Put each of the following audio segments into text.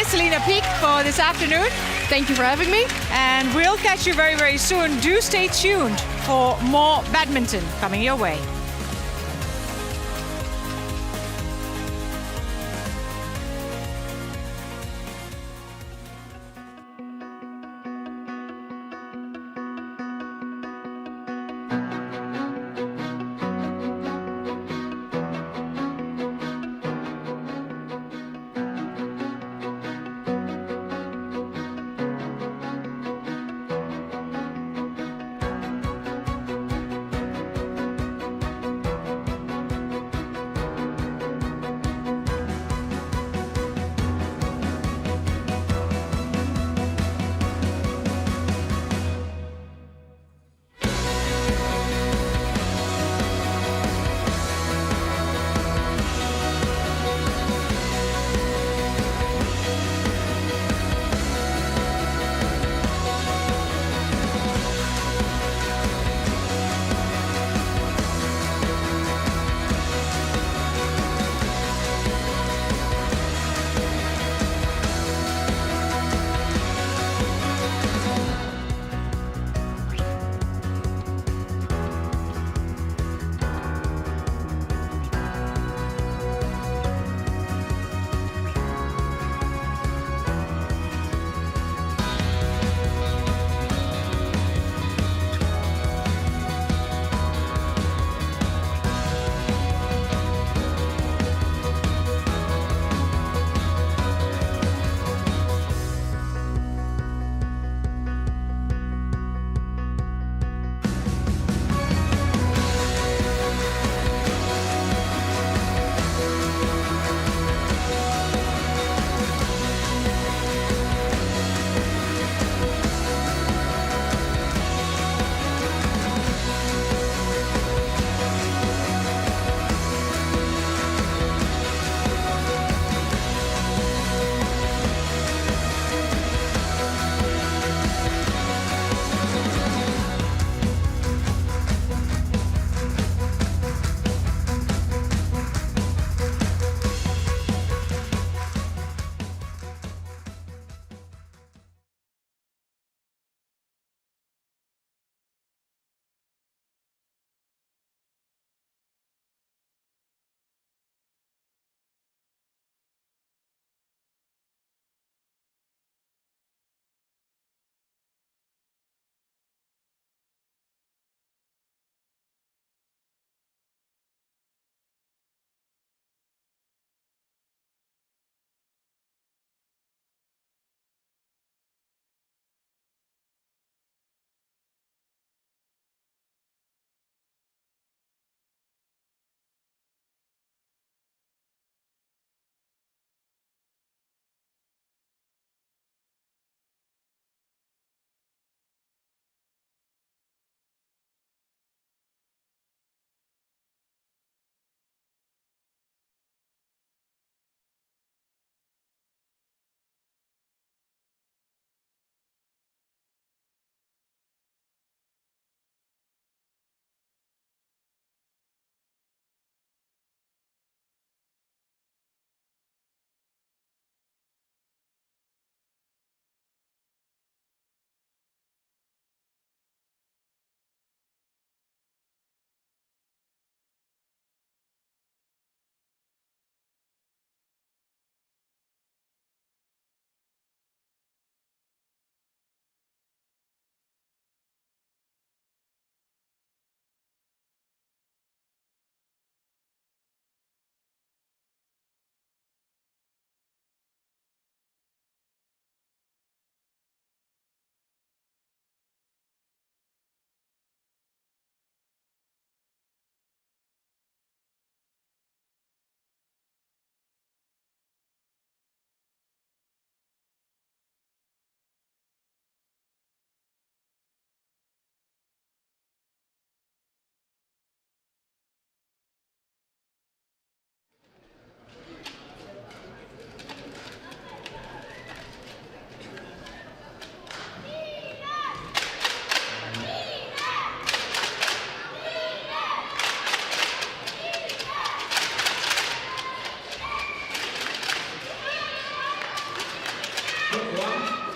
Selina Peak for this afternoon. Thank you for having me. And we'll catch you very, very soon. Do stay tuned for more badminton coming your way.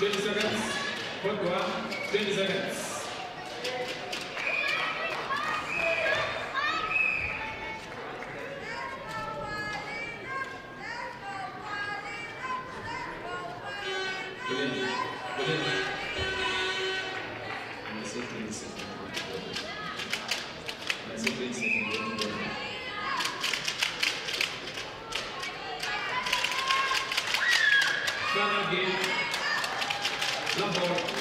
20 seconds. Point one, 20 seconds. Final game, number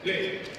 play.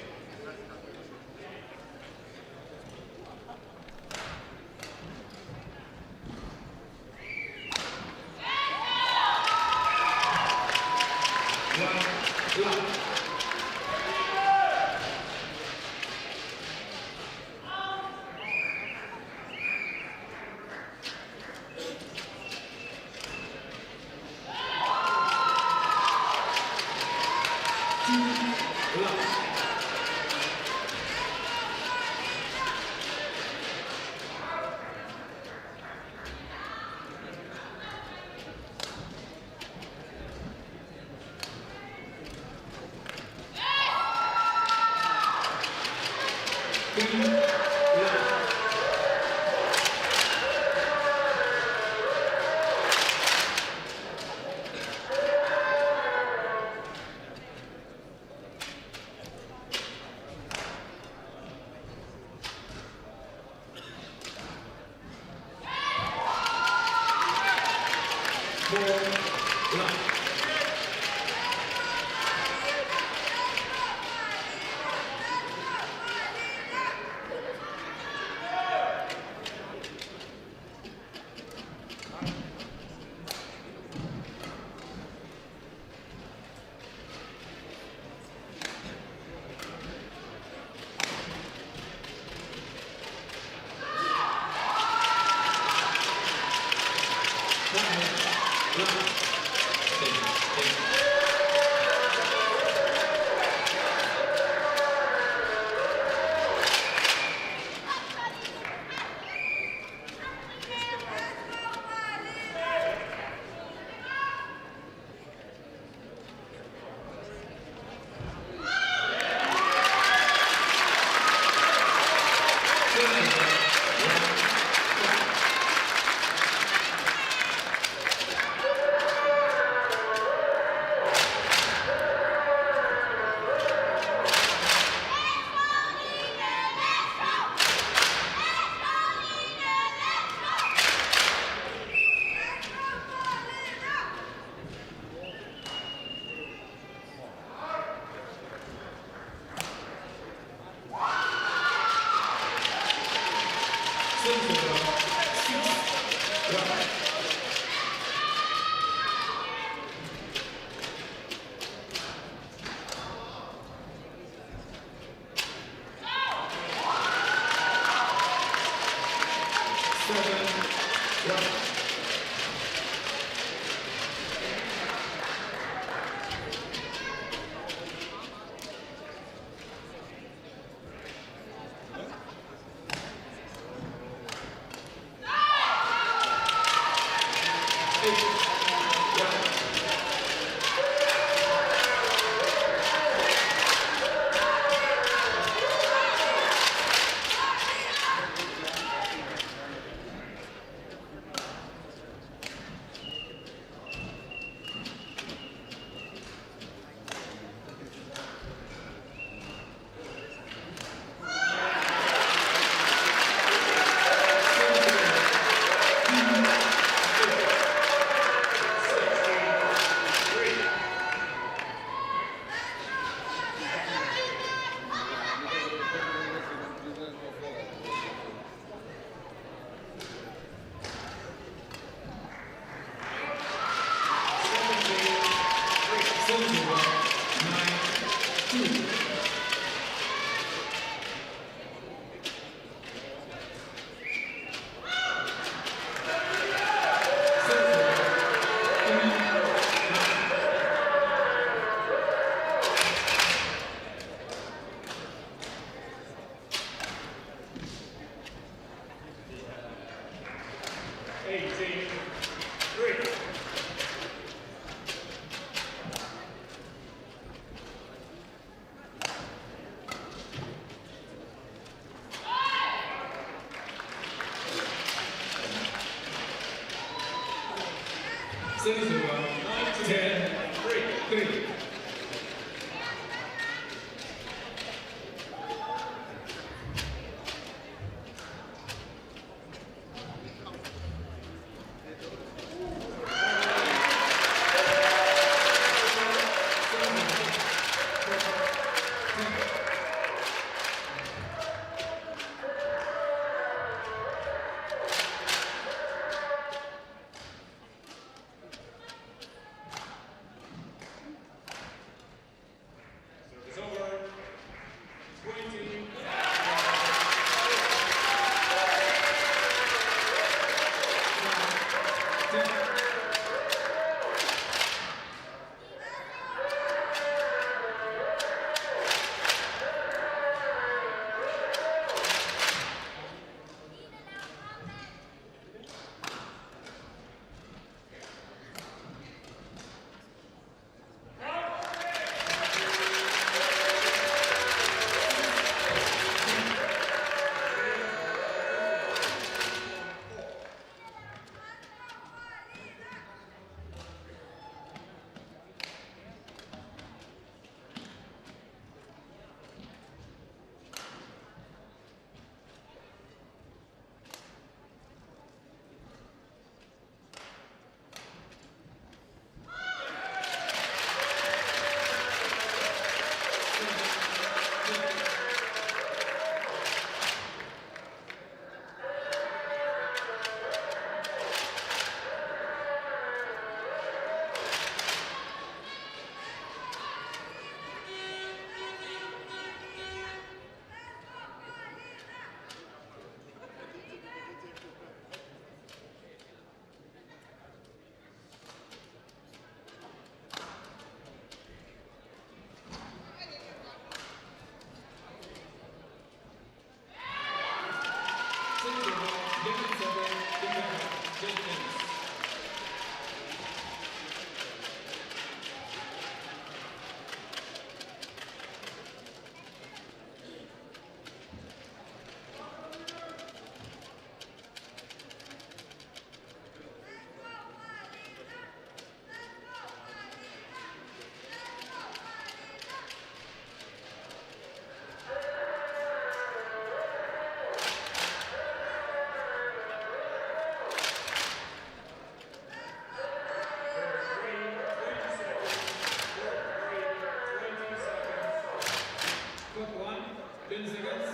20 seconds.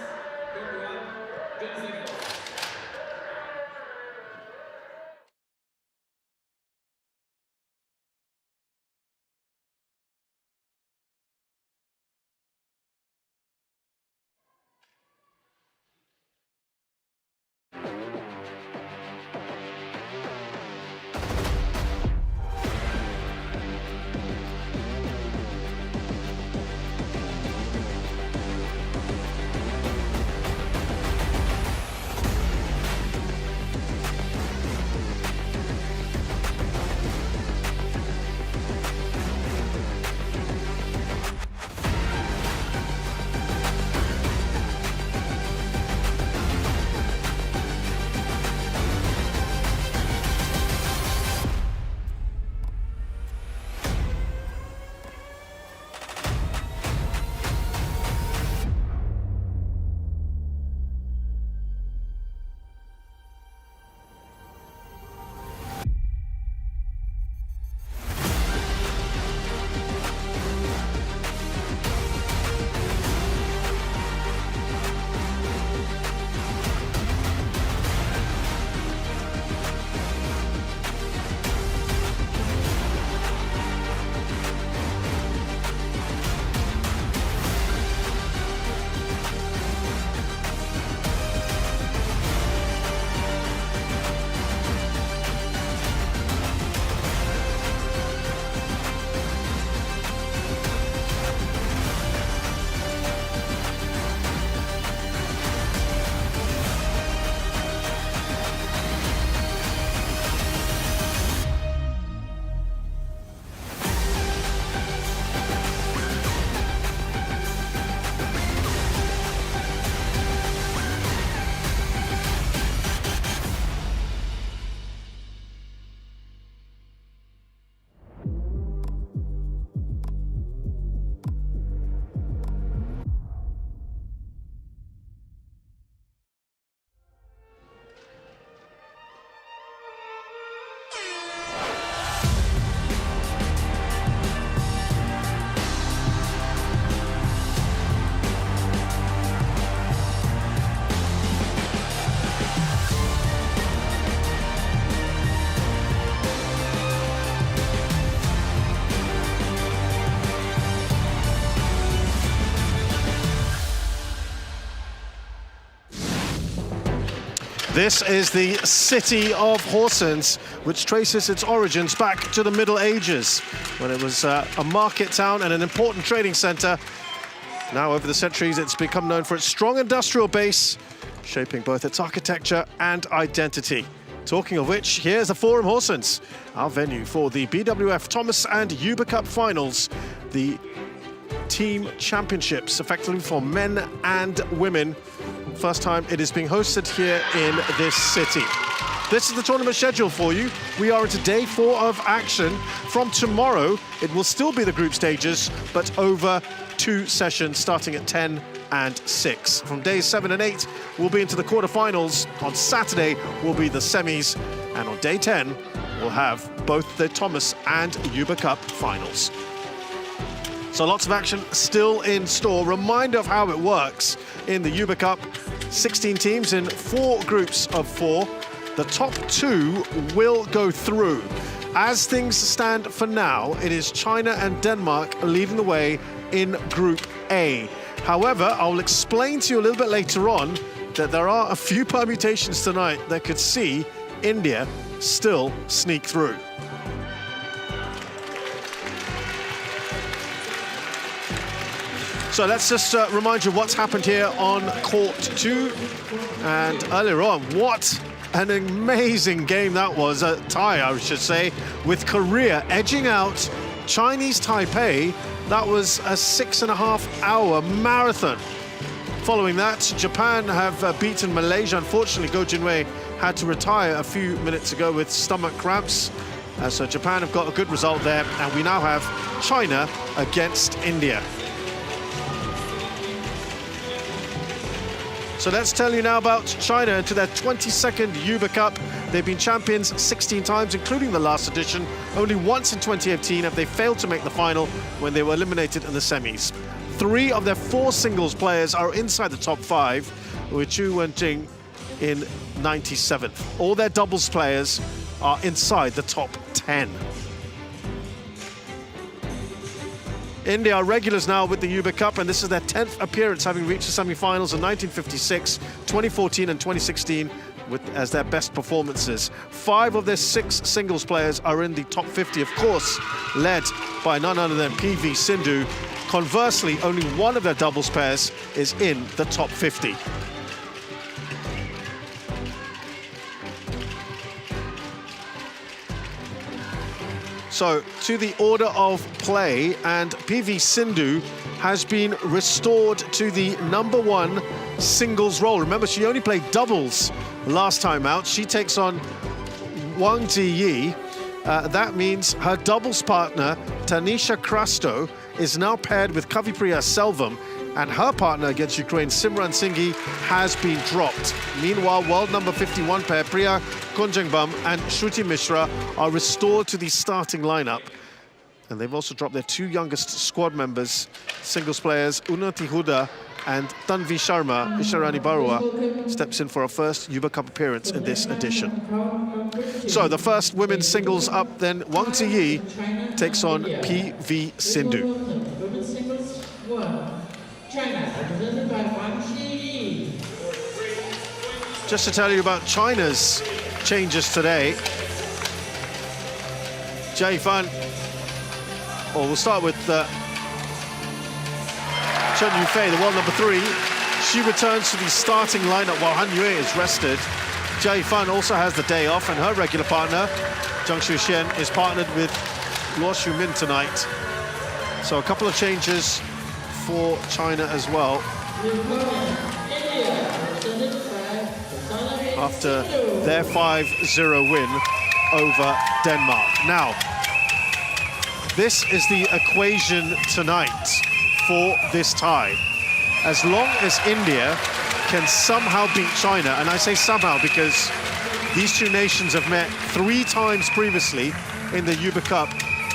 Code 1, 20 seconds. This is the city of Horsens, which traces its origins back to the Middle Ages, when it was a market town and an important trading center. Now, over the centuries, it's become known for its strong industrial base, shaping both its architecture and identity. Talking of which, here's the Forum Horsens, our venue for the BWF Thomas and Uber Cup Finals, the team championships, effectively for men and women. First time it is being hosted here in this city. This is the tournament schedule for you. We are into day 4 of action. From tomorrow, it will still be the group stages, but over 2 sessions starting at 10 and 6. From days 7 and 8, we'll be into the quarterfinals. On Saturday will be the semis, and on day 10, we'll have both the Thomas and Uber Cup finals. So lots of action still in store. Reminder of how it works in the Uber Cup. 16 teams in 4 groups of 4. The top 2 will go through. As things stand for now, it is China and Denmark leading the way in Group A. However, I'll explain to you a little bit later on that there are a few permutations tonight that could see India still sneak through. So let's just remind you what's happened here on court 2. And earlier on, what an amazing game that was, a tie, I should say, with Korea edging out Chinese Taipei. That was a 6.5-hour marathon. Following that, Japan have beaten Malaysia. Unfortunately, Go Jinwei had to retire a few minutes ago with stomach cramps. So Japan have got a good result there, and we now have China against India. So let's tell you now about China into their 22nd Uber Cup. They've been champions 16 times, including the last edition. Only once in 2018 have they failed to make the final when they were eliminated in the semis. 3 of their 4 singles players are inside the top 5, with Chu and Jing in 97th. All their doubles players are inside the top 10. India are regulars now with the Yuba Cup, and this is their 10th appearance, having reached the semi-finals in 1956, 2014 and 2016 as their best performances. 5 of their 6 singles players are in the top 50, of course, led by none other than PV Sindhu. Conversely, only 1 of their doubles pairs is in the top 50. So, to the order of play, and PV Sindhu has been restored to the #1 singles role. Remember, she only played doubles last time out. She takes on Wang Zhi. That means her doubles partner, Tanisha Crasto, is now paired with Kavipriya Selvam, and her partner against Ukraine, Simran Singhi, has been dropped. Meanwhile, world number 51 pair, Priya Konjenbam and Shruti Mishra, are restored to the starting lineup. And they've also dropped their 2 youngest squad members, singles players, Unnati Huda and Tanvi Sharma. Isharani Baruah steps in for her first Yuba Cup appearance in this edition. So the first women's singles up then, Wang Zhi takes on PV Sindhu. Women's singles 1. China, represented by Wang Zhi. Just to tell you about China's changes today. Jai Fan, or we'll start with Chen Yufei, the world number 3. She returns to the starting lineup while Han Yue is rested. Jai Fan also has the day off, and her regular partner, Zhang Xian, is partnered with Luo Xiumin tonight. So a couple of changes for China as well, after their 5-0 win over Denmark. Now, this is the equation tonight for this tie. As long as India can somehow beat China, and I say somehow because these 2 nations have met 3 times previously in the Yuba Cup.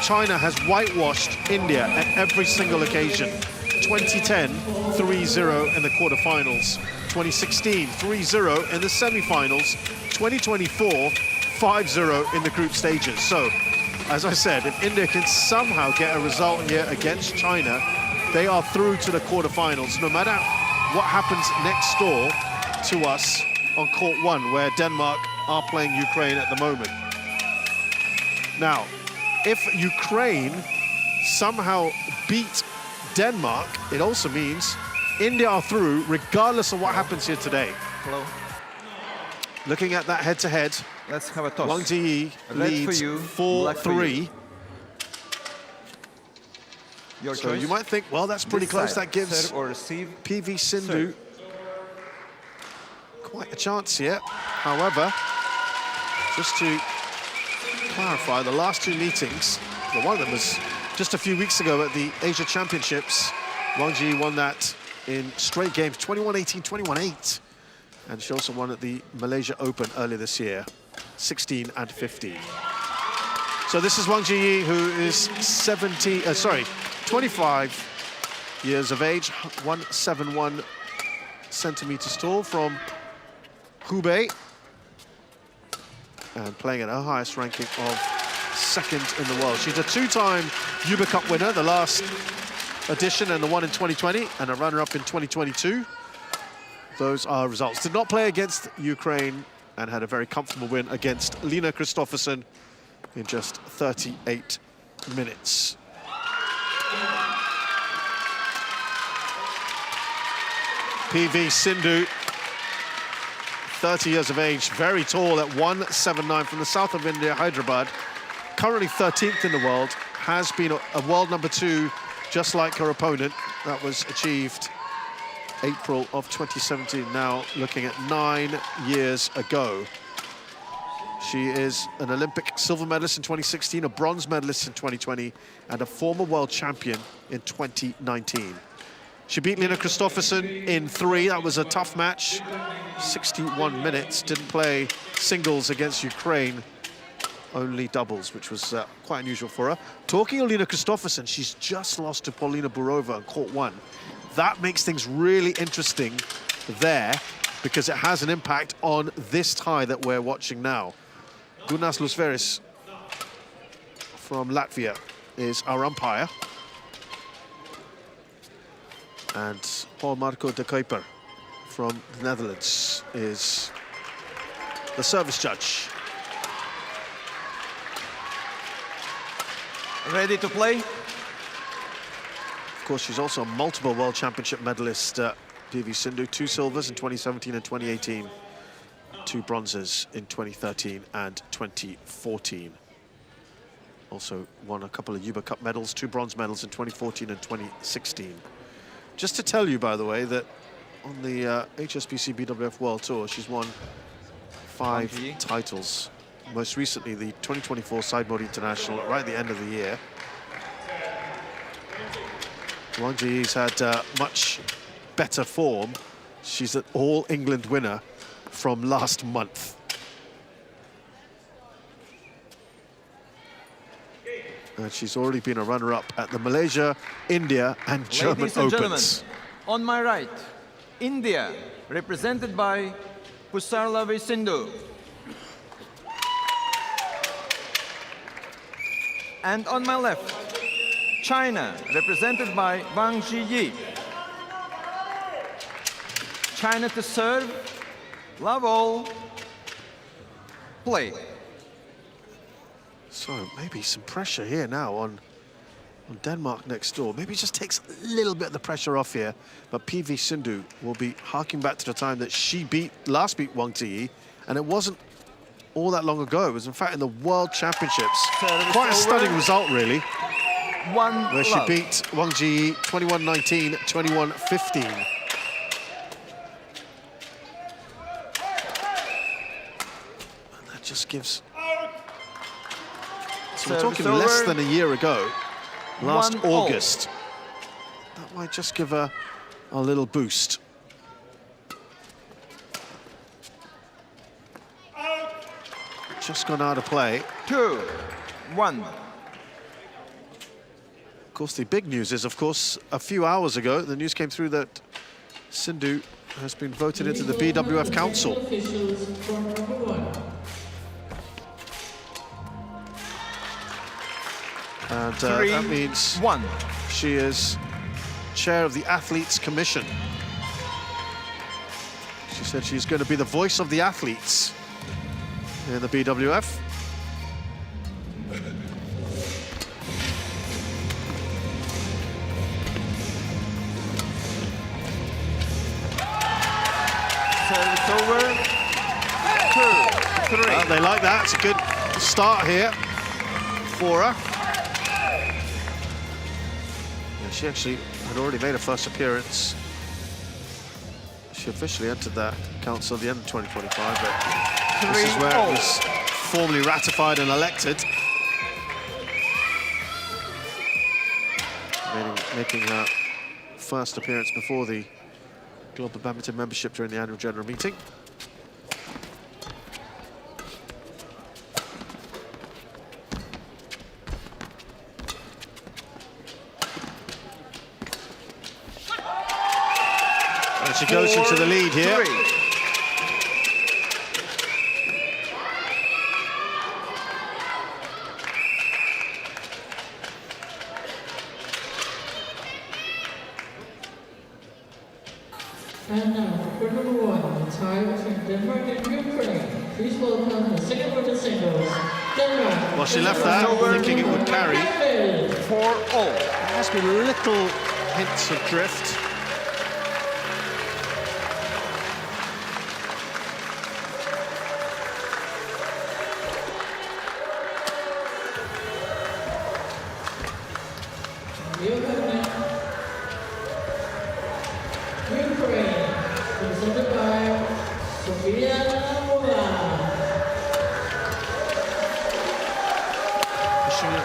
China has whitewashed India at every single occasion. 2010, 3-0 in the quarterfinals. 2016, 3-0 in the semi-finals. 2024, 5-0 in the group stages. So, as I said, if India can somehow get a result here against China, they are through to the quarterfinals, no matter what happens next door to us on court 1, where Denmark are playing Ukraine at the moment. Now, if Ukraine somehow beat Denmark, it also means India are through, regardless of what happens here today. Hello. Looking at that head-to-head, Let's have a toss. Wang Zhi leads 4-3. Your So choice. you might think, well, that's pretty This close. side, That gives serve or receive. PV Sindhu quite a chance here. However, just to clarify, the last 2 meetings, well, one of them was just a few weeks ago at the Asia Championships. Wang Zhi won that in straight games, 21-18, 21-8. And she also won at the Malaysia Open earlier this year, 16 and 15. So this is Wang Zhi, who is 25 years of age, 171 centimeters tall, from Hubei, and playing at her highest ranking of 2nd in the world. She's a 2-time Yuba Cup winner, the last edition and the one in 2020, and a runner-up in 2022. Those are results. Did not play against Ukraine and had a very comfortable win against Lina Kristoffersen in just 38 minutes. PV Sindhu, 30 years of age, very tall at 179, from the south of India, Hyderabad. Currently 13th in the world, has been a world number 2, just like her opponent. That was achieved April of 2017, now looking at 9 years ago. She is an Olympic silver medalist in 2016, a bronze medalist in 2020, and a former world champion in 2019. She beat Lina Kristoffersen in 3. That was a tough match, 61 minutes. Didn't play singles against Ukraine only doubles, which was quite unusual for her. Talking Alina Kristoffersen, she's just lost to Paulina Burova and court 1. That makes things really interesting there, because it has an impact on this tie that we're watching now. Gunas Lusveris from Latvia is our umpire. And Paul Marco de Kuiper from the Netherlands is the service judge. Ready to play? Of course, she's also a multiple World Championship medalist, PV Sindhu, 2 silvers in 2017 and 2018, 2 bronzes in 2013 and 2014. Also won a couple of Yuba Cup medals, 2 bronze medals in 2014 and 2016. Just to tell you, by the way, that on the HSBC BWF World Tour, she's won 5 titles. Most recently, the 2024 Sideboard International, right at the end of the year. Wang Zhi's had much better form. She's an All-England winner from last month. And she's already been a runner-up at the Malaysia, India, and German Ladies and gentlemen, Opens. on my right, India, represented by Pusarlavi Sindhu. And on my left, China, represented by Wang Zhi. China to serve, love all, play. So maybe some pressure here now on Denmark next door. Maybe it just takes a little bit of the pressure off here. But PV Sindhu will be harking back to the time that she last beat Wang Zhi, and it wasn't all that long ago. It was in fact in the World Championships. Quite a stunning result, really. Where she beat Wang Zhi 21-19, 21-15. And that just gives... So we're talking less than a year ago, last August. That might just give her a little boost. Just gone out of play. 2-1. Of course, the big news is, of course, a few hours ago, the news came through that Sindhu has been voted into the BWF Council. And that means she is chair of the Athletes Commission. She said she's going to be the voice of the athletes in the BWF. Service over. 2-3. They like that. It's a good start here for her. Yeah, she actually had already made her first appearance. She officially entered that council at the end of 2025, but this is where it was formally ratified and elected. Making her first appearance before the Global Badminton membership during the annual general meeting. And she goes into the lead here. 3. And now, for number 1, the tie between Denmark and Ukraine. Please welcome the second women's singles, Denmark. Well, she left that thinking it would carry. 4-all. There has been little hints of drift.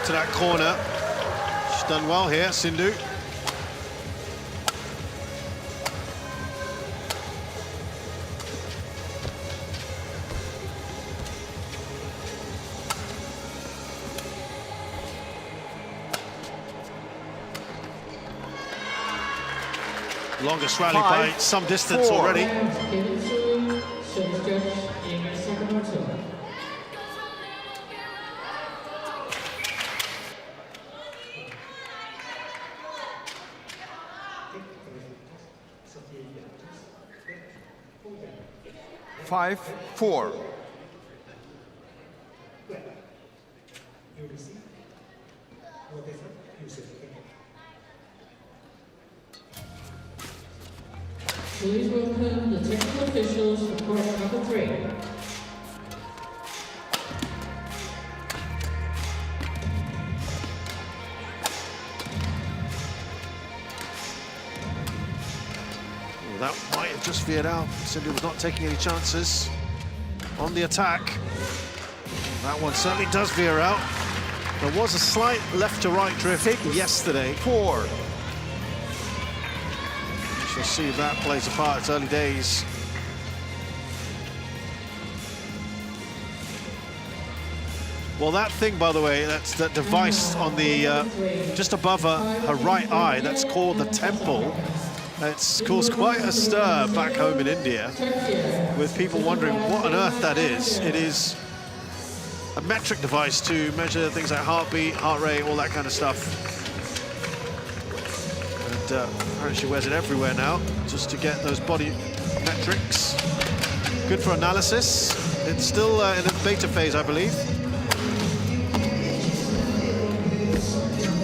To that corner. She's done well here, Sindhu. Longest rally by some distance 4. already. Service judge in Sakamoto. Five, 4. Please welcome the technical officials for course number 3. Well, that might have just veered out. Sindhu was not taking any chances on the attack. That one certainly does veer out. There was a slight left to right drift yesterday. 4. We'll see if that plays a part. It's early days. Well, that thing, by the way, that's that device on the just above her right eye. That's called the temple. It's caused quite a stir back home in India, with people wondering what on earth that is. It is a metric device to measure things like heartbeat, heart rate, all that kind of stuff. Apparently she wears it everywhere now, just to get those body metrics. Good for analysis. It's still in a beta phase, I believe.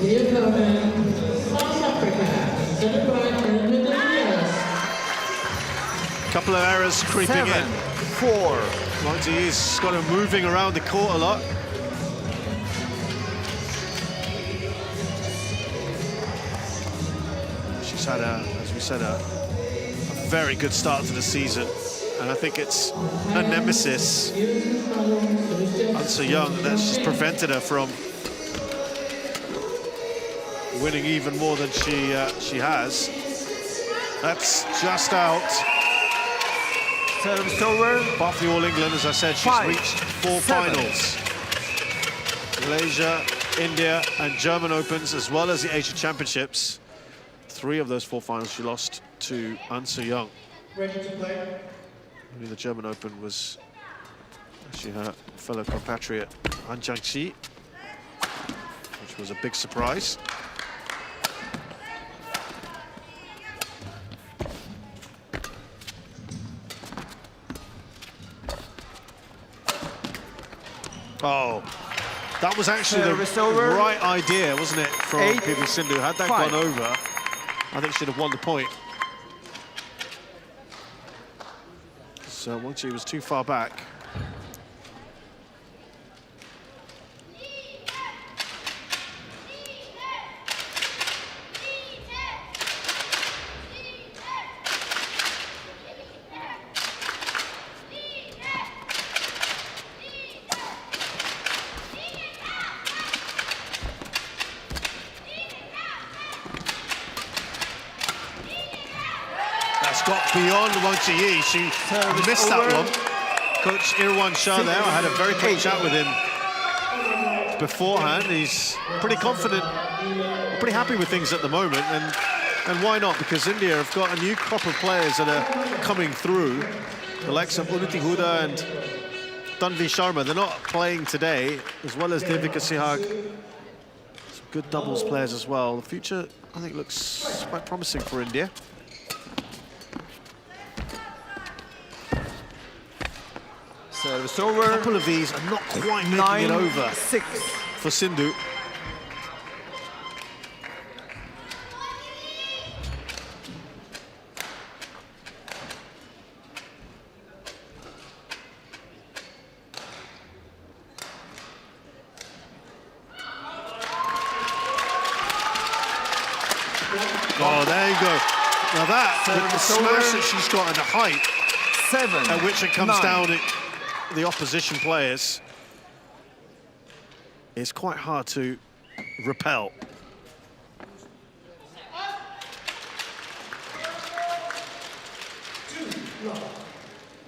The opponent, South Africa, celebrating the Couple of errors creeping 7, in. 4. Wang Zhi's got him moving around the court a lot. She's had, as we said, a very good start to the season. And I think it's her nemesis, Young, that's just prevented her from winning even more than she has. That's just out. Service over. But for the All England, as I said, she's 5, reached 4 7. finals. Malaysia, India, and German Opens, as well as the Asia Championships. 3 of those 4 finals she lost to Young. Ready to play? Only the German Open was actually her fellow compatriot Zhang, which was a big surprise. Oh, that was actually the right idea, wasn't it, from PV Sindhu? Had that 5. gone over, I think she'd have won the point. So Wang Zhi was too far back. Got beyond Wang Zhi. She missed that one. Coach Irwan Shah there, I had a very quick chat with him beforehand. He's pretty confident, pretty happy with things at the moment, and why not? Because India have got a new crop of players that are coming through, the likes of Unnati Huda and Tanvi Sharma. They're not playing today, as well as Devika Shihug. Some good doubles players as well. The future, I think, looks quite promising for India. Service over. A couple of these are not quite making 9, it over 6. for Sindhu. Oh, there you go. Now that, with the smash that she's got and the height 7, at which it comes 9. down at the opposition players, it's quite hard to repel.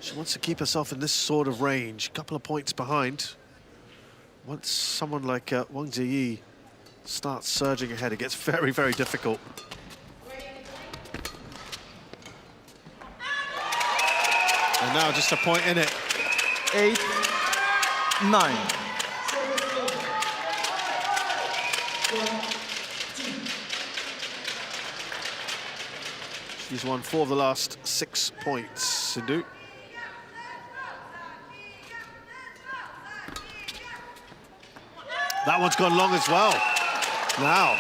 She wants to keep herself in this sort of range, a couple of points behind. Once someone like Wang Zhi starts surging ahead, it gets very, very difficult. And now just a point in it. 8-9. She's won 4 of the last 6 points, Sindhu. That one's gone long as well. Now,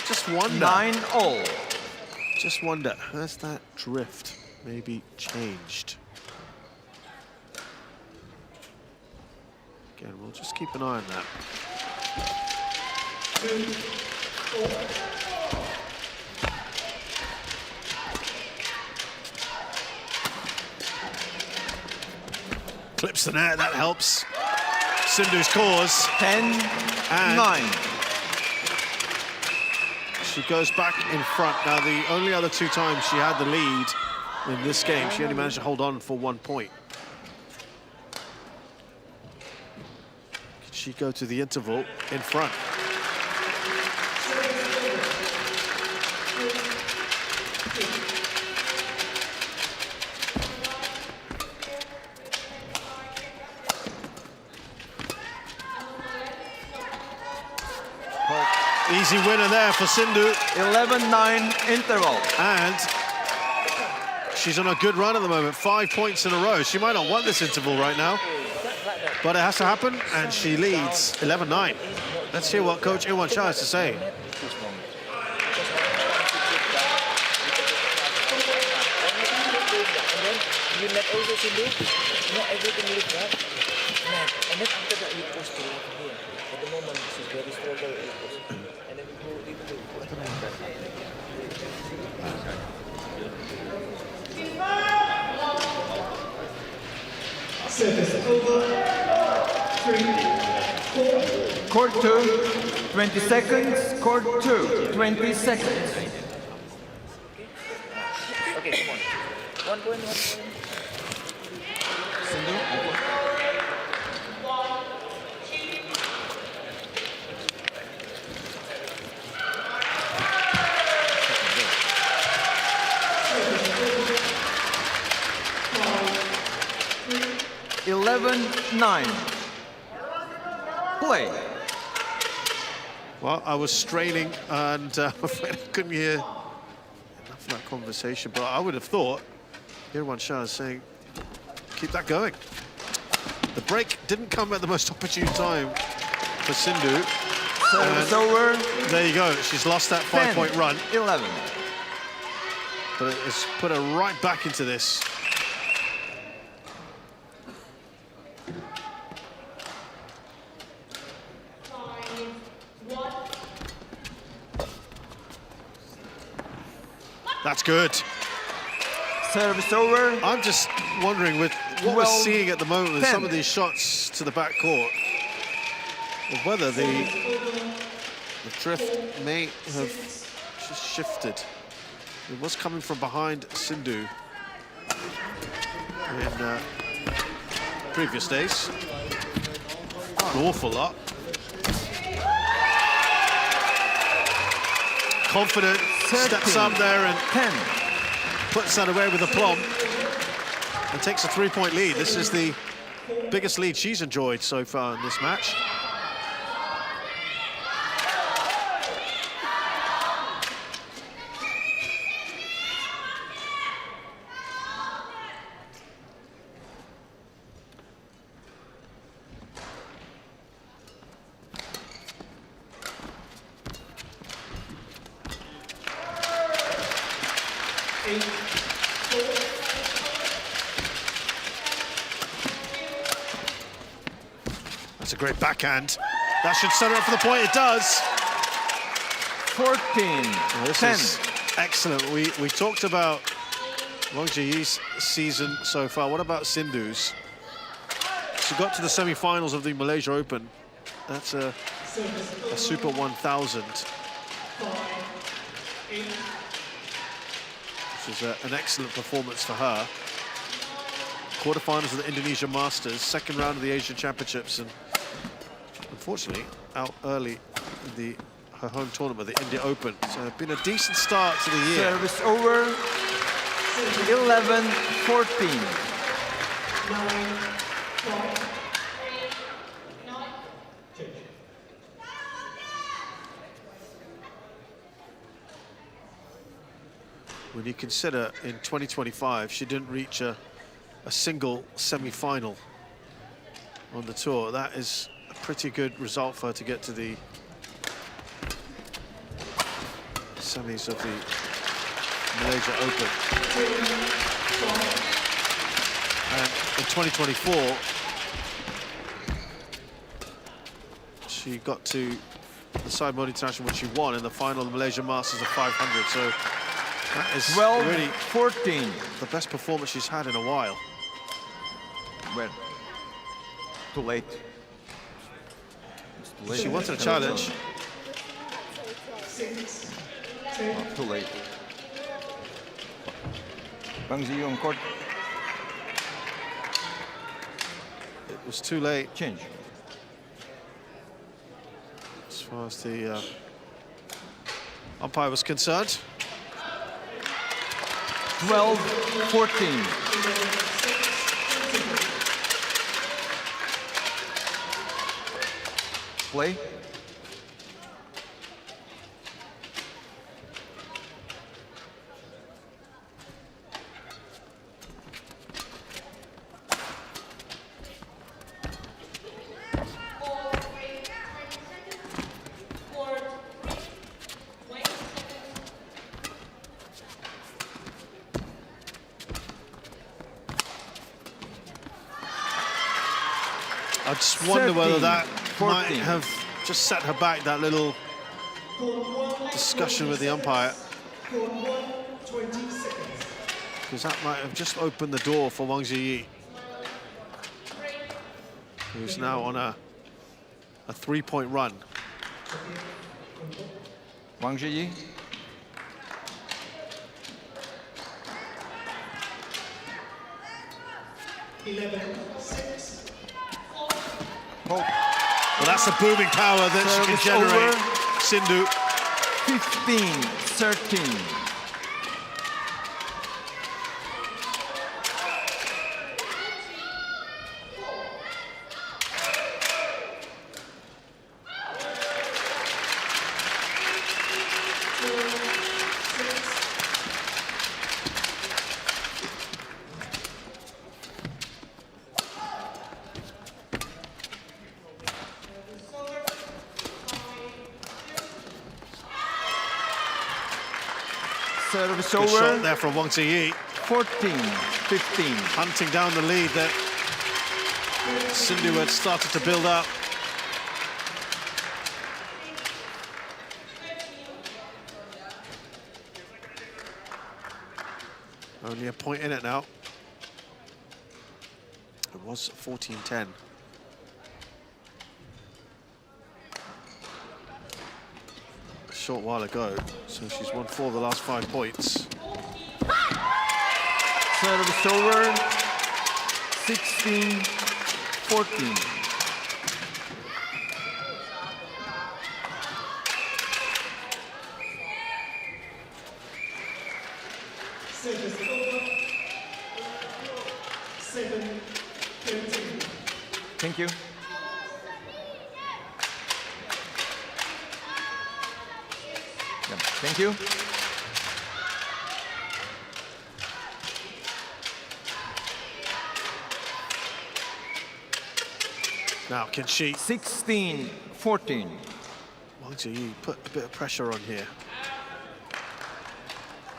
just wonder. 9-all. Just wonder, has that drift maybe changed? Again, we'll just keep an eye on that. Clips the net, that helps. Sindhu's cause. 10-9. She goes back in front. Now, the only other 2 times she had the lead in this game, she only managed to hold on for 1 point. Can she go to the interval in front? Easy winner there for Sindhu. 11-9 interval. And she's on a good run at the moment, 5 points in a row. She might not want this interval right now, but it has to happen, and she leads 11-9. Let's hear what Coach Wang Zhi has to say. You net also Sindhu, not everything like that. Net. And then after that you post to here. At the moment she's very struggle with post. And then we go into Service over. 3-4. Court 2, 20 seconds. Court 2, 20 seconds. Okay, come on. 1 point, 1 point. Sindhu. 11-9. Play. Well, I was straining and I'm afraid I couldn't hear enough of that conversation, but I would have thought Wang Zhi is saying, keep that going. The break didn't come at the most opportune time for Sindhu. Service over. There you go. She's lost that 5-point run. 11. But it's put her right back into this. That's good. Service over. I'm just wondering with what we're seeing at the moment with some of these shots to the back court, whether the drift may have just shifted. It was coming from behind Sindhu in previous days. An awful lot. Confident, steps up there and 10. puts that away with aplomb and takes a 3-point lead. This is the biggest lead she's enjoyed so far in this match. That's a great backhand. That should set her up for the point. It does. 14. Well, this 10. is excellent. We talked about Wang Zhi's season so far. What about Sindhu's? She got to the semi-finals of the Malaysia Open. That's a Super 1000. Which is an excellent performance for her. Quarterfinals of the Indonesia Masters, second round of the Asian Championships, and unfortunately out early in her home tournament, the India Open. So it's been a decent start to the year. Service over. 11-14. When you consider in 2025, she didn't reach a single semi-final on the tour. That is a pretty good result for her to get to the semis of the Malaysia Open. And in 2024, she got to the Side Mode International, which she won in the final of the Malaysia Masters of 500. So that is really 14. the best performance she's had in a while. Well, too late. It's too late. She wanted a challenge. Oh, too late. Wang Zhi on court. It was too late Change. as far as the umpire was concerned. 12-14. Play. I just wonder whether that 14. might have just set her back, that little discussion with the umpire. Because that might have just opened the door for Wang Zhi, who's now on a 3-point run. Wang Zhi. Oh, Well, that's the booming power that she can Service generate, over. Sindhu. 15-13. Service Good over. shot there from Wang Zhi, 14-15. hunting down the lead that Sindhu had started to build up. Only a point in it now. It was 14-10. A short while ago, so she's won 4 of the last 5 points. Service over. 16-14. Service over. 7-13. Thank you. Yeah, thank you. Now, can she, 16-14. Wang Zhi, put a bit of pressure on here?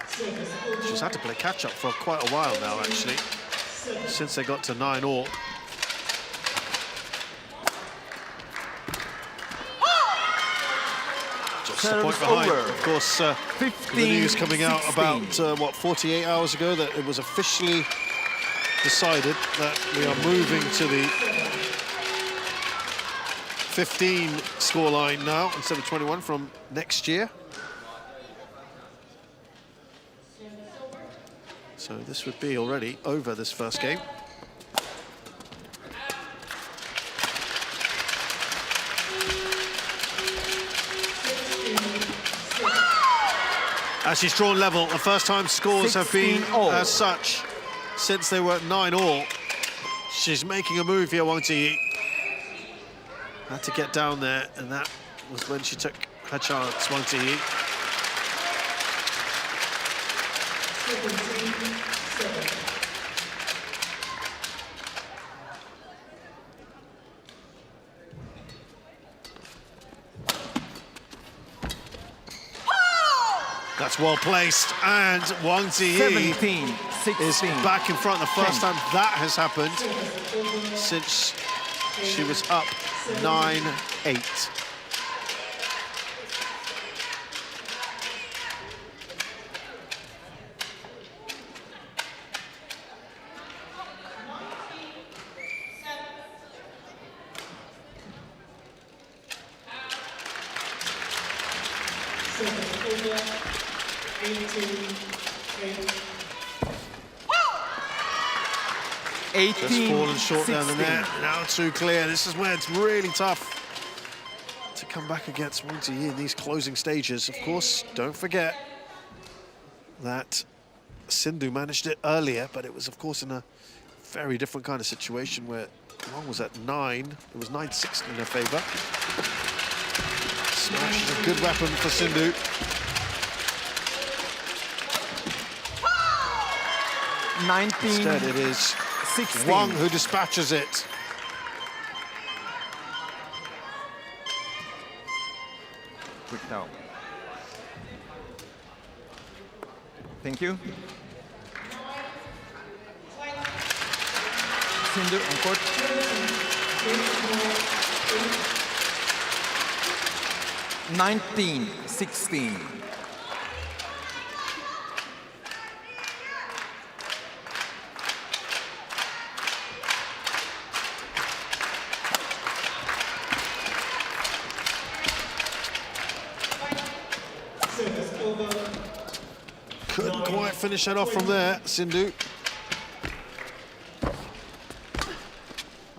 Service over. She's had to play catch-up for quite a while now, actually, since they got to 9-all. Just a point Service behind. over. Of course, the news coming out about, 48 hours ago, that it was officially decided that we are moving to the 15 scoreline now instead of 21 from next year. So this would be already over this first game. As she's drawn level, the first time scores have been 16-all. as such since they were 9-all. She's making a move here, Wang Zhi. Had to get down there, and that was when she took her chance, Wang Zhi. 17-7. That's well placed, and Wang Zhi 17-16. is back in front. The first time that has happened since she was up 9-8. Just fallen short down the net. Now too clear. This is where it's really tough to come back against Wang Zhi in these closing stages. Of course, don't forget that Sindhu managed it earlier, but it was, of course, in a very different kind of situation where Wang was at 9. It was 9-6 in her favor. Smash is a good weapon for Sindhu. Instead, it is 16. Wang who dispatches it. Quick down. Thank you. Sindhu on court. 19-16. Couldn't quite finish that off from there, Sindhu.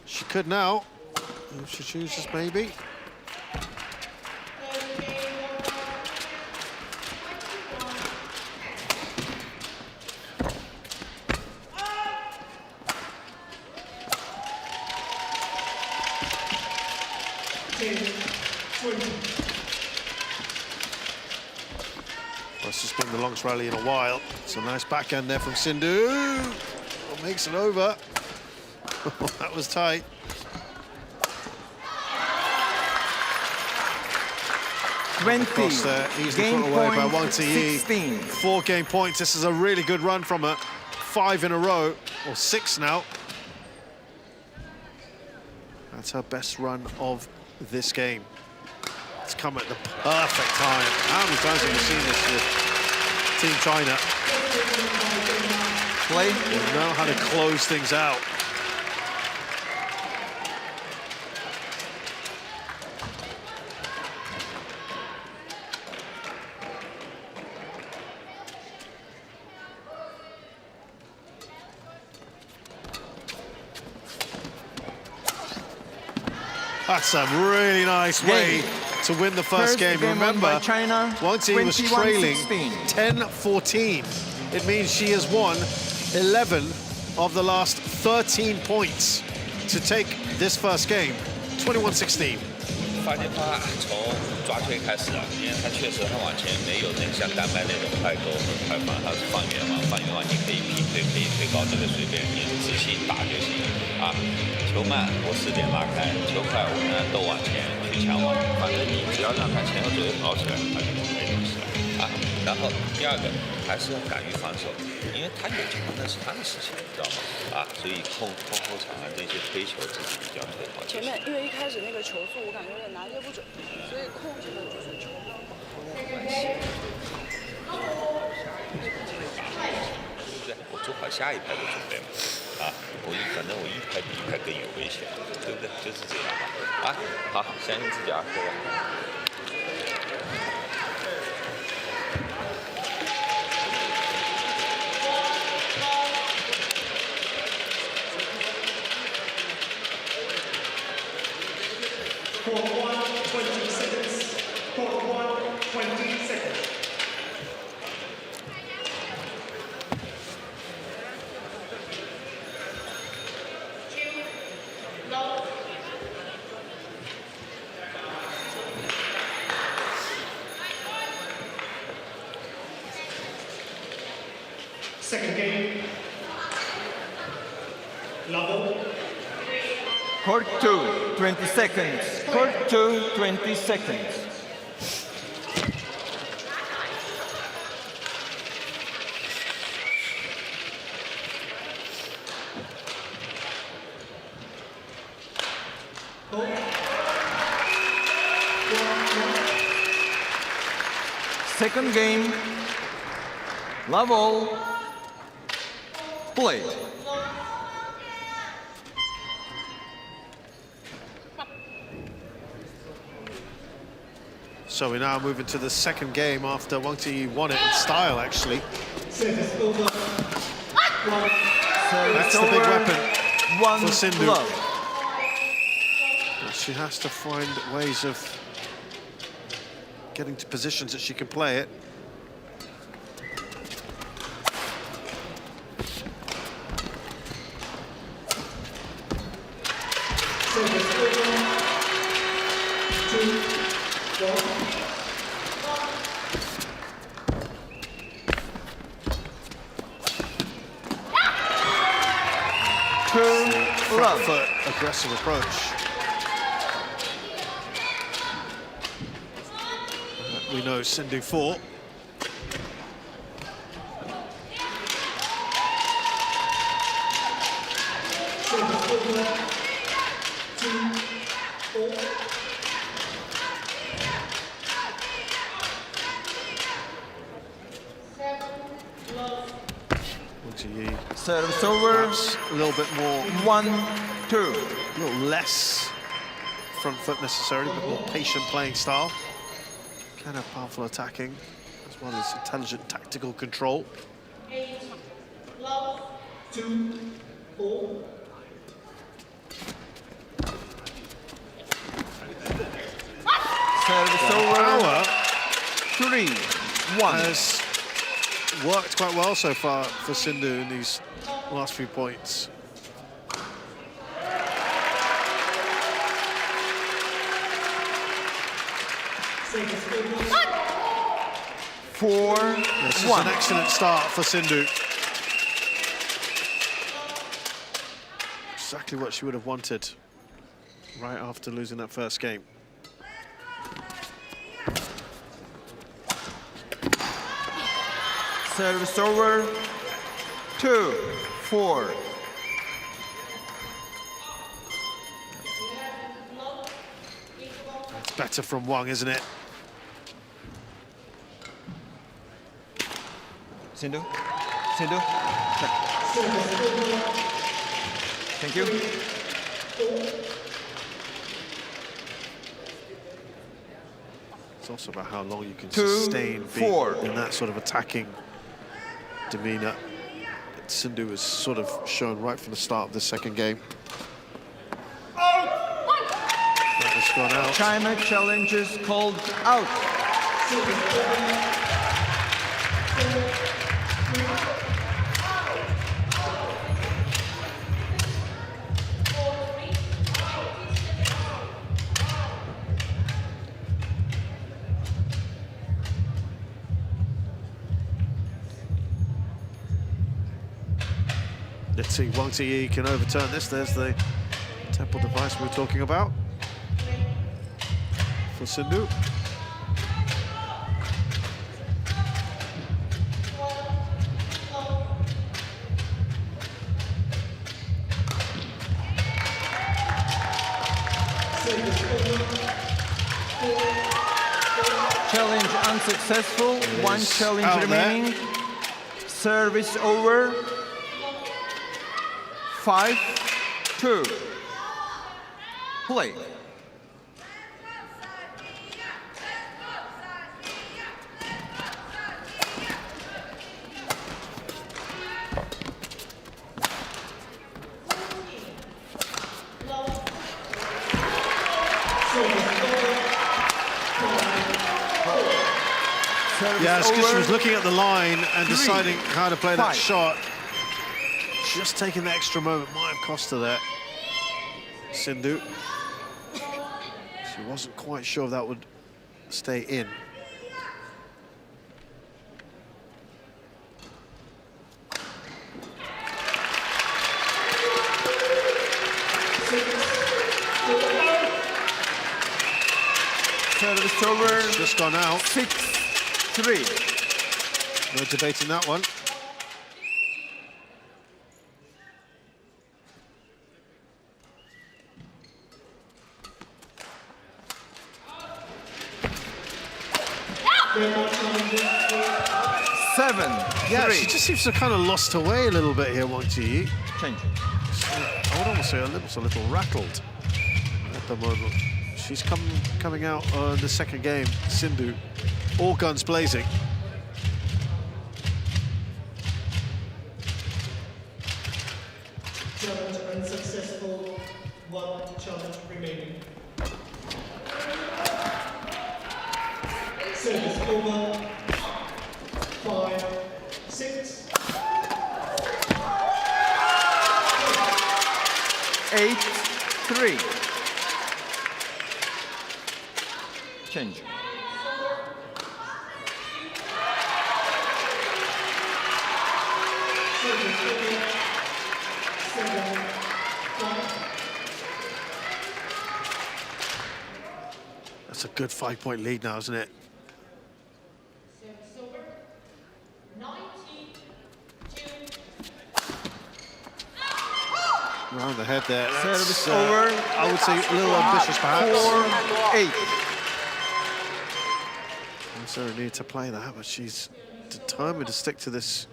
She could now, if she chooses, maybe. This has been the longest rally in a while. It's a nice backhand there from Sindhu. Oh, makes it over. That was tight. Across there, easily put away by Wang Zhi. 4 game points. This is a really good run from her. 5 in a row, or 6 now. That's her best run of this game. It's come at the perfect time. How many times have we seen this with Team China? Play. They know how to close things out. That's a really nice way to win the first game. Remember, China, Wang Zhi was trailing 10-14. It means she has won 11 of the last 13 points to take this first game, 21-16. 发现他从抓推开始啊，因为他确实很往前，没有那像丹麦那种快勾和快放，他是放远网，放远网你可以劈推，可以推高这个水平，你仔细打就行啊。球慢我4点拉开，球快我们都往前去抢网，反正你只要让他前后左右跑起来，他就没东西了啊。然后第二个还是要敢于防守，因为他有球那是他的事情，知道吗？啊，所以控后场啊这些推球自己比较推好。前面因为一开始那个球速我感觉有点拿捏不准，所以控制的就是球风。对不对？我做好下一拍的准备嘛。啊，反正我一拍比一拍更有危险，对不对？就是这样嘛。啊，好，相信自己啊，各位。Court 1, 20 seconds. Court 1, 20 seconds. Second game. Level. Court 2, 20 seconds. Court 2, 20 seconds. Second game. Level. Play. So we now move into the second game after Wang Zhi won it in style, actually. Service over. That's the big weapon One for Sindhu. love. But she has to find ways of getting to positions that she can play it. Service over. 2, 1. Front foot aggressive approach. We know Sindhu for. Service over. 2, 4. Service over. Perhaps a little bit more, 1, 2. a little less front foot necessarily, but more patient playing style. Kind of powerful attacking, as well as intelligent tactical control. 2, 4. Service over. Power 3, 1. has worked quite well so far for Sindhu in these last few points. Service over. 4, This is 1. an excellent start for Sindhu. Exactly what she would have wanted right after losing that first game. Service over. 2, 4. It's better from Wang, isn't it? Sindhu. Sindhu. Thank you. It's also about how long you can 2, sustain being 4. in that sort of attacking demeanor that Sindhu has sort of shown right from the start of the second game. That has gone out. China challenges called out. Let's see, Wang Zhi can overturn this. There's the temple device we were talking about for Sindhu. Challenge unsuccessful. It One is challenge out there. remaining. Service over. 5, 2. Play. Yeah, it's because she over. was looking at the line and 3, deciding how to play that 5. shot. Just taking the extra moment might have cost her there, Sindhu. She wasn't quite sure if that would stay in. just gone out. 6-3. No debating that one. Yeah, she just seems to kind of lost her way a little bit here, Wang Zhi. Change. I would almost say a little rattled at the moment. She's coming out on the second game, Sindhu, all guns blazing. Challenge unsuccessful. One challenge remaining. Service over. 5-6. 8-3. Change. That's a good 5-point lead now, isn't it? Around the head there. Service over. I would say a little ambitious, perhaps. 4-8. Don't necessarily need to play that, but she's determined to stick to this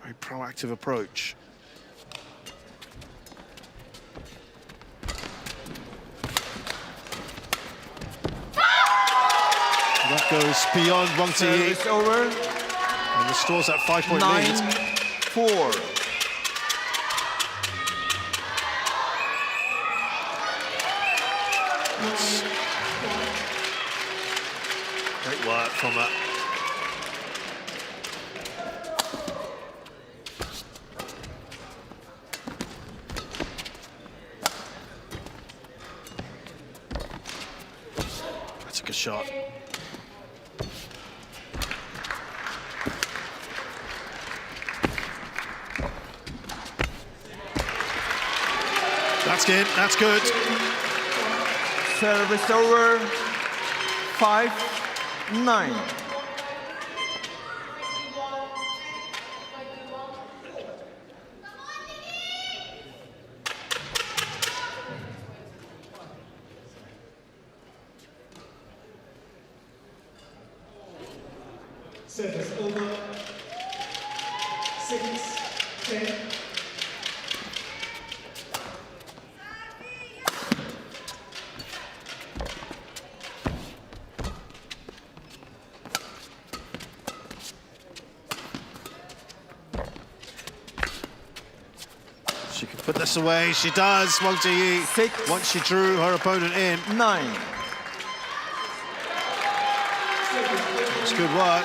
very proactive approach. That goes beyond Wang Zhi. Service over. And restores that 5-point lead. 9-4. Great work from her. That's a good shot. That's good, that's good. Service over. 5-9. Service over. 6-10. She can put this away. She does, Wang Zhi. 6. Once she drew her opponent in. 9. It's good work.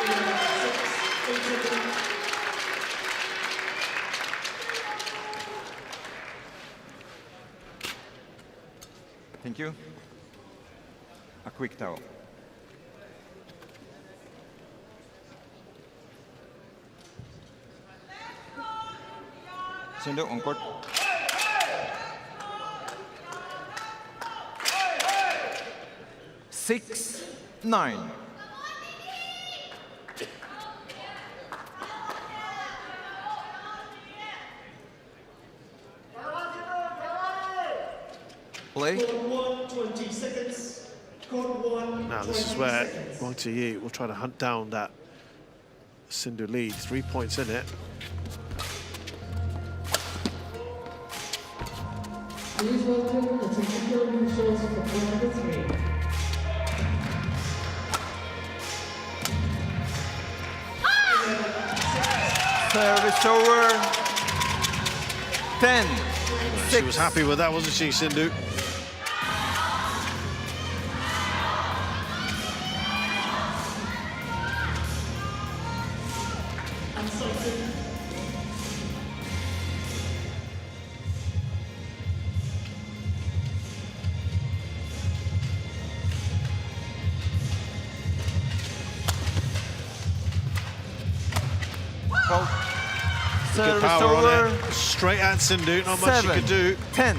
Thank you. A quick towel. Sindhu on court. Six, 9. Play. Court 1, 20 seconds. Court 1, Now this is where Wang Zhi will try to hunt down that Sindhu lead. 3 points in it. Please welcome the technical officials for point number 3. Service over. 10. She was happy with that, wasn't she, Sindhu? Good Service power over. on it. Straight at Sindhu, not much she 7, could do. 10.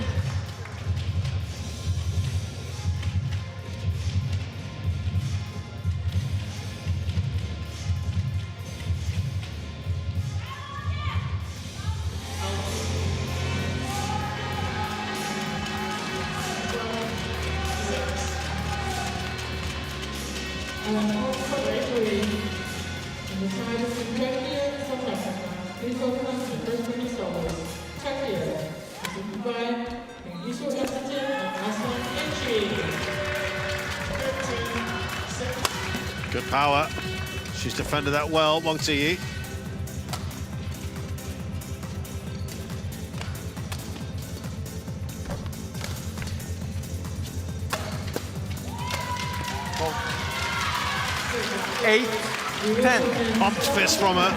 Please welcome the first winning soloist, Turkey, Yufei, and Isharani and Jing. Good power. She's defended that well, Wang Zhi. Eight, 10. Pumped fist from her.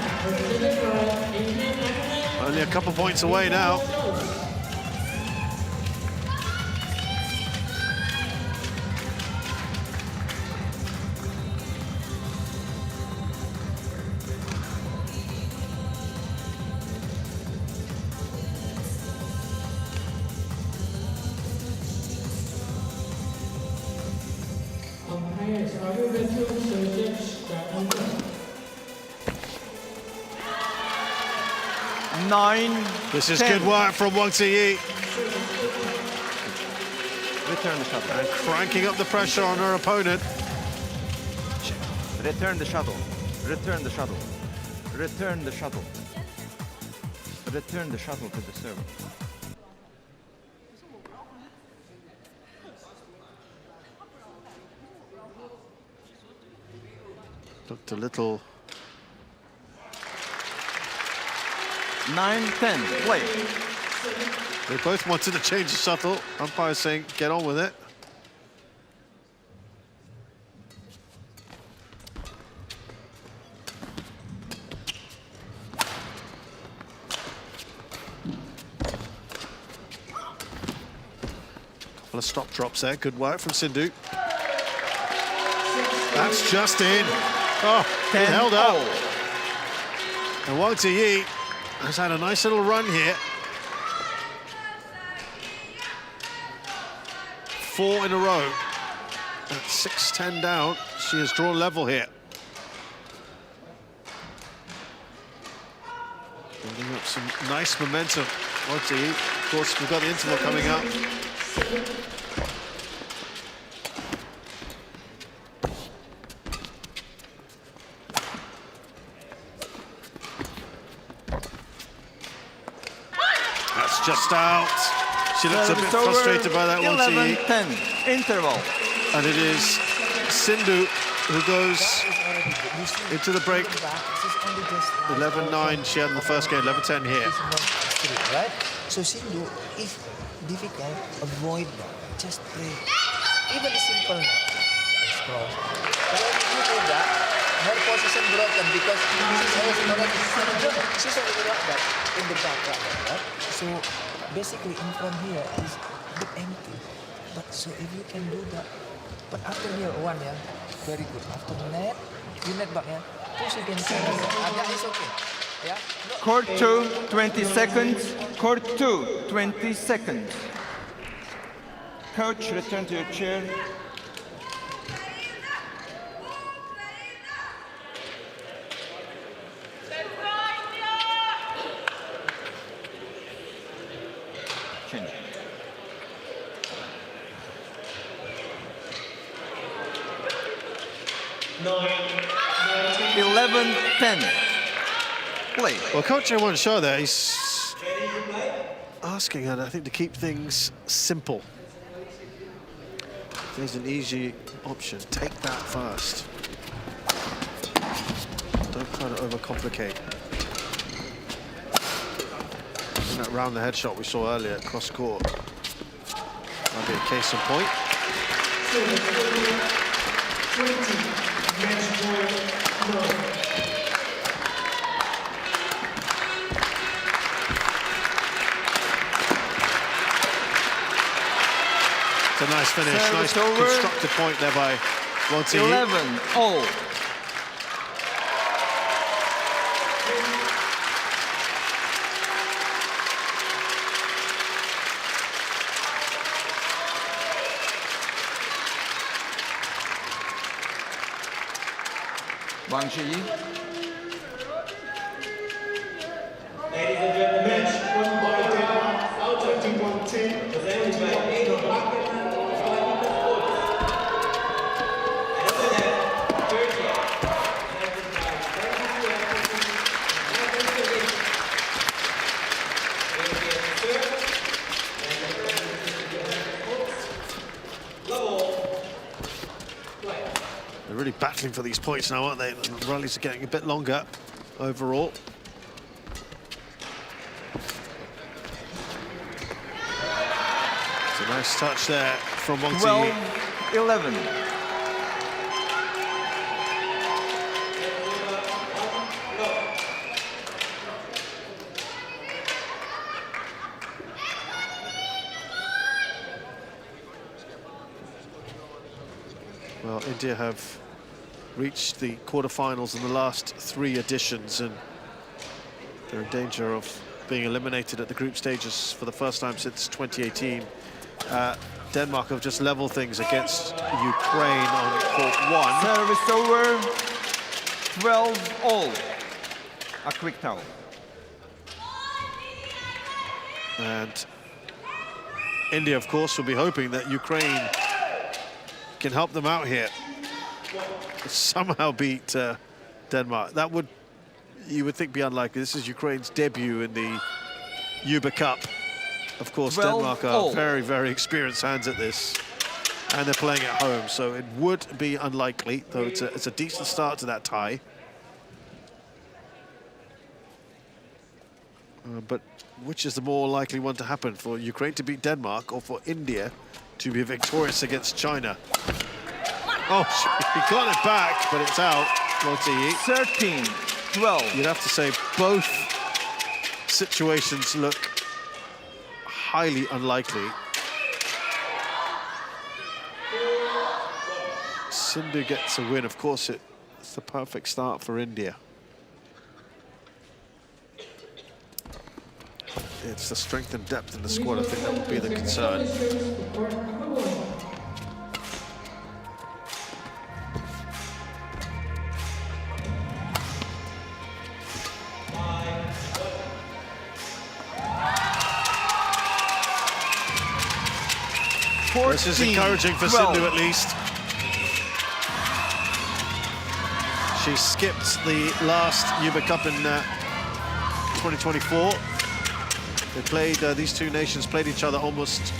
Only a couple points away now. Nine. This is 10. good work from Wang Zhi. Return the shuttle. And cranking up the pressure on her opponent. Return the shuttle. Return the shuttle. Return the shuttle. Return the shuttle to the server. Looked a little... 9-10, play. They both wanted to change the shuttle. Umpire saying, get on with it. Couple of stop drops there. Good work from Sindhu. That's just in. Oh, it held up. And Wang Zhi has had a nice little run here. 4 in a row. At 6-10 down, she has drawn level here. Building up some nice momentum. Wang Zhi, of course, we've got the interval coming up. Just out. She looks a bit frustrated by that 11-10, interval. And it is Sindhu who goes into the break. 11-9 she had in the first game, 11-10 here. Right? So Sindhu, if difficult, avoid that. Just play. Even a simple net. Cross. But if you do that, her position broken because she's already like that in the back, right? So basically in front here is a bit empty. But so if you can do that, but after here one, yeah, very good. After net, you net back, yeah, push against her. And that is okay. Yeah. No. Court 2, 20 seconds. Court 2, 20 seconds. Coach, return to your chair. Chen. 11-10. Play. Well, Coach won't show that. He's asking her, I think, to keep things simple. There's an easy option. Take that first. Don't try to overcomplicate. And that round the head shot we saw earlier at cross court. Might be a case in point. 20, match point, no. It's a nice finish, Service nice over. constructed point there by Wang Zhi. 11-all. Wang Zhi. Ladies and gentlemen, match won by Baruah, 21-10, presented by battling for these points now, aren't they? The rallies are getting a bit longer overall. It's a nice touch there from Wang Zhi. 12-11. Well, India have reached the quarterfinals in the last 3 editions, and they're in danger of being eliminated at the group stages for the first time since 2018. Denmark have just leveled things against Ukraine on court 1. Service over. 12-all. A quick towel. And India, of course, will be hoping that Ukraine can help them out here. Somehow beat Denmark. That would, you would think, be unlikely. This is Ukraine's debut in the Uber Cup. Of course, Denmark are very, very experienced hands at this, and they're playing at home, so it would be unlikely, though it's a decent start to that tie. But which is the more likely one to happen, for Ukraine to beat Denmark or for India to be victorious against China? Oh, he got it back, but it's out. 13-12. You'd have to say both situations look highly unlikely. Sindhu gets a win. Of course, it's the perfect start for India. It's the strength and depth in the squad, I think that would be the concern. This is encouraging for Sindhu, at least. She skipped the last Uber Cup in 2024. They played, these two nations played each other almost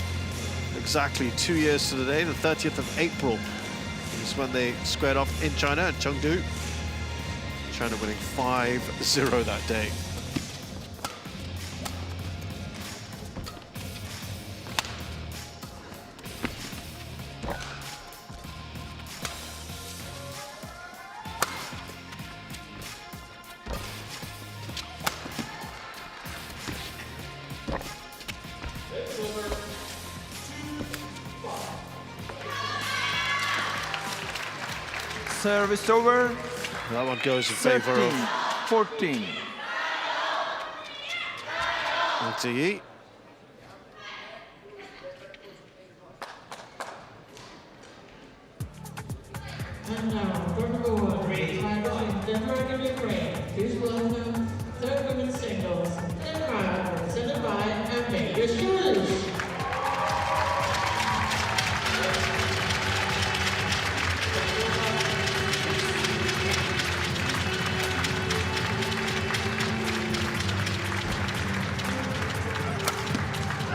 exactly 2 years to the day. The 30th of April is when they squared off in China, in Chengdu. China winning 5-0 that day. Service over. That one goes in favor of 14. Wang Zhi. And now, for number 1, the tie between Denmark and Ukraine. Please welcome third women's singles, Denmark, represented by Yufei.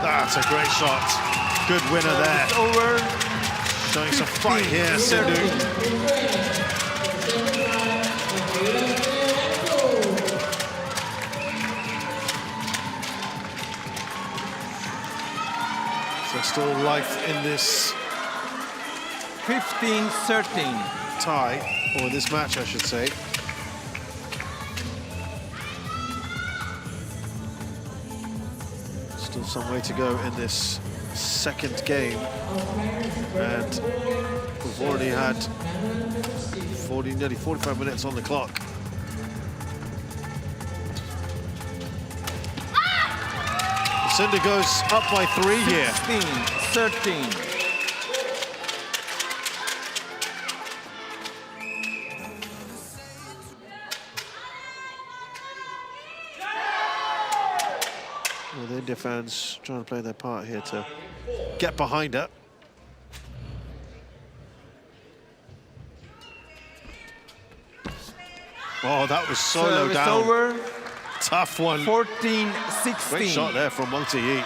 That's a great shot. Good winner there. Over. Showing some fight here, Sindhu. So still life in this 15-13. tie, or this match, I should say. Still some way to go in this second game, and we've already had nearly 45 minutes on the clock. Sindhu goes up by 3 here. 16-13. Well, the India fans trying to play their part here to get behind her. Oh, that was so low down. Over. Tough one. 14-16. Great shot there from Wang Zhi.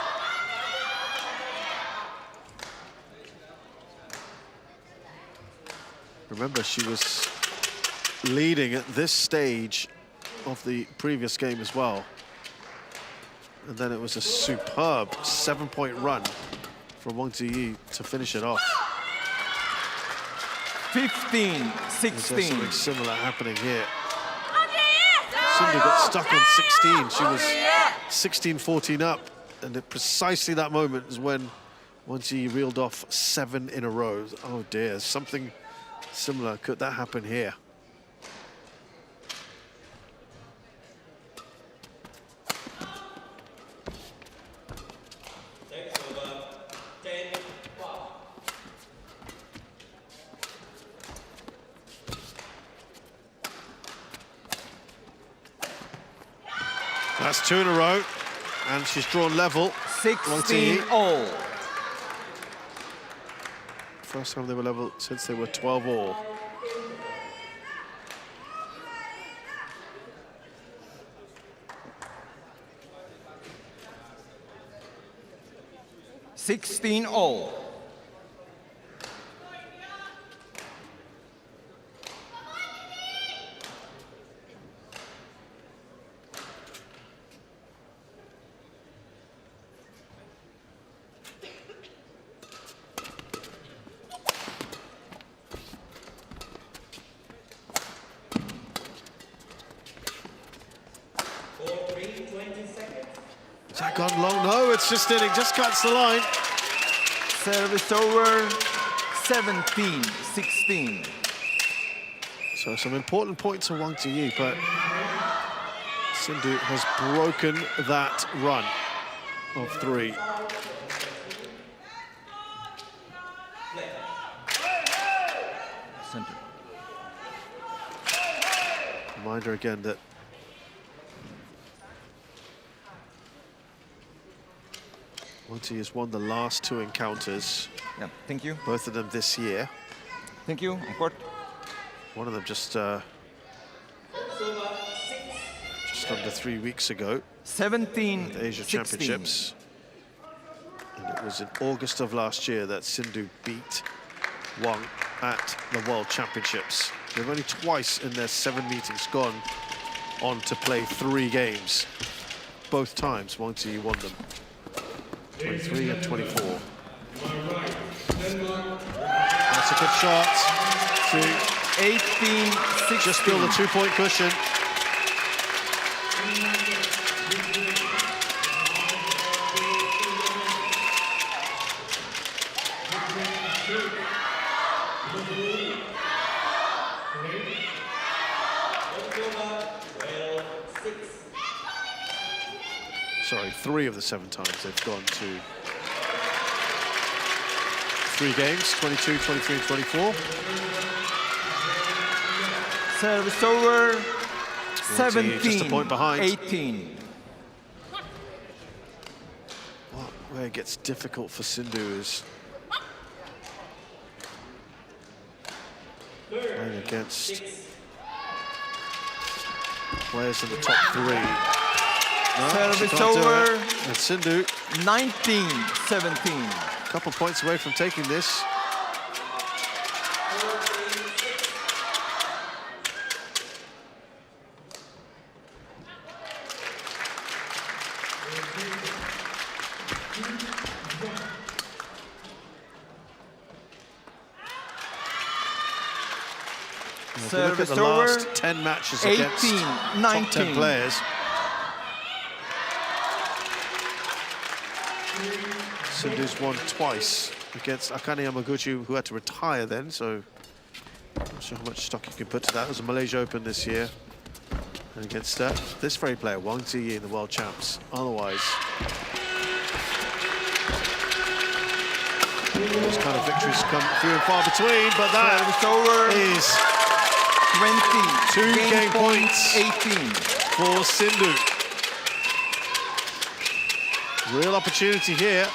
Remember, she was leading at this stage of the previous game as well. And then it was a superb 7-point run from Wang Zhi to finish it off. 15-16. Something similar happening here. Sindhu got stuck on 16. She was 16-14 up. And at precisely that moment is when Wang Zhi reeled off 7 in a row. Oh dear, something similar. Could that happen here? That's 2 in a row, and she's drawn level. 16-all. First time they were level since they were 12-all. All. Has that gone long? No, it's just in. It just cuts the line. Service over, 17-16. So some important points for Wang Zhi, but Sindhu has broken that run of 3. Center. Reminder again that Wang Zhi has won the last 2 encounters. Yeah, thank you. Both of them this year. Thank you, on court. One of them just under 3 weeks ago. 17-16. The Asia Championships. And it was in August of last year that Sindhu beat Wang at the World Championships. They've only twice in their 7 meetings gone on to play 3 games. Both times Wang Zhi won them. 23 and 24. That's a good shot to 18-16. just build a 2-point cushion. Sorry, 3 of the 7 times they've gone to 3 games, 22, 23, and 24. Service over, 17, just a point behind. 18. Well, where it gets difficult for Sindhu is playing against players in the top 3. No, Service over. And Sindhu, 19-17. a couple points away from taking this. If you look at the last 10 matches against 18, top 19. 10 players, Sindhu's won twice against Akane Yamaguchi, who had to retire then, so I'm not sure how much stock you can put to that. It was a Malaysia Open this year. And against this very player, Wang Zhi in the World Champs. Otherwise, those kind of victories come few and far between, but that is 20 2 game points 18 for Sindhu. Real opportunity here.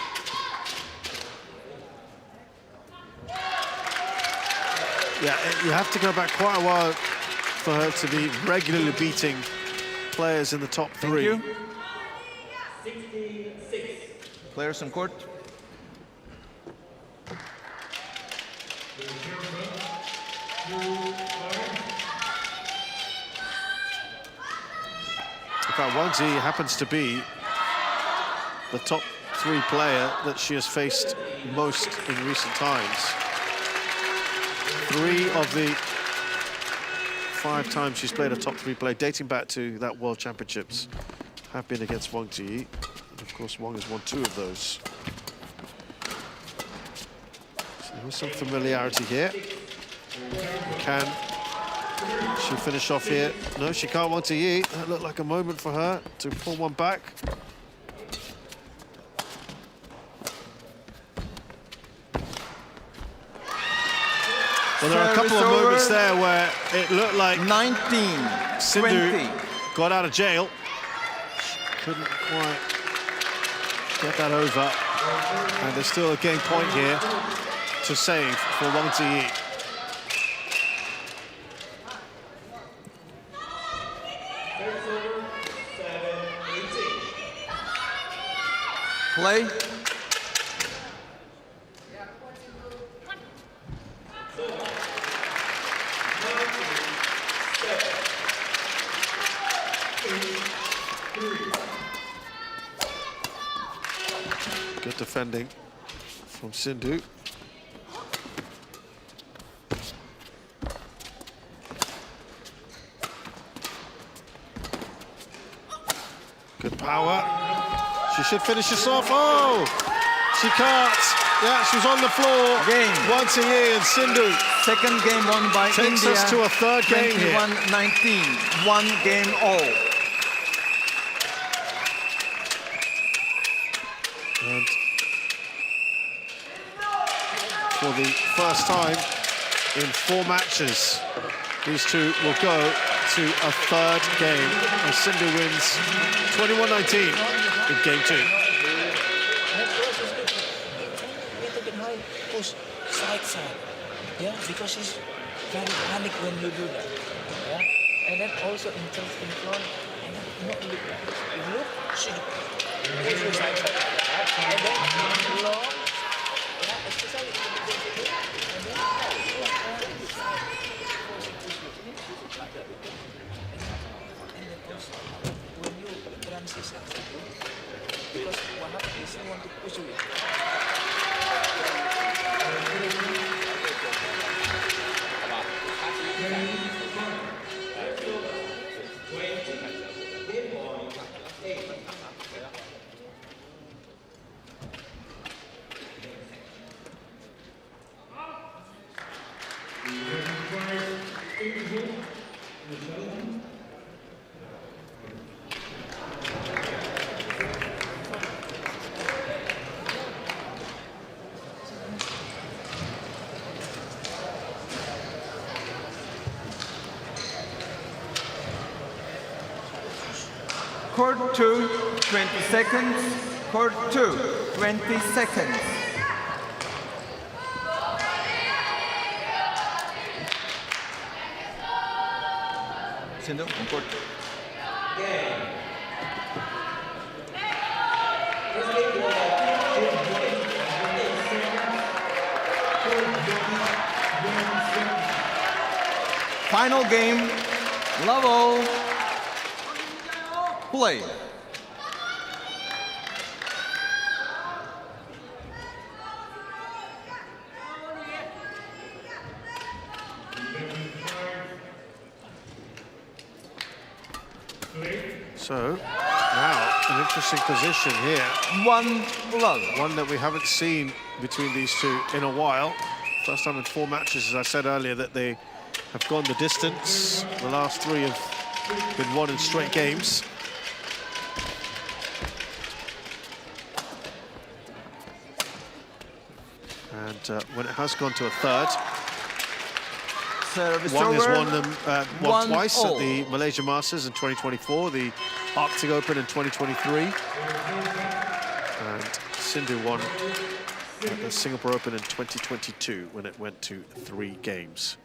Yeah, you have to go back quite a while for her to be regularly beating players in the top 3. Thank you. 66. Players on court. fact, Wang Zhi happens to be the top 3 player that she has faced most in recent times. 3 of the 5 times she's played a top 3 player, dating back to that World Championships, have been against Wang Zhi. And of course, Wang has won 2 of those. So there's some familiarity here. Can she finish off here? No, she can't. Wang Zhi. That looked like a moment for her to pull one back. Well, there are a couple of moments there where it looked like 19, Sindhu 20. got out of jail. She couldn't quite get that over. And there's still a game point here to save for Wang Zhi. Play. Good defending from Sindhu. Good power. She should finish this off. Oh, she can't. Yeah, she's on the floor. Game. Wang Zhi and Sindhu. Second game won by Takes India. us to a third game here. 21-19, 1 game all. And for the first time in 4 matches, these two will go to a third game as Sindhu wins 21-19 in game 2. Little bit high, push side. Yeah, because she's very panic when you do that. Yeah, and then also in front, and then not look back. You look, she push side. And then long, yeah, especially and then also when you transition, because what happens is you want to push it. Court 2, 20 seconds. Court 2, 20 seconds. Sindhu on court 2. Final game, level. Play. So, now, an interesting position here. 1-love. One that we haven't seen between these two in a while. First time in 4 matches, as I said earlier, that they have gone the distance. The last 3 have been won in straight games. And when it has gone to a third, Wang has won them won twice at the Malaysia Masters in 2024, the Arctic Open in 2023, and Sindhu won at the Singapore Open in 2022 when it went to 3 games.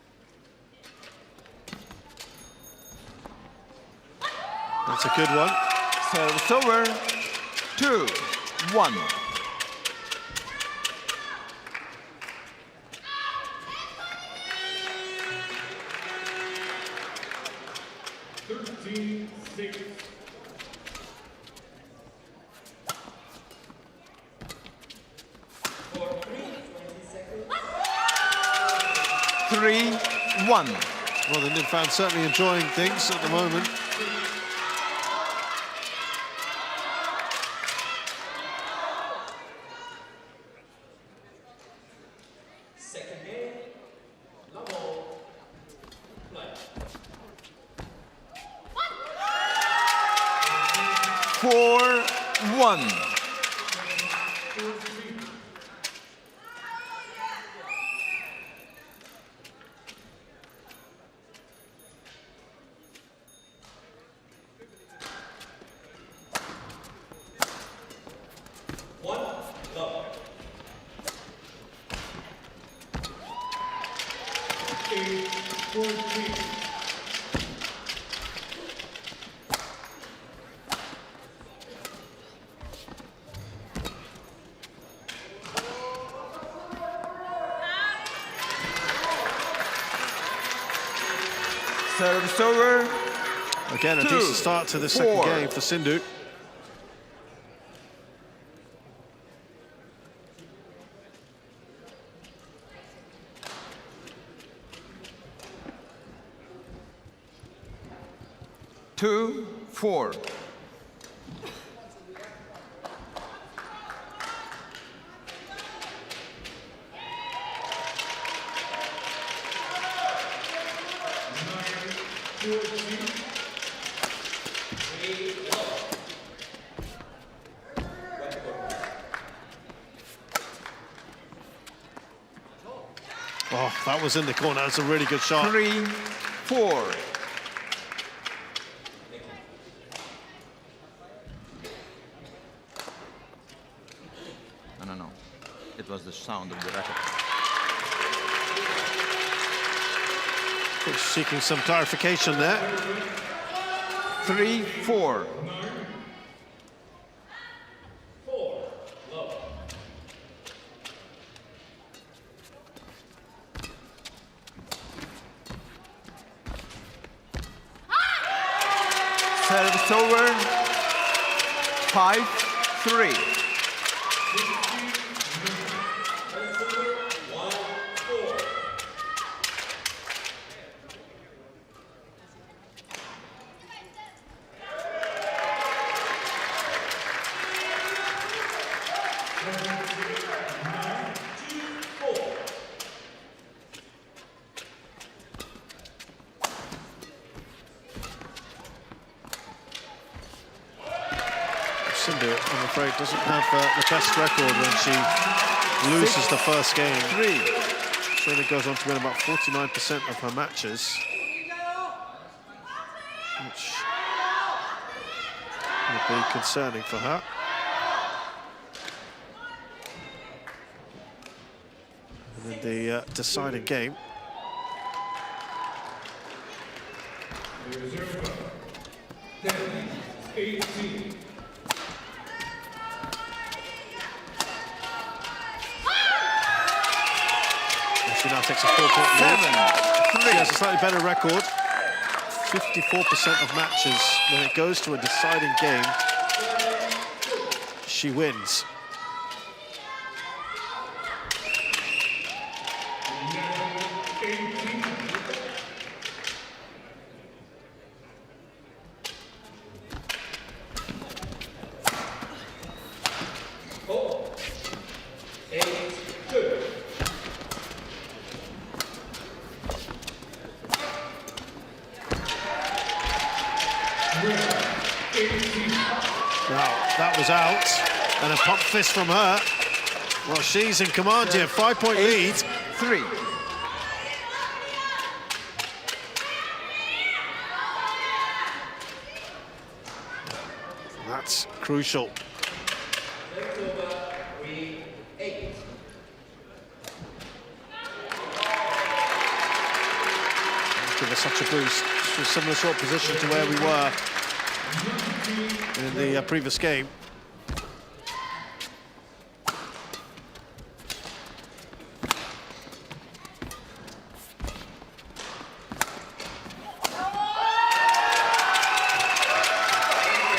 That's a good one. Service over. 2-1. 3-1. Well, the Indian fans certainly enjoying things at the moment. Second game, level, play. 4-1. Service over. Again, a decent start to the second game for Sindhu. Two, 4. Oh, that was in the corner. That's a really good shot. 3-4. No. It was the sound of the racket. Just seeking some clarification there. 3-4. Service over. 5-3. Sindhu, I'm afraid, doesn't have the best record when she loses the first game. 3. She only goes on to win about 49% of her matches, which would be concerning for her. And in the deciding game, she now takes a 4-point lead. She has a slightly better record. 54% of matches, when it goes to a deciding game, she wins. Now, that was out, and a pump fist from her. Well, she's in command here, 5-point lead. 3. That's crucial. Give her such a boost. She's a similar sort of position to where we were in the previous game.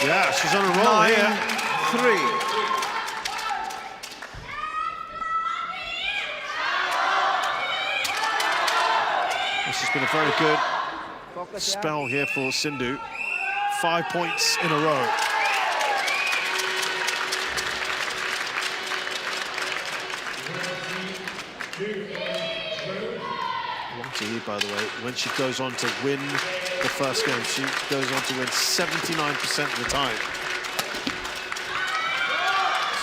Yeah, she's on a roll here. 3. been a very good spell here for Sindhu. 5 points in a row. Wang Zhi, by the way, when she goes on to win the first game, she goes on to win 79% of the time.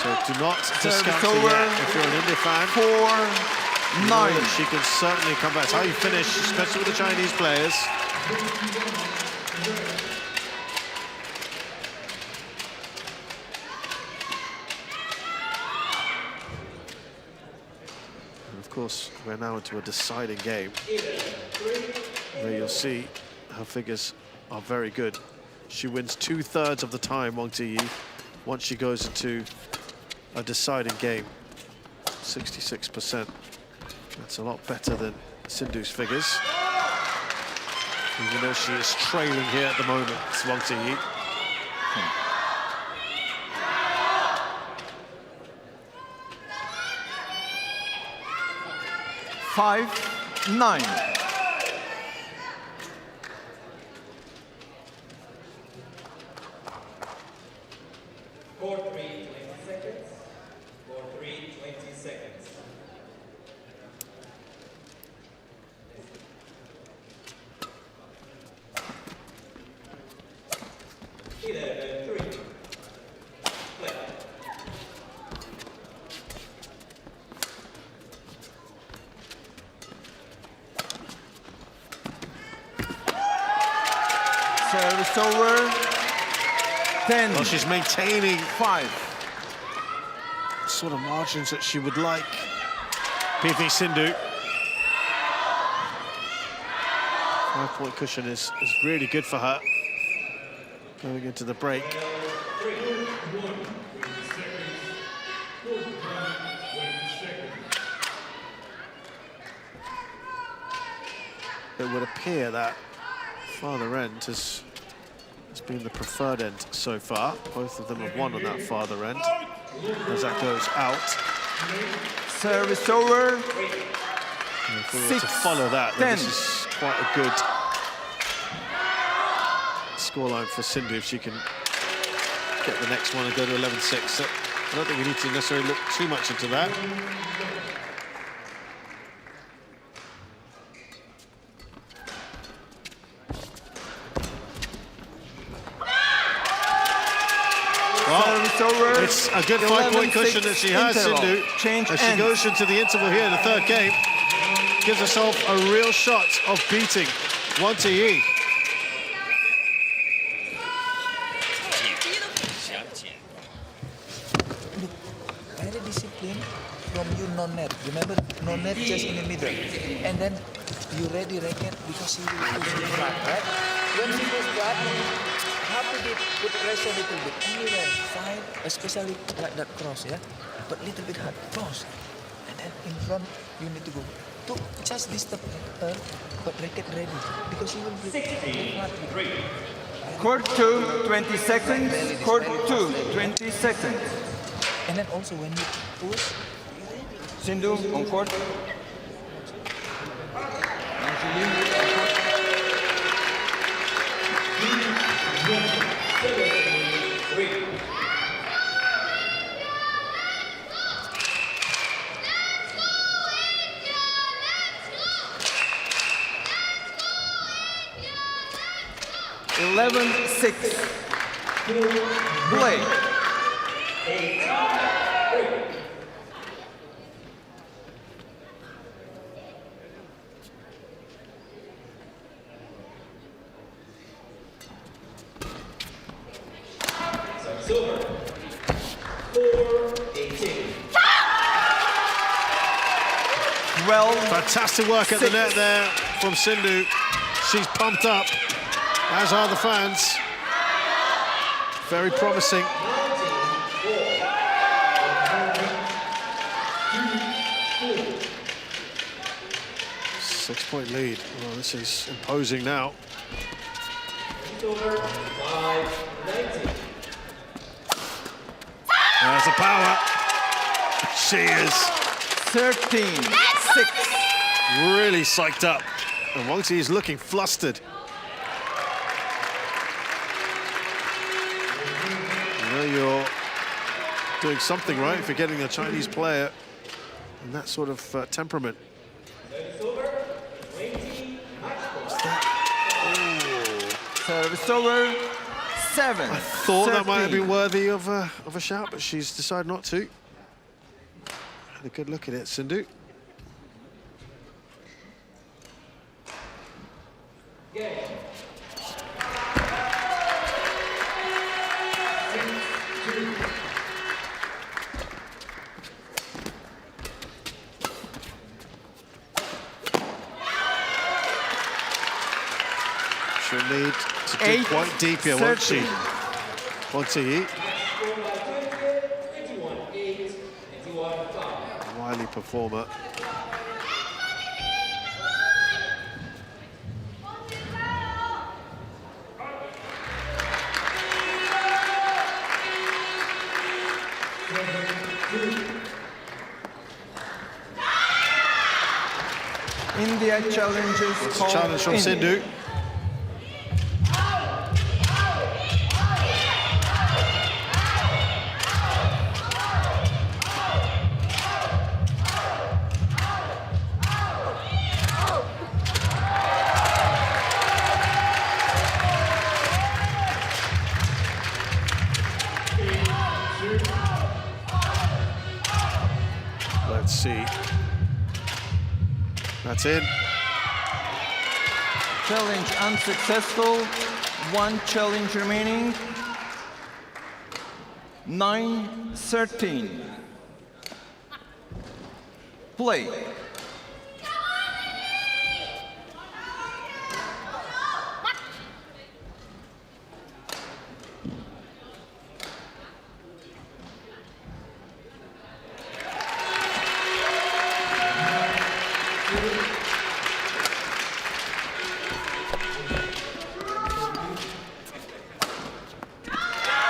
So do not discount her yet if you're an India fan. 4-9. She can certainly come back. That's how you finish, especially with the Chinese players. And of course, we're now into a deciding game where you'll see her figures are very good. She wins 2/3 of the time, Wang Zhi, once she goes into a deciding game. 66%. That's a lot better than Sindhu's figures. Even though she is trailing here at the moment, it's Wang Zhi. 5-9. Court 3, 20 seconds. Court 3, 20 seconds. 11-3. Play. Service over. 10. Well, she's maintaining 5. sort of margins that she would like. PV Sindhu. 5-point cushion is really good for her going into the break. It would appear that farther end has been the preferred end so far. Both of them have won on that farther end. As that goes out. Service over. And if we were to follow that, then this is quite a good scoreline for Sindhu if she can get the next one and go to 11-6. So I don't think we need to necessarily look too much into that. Over. It's a good 5-point cushion that she has, Sindhu. As she goes into the interval here in the third game, gives herself a real shot of beating Wang Zhi. Look, very disciplined from you non-net. Remember, non-net just in the middle. And then you ready racket because he will push the guard, right? When he goes guard, have to be put pressure a little bit. Anywhere, fine, especially like that cross, yeah? But little bit hard, cross. And then in front, you need to go. To just disturb her, but racket ready. Because he will be hard. Court 2, 20 seconds. Court 2, 20 seconds. And then also when you push, Sindhu on court. 11-6. Play. Silver. 4-18. Well, fantastic work at the net there from Sindhu. She's pumped up, as are the fans. Very promising. Six-point lead. Well, this is imposing now. There's the power. She is 13-6. really psyched up And Wang Zhi is looking flustered. You know you're doing something right if you're getting a Chinese player in that sort of temperament. Service over. 7. I thought that might have 13. been worthy of a shout, but she's decided not to. Had a good look at it, Sindhu. She'll need to dig quite deep here, won't she? Wang Zhi. Wily performer. India challenges. It's a challenge from Sindhu. Let's see. That's in. Challenge unsuccessful. 1 challenge remaining. 9-13. Play.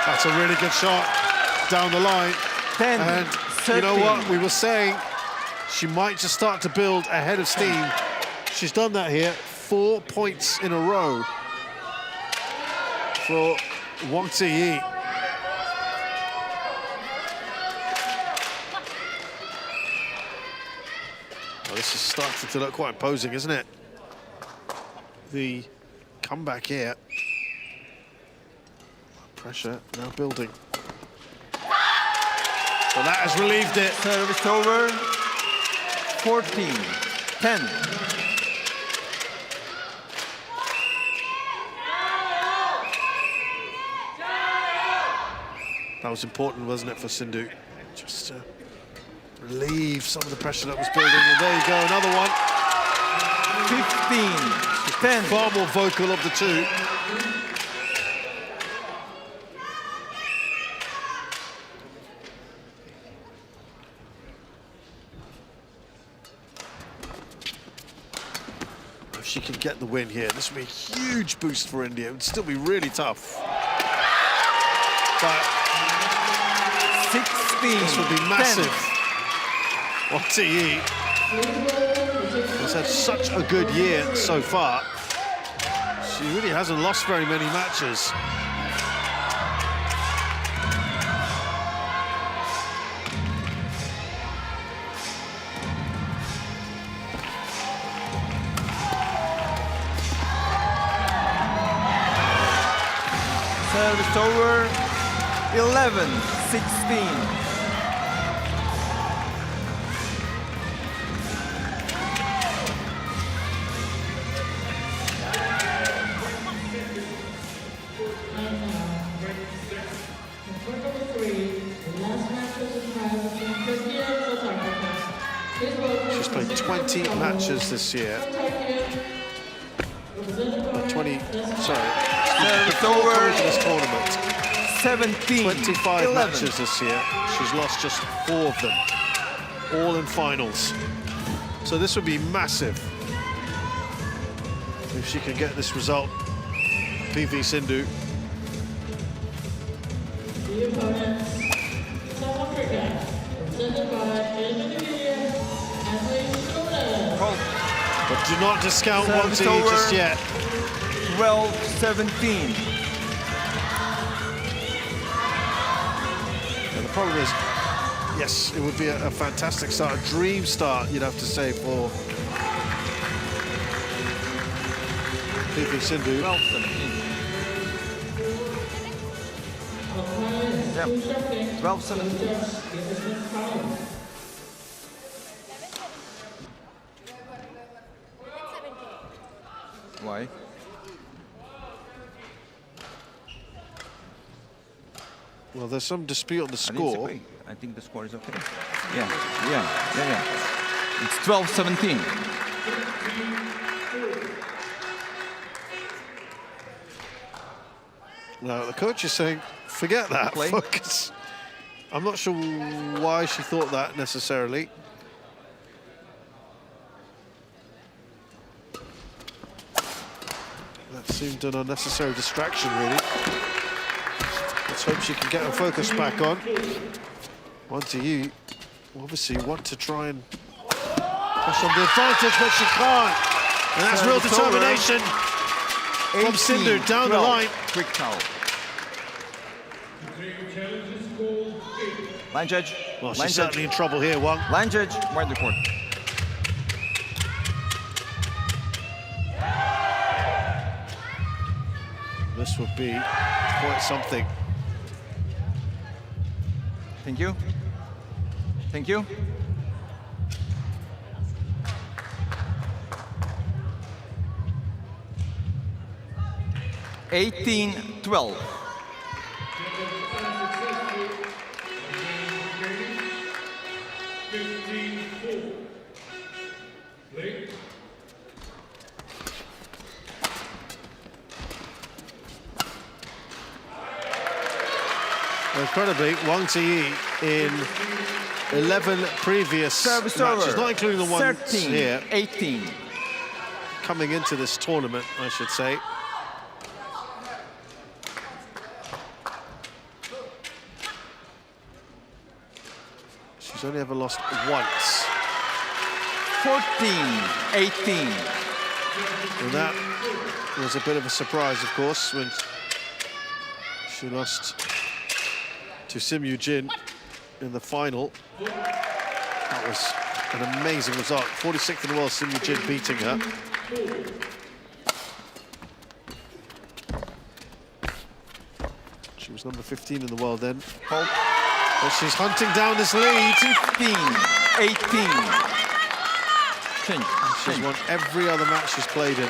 That's a really good shot down the line. 10, and 13. You know what? We were saying she might just start to build a head of steam. She's done that here. 4 points in a row for Wang Zhi. Well, this is starting to look quite imposing, isn't it? The comeback here. Pressure now building. So that has relieved it. Service over. 14-10. That was important, wasn't it, for Sindhu? Just to relieve some of the pressure that was building. And there you go, another one. 15-10. Far more vocal of the two. If she can get the win here, this would be a huge boost for India. It would still be really tough. But 16. this would be massive. Wang Zhi has had such a good year so far. She really hasn't lost very many matches. Service over. 11-16. She's played 20 matches this year. 20, sorry. Service Before over. coming to this tournament, 25 17-11. matches this year. She's lost just 4 of them, all in finals. So this would be massive if she can get this result. PV Sindhu. The opponents, South Africa, represented by The Do not discount Wang Zhi Service just over. yet. 12-17. And the problem is, yes, it would be a fantastic start, a dream start, you'd have to say, for Sindhu. 12-17. Yeah. 12-17. Why? Well, there's some dispute on the I score. I think the score is okay. Yeah. It's 12-17. No, the coach is saying, forget that, Play. focus. I'm not sure why she thought that necessarily. That seemed an unnecessary distraction, really. Let's hope she can get her focus back on. Wang Zhi obviously want to try and push on the advantage, but she can't. And that's real Service over. determination from Sindhu down the 12. line. Quick foul. Line judge. Well, she's Line certainly judge. in trouble here, Wang. Line judge. Wide the court. This would be quite something. Thank you. Thank you. (18-12). Incredibly, Wang Zhi in 11 previous Service matches, over. not including the ones 13, here, 18. coming into this tournament, I should say. She's only ever lost once. 14-18. And that was a bit of a surprise, of course, when she lost to Jing in the final. That was an amazing result. 46th in the world, Jing beating her. She was number 15 in the world then. But she's hunting down this lead. 15-18. She's won every other match she's played in.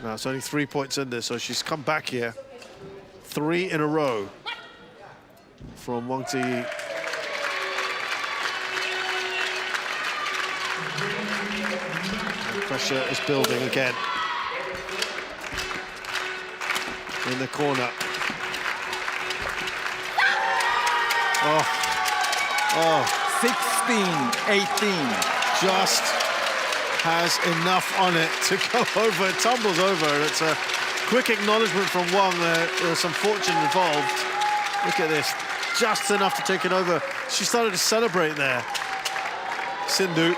Now it's only 3 points in this, so she's come back here. 3 in a row from Wang Zhi. The pressure is building again. In the corner. Oh. 16-18. Just has enough on it to go over. It tumbles over, and it's a quick acknowledgement from Wang. There was some fortune involved. Look at this, just enough to take it over. She started to celebrate there, Sindhu.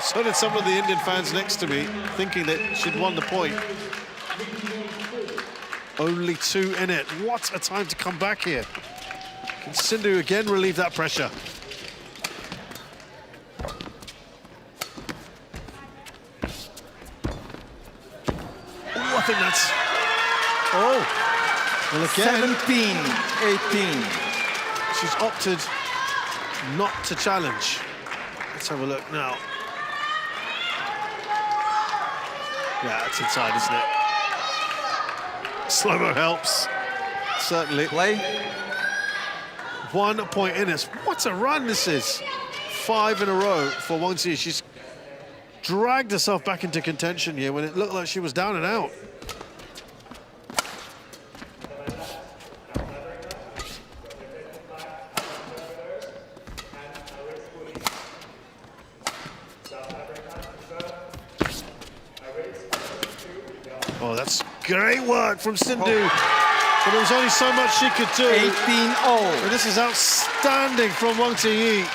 So did some of the Indian fans next to me, thinking that she'd won the point. Only 2 in it. What a time to come back here. Can Sindhu again relieve that pressure? I think that's... Oh! Well, again... 17-18. She's opted not to challenge. Let's have a look now. Yeah, it's inside, isn't it? Slow-mo helps, certainly. Play. 1 point in it. What a run this is. 5 in a row for Wang Zhi. She's dragged herself back into contention here when it looked like she was down and out. Great work from Sindhu. But there was only so much she could do. 18-0. And this is outstanding from Wang Zhi.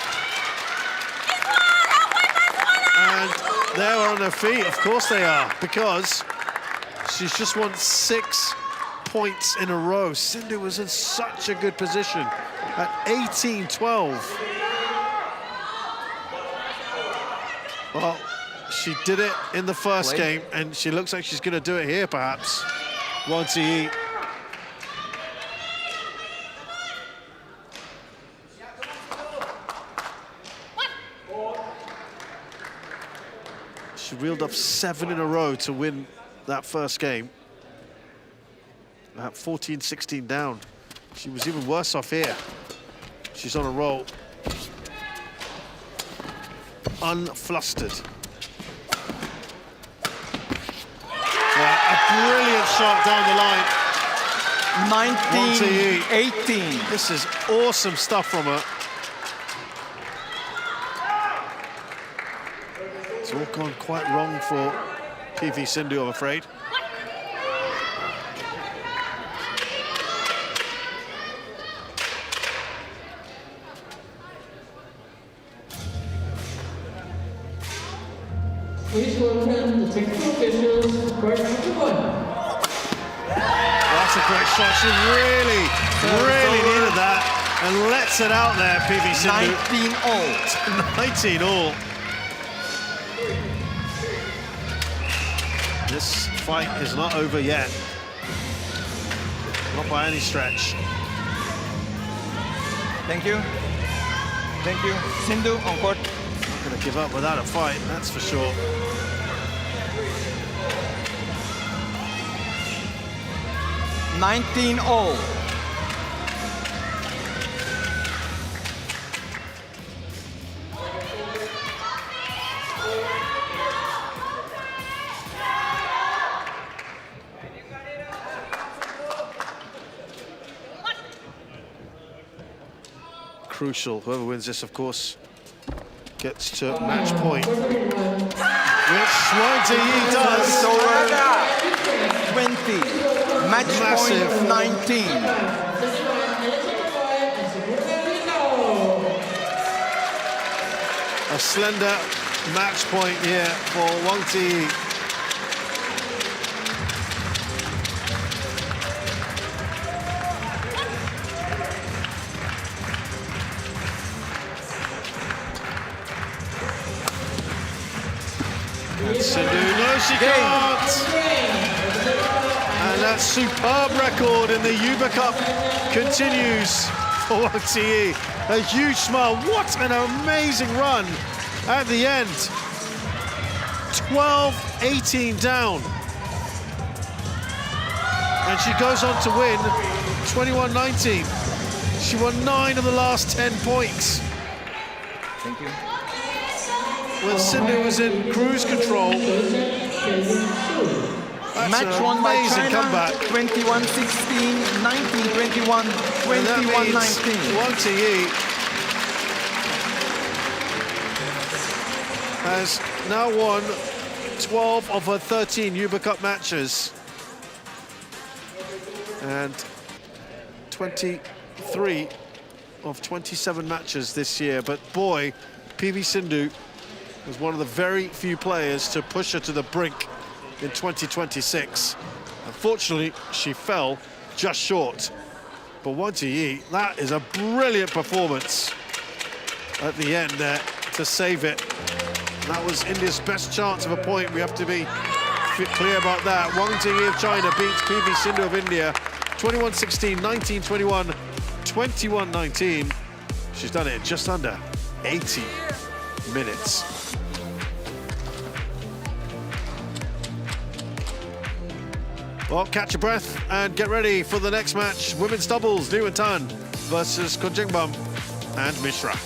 And they're on their feet, of course they are, because she's just won 6 points in a row. Sindhu was in such a good position at 18-12. Well, she did it in the first game, and she looks like she's going to do it here, perhaps. Wang Zhi. She reeled off 7 in a row to win that first game. At 14-16 down. She was even worse off here. She's on a roll. Unflustered. A brilliant shot down the line. 19-18. This is awesome stuff from her. It's all gone quite wrong for PV Sindhu, I'm afraid. Please welcome the technical officials, court number 1. That's a great shot. She really needed that and lets it out there, PV Sindhu. 19-0. 19-all. This fight is not over yet. Not by any stretch. Thank you. Thank you. Sindhu on court. Not going to give up without a fight, that's for sure. $19-all. Crucial. Whoever wins this, of course, gets to match point. Which Wang Zhi does. 20. Match Massive. point 19. A slender match point here for Wang Zhi. And Sindhu, no, she can't. And that superb record in the Yuba Cup continues for Wang Zhi. A huge smile. What an amazing run at the end. 12-18 down. And she goes on to win 21-19. She won 9 of the last 10 points. Thank you. When Sindhu was in cruise control. That's Match won by China, comeback. 21-16, 19-21, 21-19. Wang Zhi has now won 12 of her 13 Yuba Cup matches. And 23 of 27 matches this year. But boy, PV Sindhu was one of the very few players to push her to the brink in 2026. Unfortunately, she fell just short. But Wang Zhi, that is a brilliant performance at the end there to save it. That was India's best chance of a point. We have to be clear about that. Wang Zhi of China beats PV Sindhu of India 21-16, 19-21, 21-19. She's done it in just under 80 minutes. Well, catch your breath and get ready for the next match. Women's doubles, Liu and Tan versus Konjenbam and Mishra.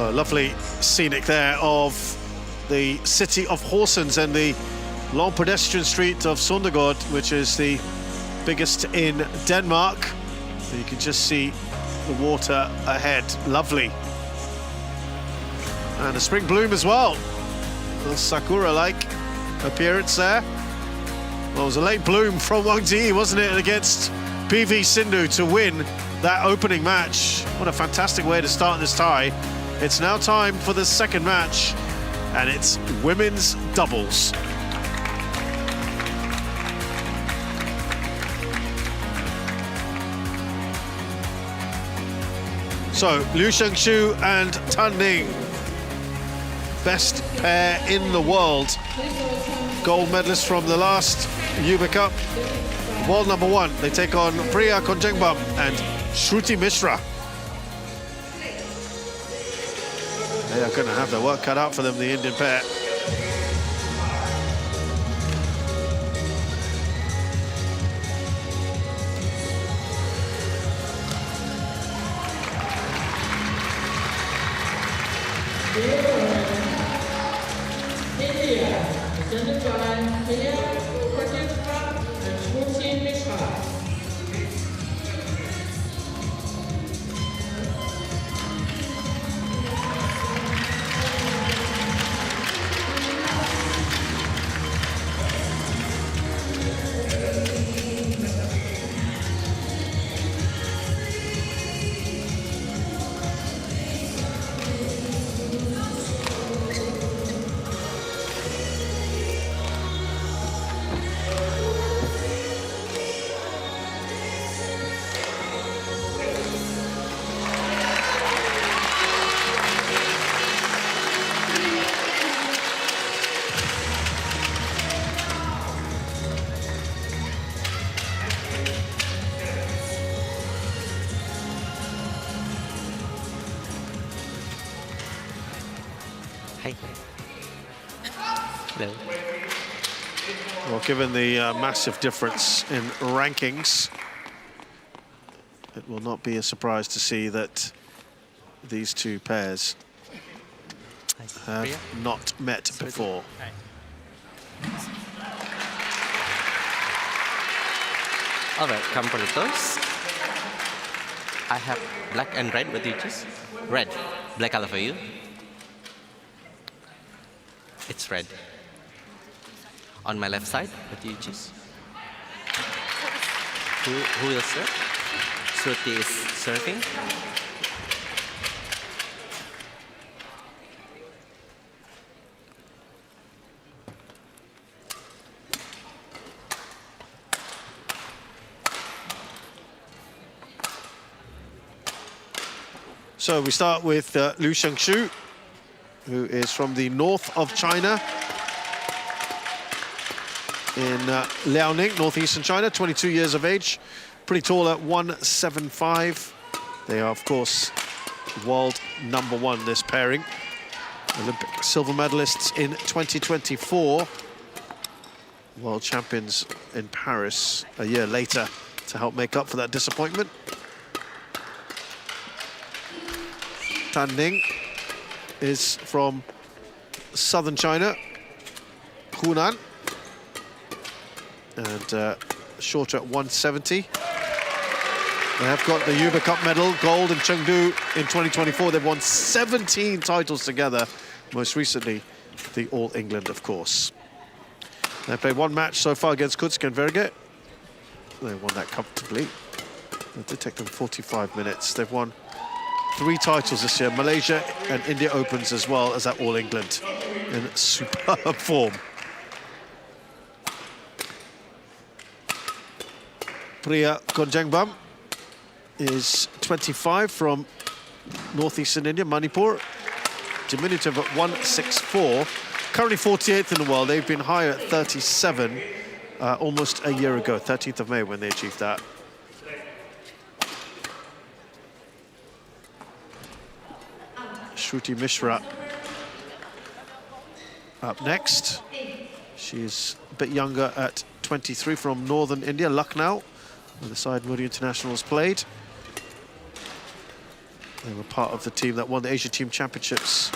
Oh, lovely scenic there of the city of Horsens and the long pedestrian street of Sundegård, which is the biggest in Denmark. So you can just see the water ahead. Lovely. And a spring bloom as well. A little sakura-like appearance there. Well, it was a late bloom from Wang Zhi, wasn't it, against PV Sindhu to win that opening match. What a fantastic way to start this tie. It's now time for the second match, and it's women's doubles. So, Liu Shengshu and Tan Ning, best pair in the world. Gold medalists from the last Yufei Cup. World #1. They take on Priya Konjenbam and Shruti Mishra. They are going to have their work cut out for them, the Indian pair. India, presented by Priya Konjenbam and Shruti Mishra. Well, given the massive difference in rankings, it will not be a surprise to see that these two pairs have not met before. All right, come for the toast. I have black and red. What do you choose? Red. Black color for you. It's red. On my left side, what do you choose? Who will serve? Shruti is serving. So we start with Liu Shengshu, who is from the north of China, in Liaoning, northeastern China, 22 years of age, pretty tall at 175. They are, of course, world #1, this pairing. Olympic silver medalists in 2024. World champions in Paris a year later to help make up for that disappointment. Tan Ning is from southern China, Hunan, and shorter at 170. They have got the Yufei Cup medal, gold in Chengdu in 2024. They've won 17 titles together, most recently the All England, of course. They've played one match so far against Kutsk and Verge. They won that comfortably. It did take them 45 minutes. They've won 3 titles this year, Malaysia and India Opens, as well as at All England, in superb form. Priya Konjenbam is 25, from northeastern India, Manipur, diminutive at 164, currently 48th in the world. They've been higher at 37 almost a year ago, 13th of May, when they achieved that. Shruti Mishra up next. She's a bit younger at 23, from northern India, Lucknow, where the side Moody International has played. They were part of the team that won the Asia Team Championships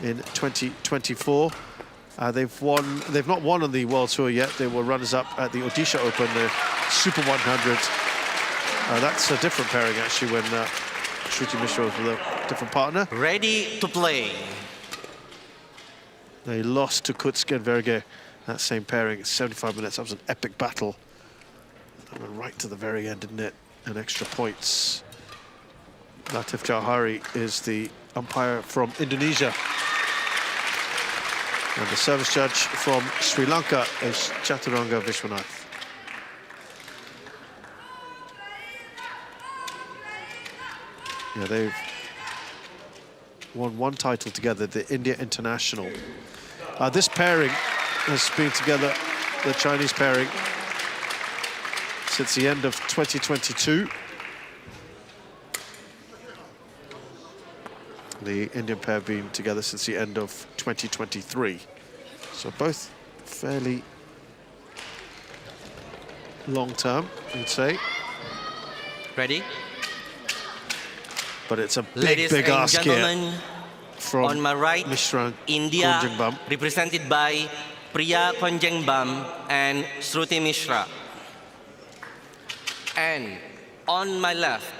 in 2024. They've not won on the World Tour yet. They were runners-up at the Odisha Open, the Super 100. That's a different pairing, actually, when Shruti Mishra was with a different partner. Ready to play. They lost to Kutsk and Verge, that same pairing. 75 minutes. That was an epic battle. That went right to the very end, didn't it? And extra points. Latif Jauhari is the umpire from Indonesia. And the service judge from Sri Lanka is Chaturanga Vishwanath. Yeah, they've won one title together, the India International. This pairing has been together, the Chinese pairing, since the end of 2022. The Indian pair have been together since the end of 2023. So both fairly long-term, I'd say. Ready? But it's a big, Ladies big and ask gentlemen, here from on my right, Mishra, India, Konjenbam. represented by Priya Konjenbam and Shruti Mishra. And on my left,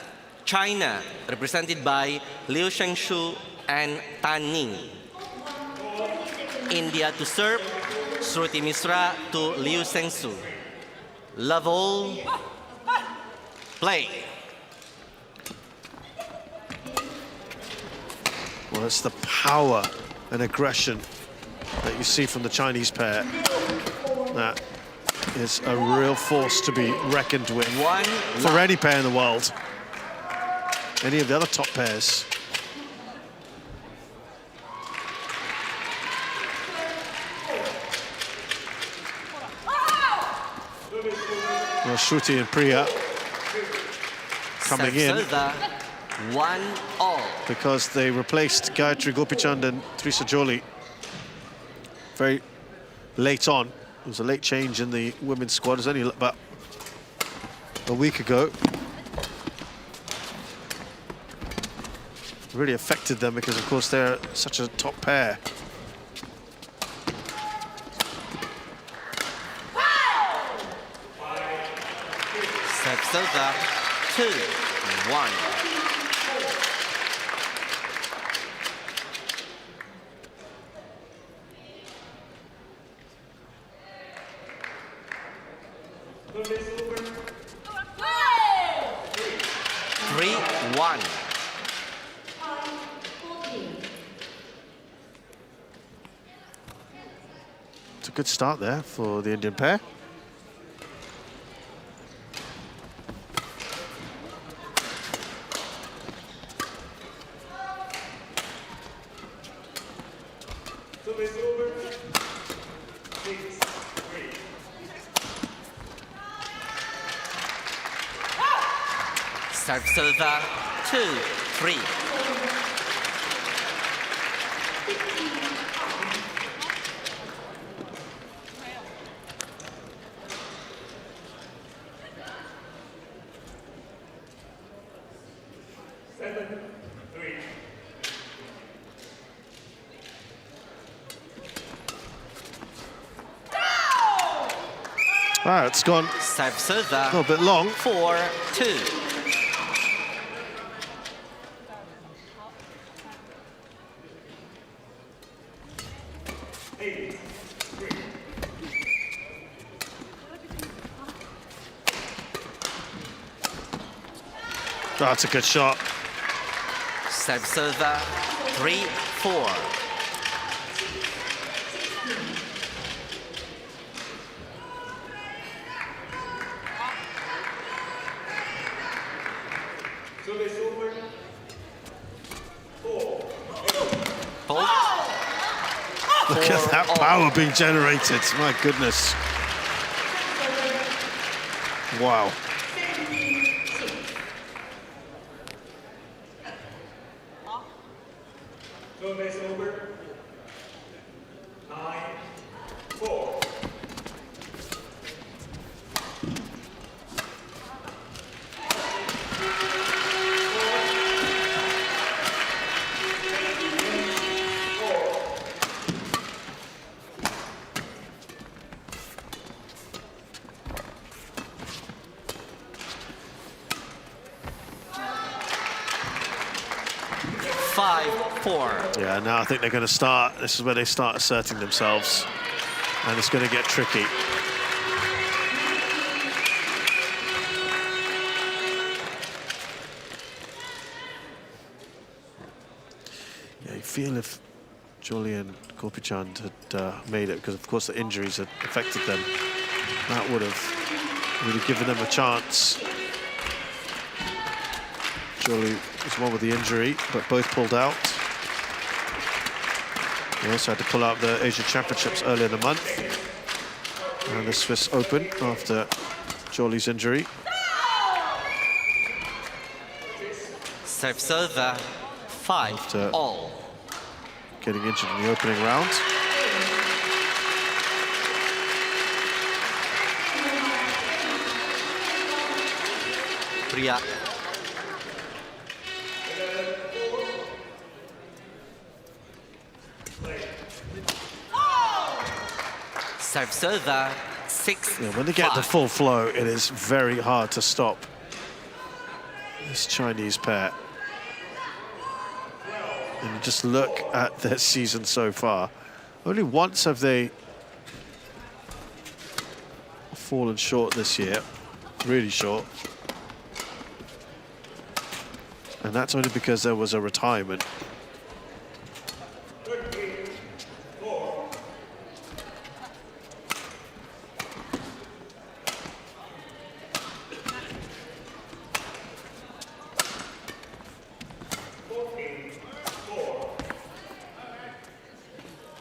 China, represented by Liu Shengshu and Tan Ning. India to serve, Shruti Mishra to Liu Shengshu. Love all, play. Well, it's the power and aggression that you see from the Chinese pair. That is a real force to be reckoned with for any pair in the world. Any of the other top pairs. Well, Shruti and Priya coming in. 1-all. Because they replaced Gayatri Gopichand and Trisa Jolie very late on. It was a late change in the women's squad. It was only about a week ago. Really affected them because, of course, they're such a top pair. Serves over 2-1. It's a good start there for the Indian pair. Serve silver 2-3. Wow, it's gone Serve silver a little bit long. 4-2. Oh, that's a good shot. Serve silver 3-4. Look at that power being generated. My goodness. Wow. 5-4. Yeah, now I think they're going to start. This is where they start asserting themselves. And it's going to get tricky. Yeah, you feel if Jolie and Korpichand had made it, because of course the injuries had affected them, that would have really given them a chance. Jolie was one with the injury, but both pulled out. They also had to pull out the Asia Championships earlier in the month. And the Swiss Open after Jolie's injury. Serve 5-all. Getting injured in the opening round. Priya. Serve 6. Yeah, when they get the full flow, it is very hard to stop this Chinese pair. And you just look at their season so far. Only once have they fallen short this year, really short. And that's only because there was a retirement.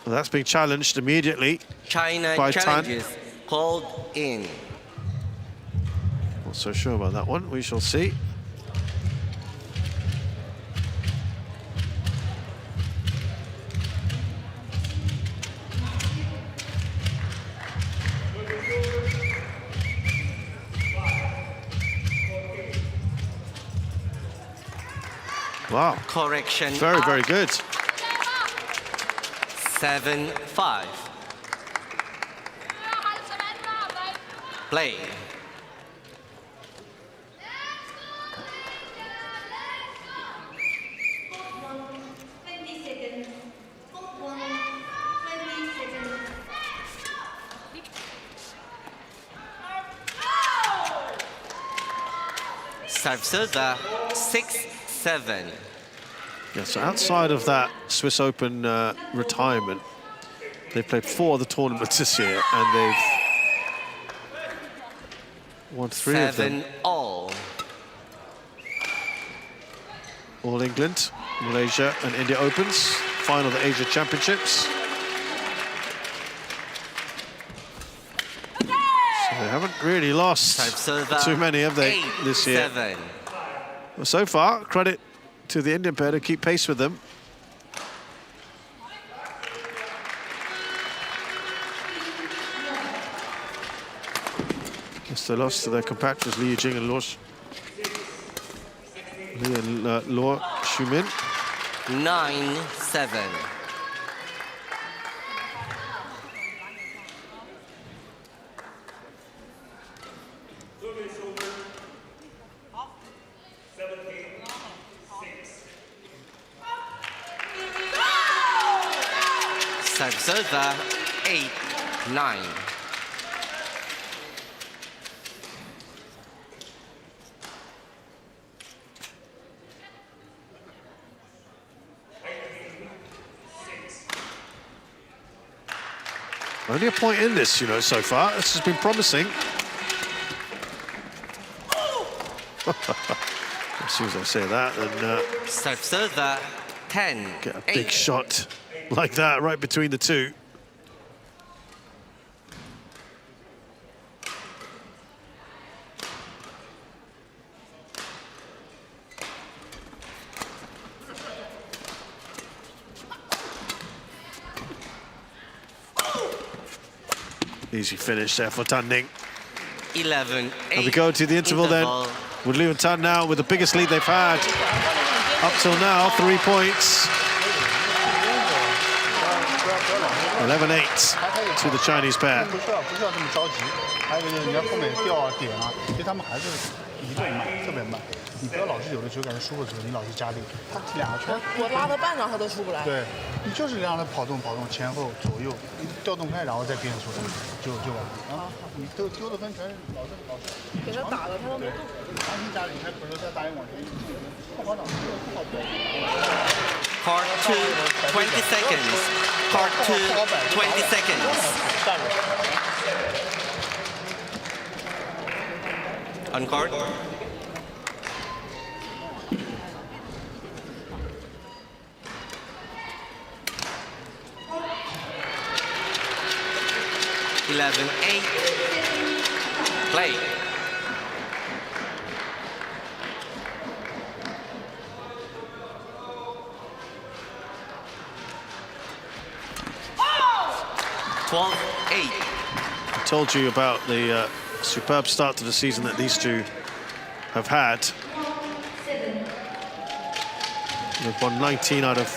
Well, that's being challenged immediately. China by challenges called in. Not so sure about that one. We shall see. Wow. Correction. Very, very good. 7-5. Play. Serve 6-7. Yeah, so outside of that Swiss Open retirement, they've played 4 of the tournaments this year, and they've won 3 of them. 7-all. All England, Malaysia and India Opens, final of the Asia Championships. So they haven't really lost too many, have they, this year? 7. Well, so far, credit to the Indian pair to keep pace with them. Yes, they lost to their compatriots Li Jing and Luo Shumin. 9-7. Serve 8-9. Only a point in this, you know, so far. This has been promising. As soon as I say that, then Serve 10. get a big shot like that right between the two. Easy finish there for Tan Ning. 11-8. And we go to the interval then, with Liu and Tan now with the biggest lead they've had up till now, 3 points. 11-8 to the Chinese pair. 不需要这么着急。还有一个就是人家后面掉啊点啊，其实他们还是移动慢，特别慢。你不要老是有的球感觉输的时候，你老是加力，他两个圈。我拉到半道他都出不来。对，你就是让他跑动前后左右，调动开，然后再变出来，就完了。啊，你丢的分全是老是。给他打了，他都没动。长期加力，他比如说再打一往前一冲，不好打，不好做。 Court 2, 20 seconds. Court 2, 20 seconds. On court. Eleven, 8. Play. I told you about the superb start to the season that these two have had. They've won 19 out of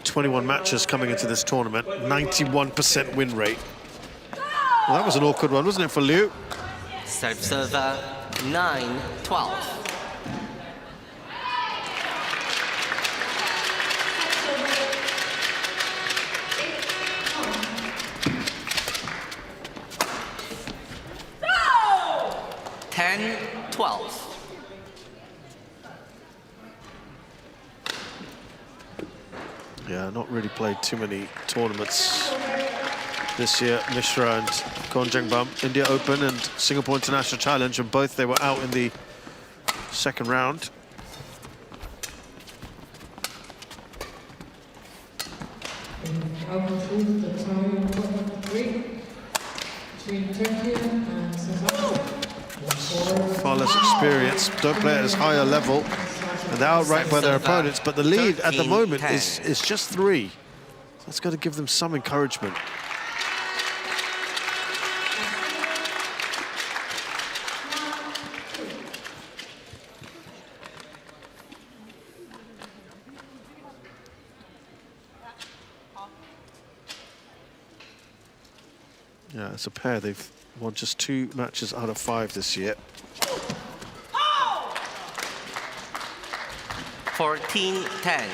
21 matches coming into this tournament, 91% win rate. Well, that was an awkward one, wasn't it, for Liu? Serve server 9-12. Yeah, not really played too many tournaments this year. Mishra and Konjenbam, India Open and Singapore International Challenge, and both they were out in the second round. Far less experience, don't play at as high a level, and they're outright by their opponents, but the lead at the moment is just 3. So that's got to give them some encouragement. Yeah, as a pair, they've won just 2 matches out of 5 this year. 14-10.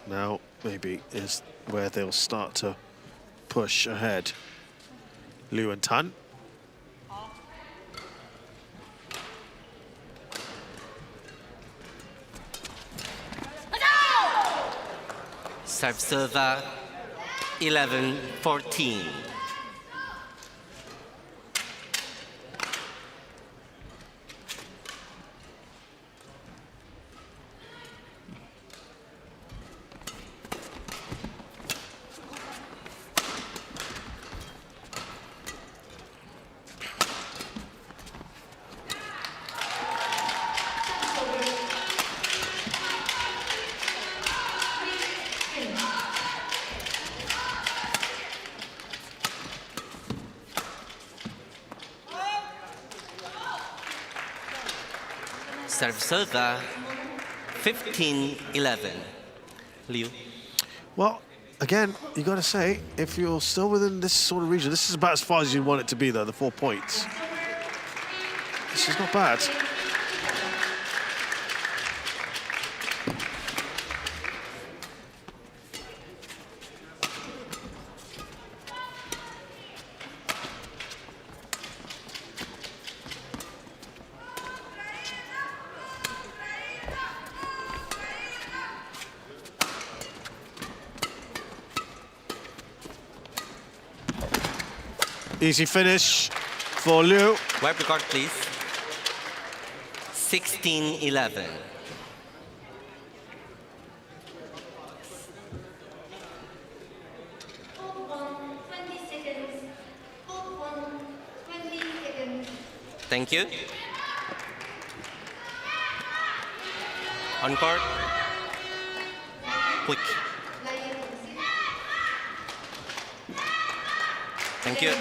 Now, maybe is where they'll start to push ahead. Liu and Tan. Serve server 11-14. Serve server 15-11. Liu. Well, again, you got to say, if you're still within this sort of region, this is about as far as you want it to be, though, the 4 points. This is not bad. Easy finish for Liu. Wipe the card, please. 16-11. Thank you. On court. Quick. Thank you.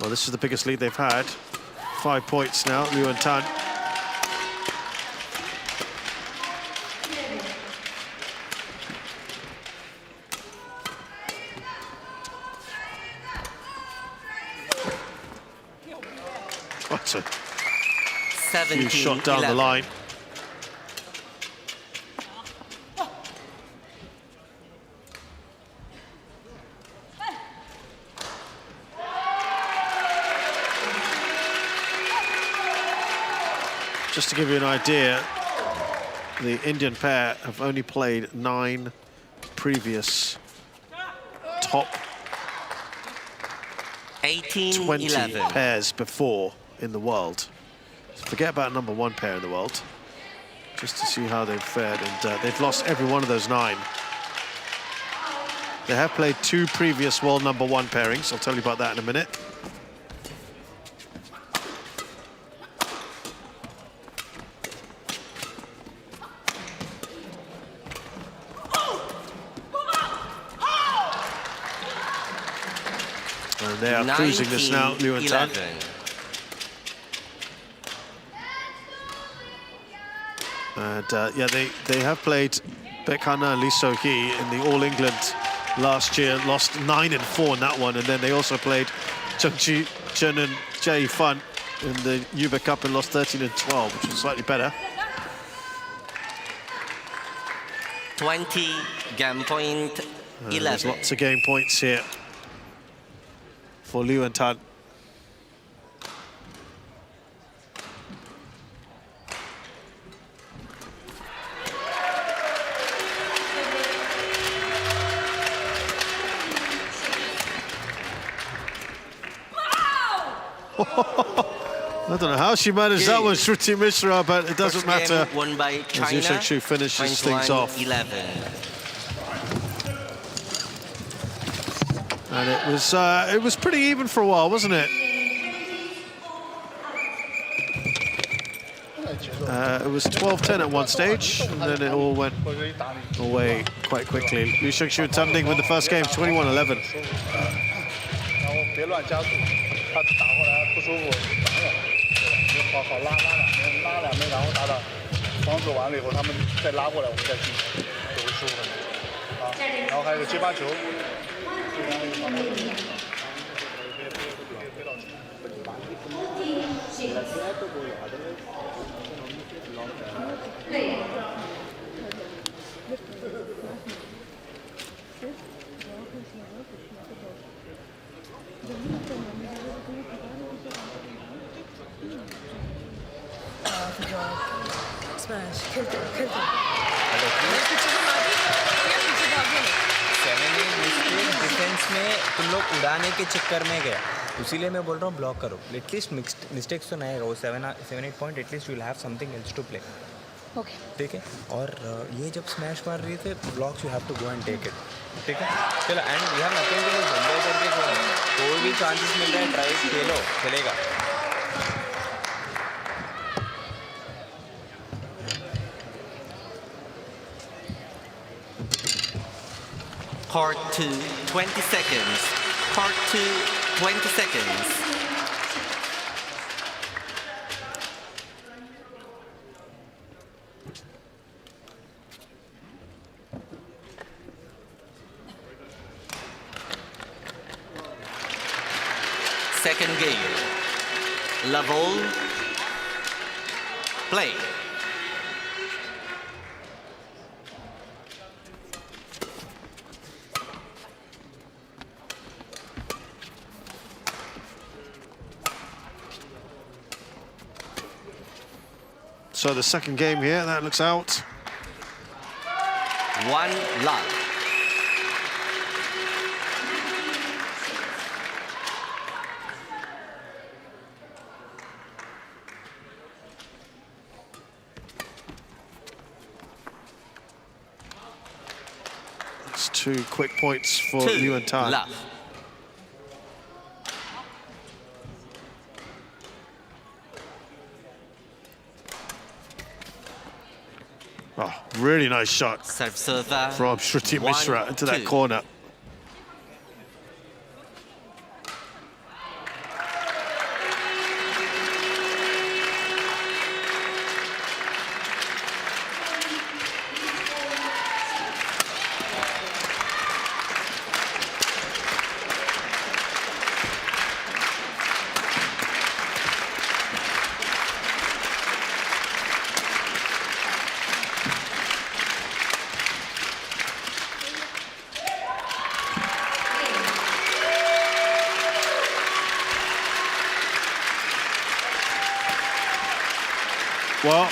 Well, this is the biggest lead they've had. 5 points now, Liu and Tan. What a 17, shot down 11. the line. Just to give you an idea, the Indian pair have only played 9 previous top 18, 20 11. pairs before in the world. So forget about #1 pair in the world, just to see how they've fared. And they've lost every one of those 9. They have played 2 previous world #1 pairings. I'll tell you about that in a minute. And they are cruising this now, Liu and Tan. And yeah, they have played Bekhana and Lee So-hee in the All England last year, lost 9-4 in that one, and then they also played Zhang, Chen and Jia Fan in the Yuba Cup and lost 13-12, which was slightly better. 20, game point 11. There's lots of game points here for Liu and Tan. I don't know how she managed that one, Shruti Mishra, but it doesn't matter. Won by China. As Yufei finishes things off. 11. And it was pretty even for a while, wasn't it? It was 12-10 at one stage, and then it all went away quite quickly. Liu Shengxu and Tan Ning win the first game, 21-11. 好拉两面，然后打防守完了以后，他们再拉过来，我们再进，就会舒服很多。啊，然后还有个接发球，Smash, kill them. Defence में तुम लोग उड़ाने के चक्कर में गए, इसीलिए मैं बोल रहा हूँ ब्लॉक करो. एटलीस्ट मिस्टेक्स तो नहीं आएगा. वो 7-8 point at least you will have something else to play. Okay. ठीक है. और ये जब स्मैश मार रही थे blocks you have to go and take it. ठीक है. चलो and you have nothing to lose. बंदे करके कोई भी चांसेस मिल रहा है ट्राई खेलो, चलेगा. Part 2, 20 seconds. Part 2, 20 seconds. Second game. Level. Play. So the second game here, that looks out. 1 love. It's 2 quick points for 2 Liu and Tan. love. Oh, really nice shot Serve from Shruti Mishra into that 1-2. corner. Well,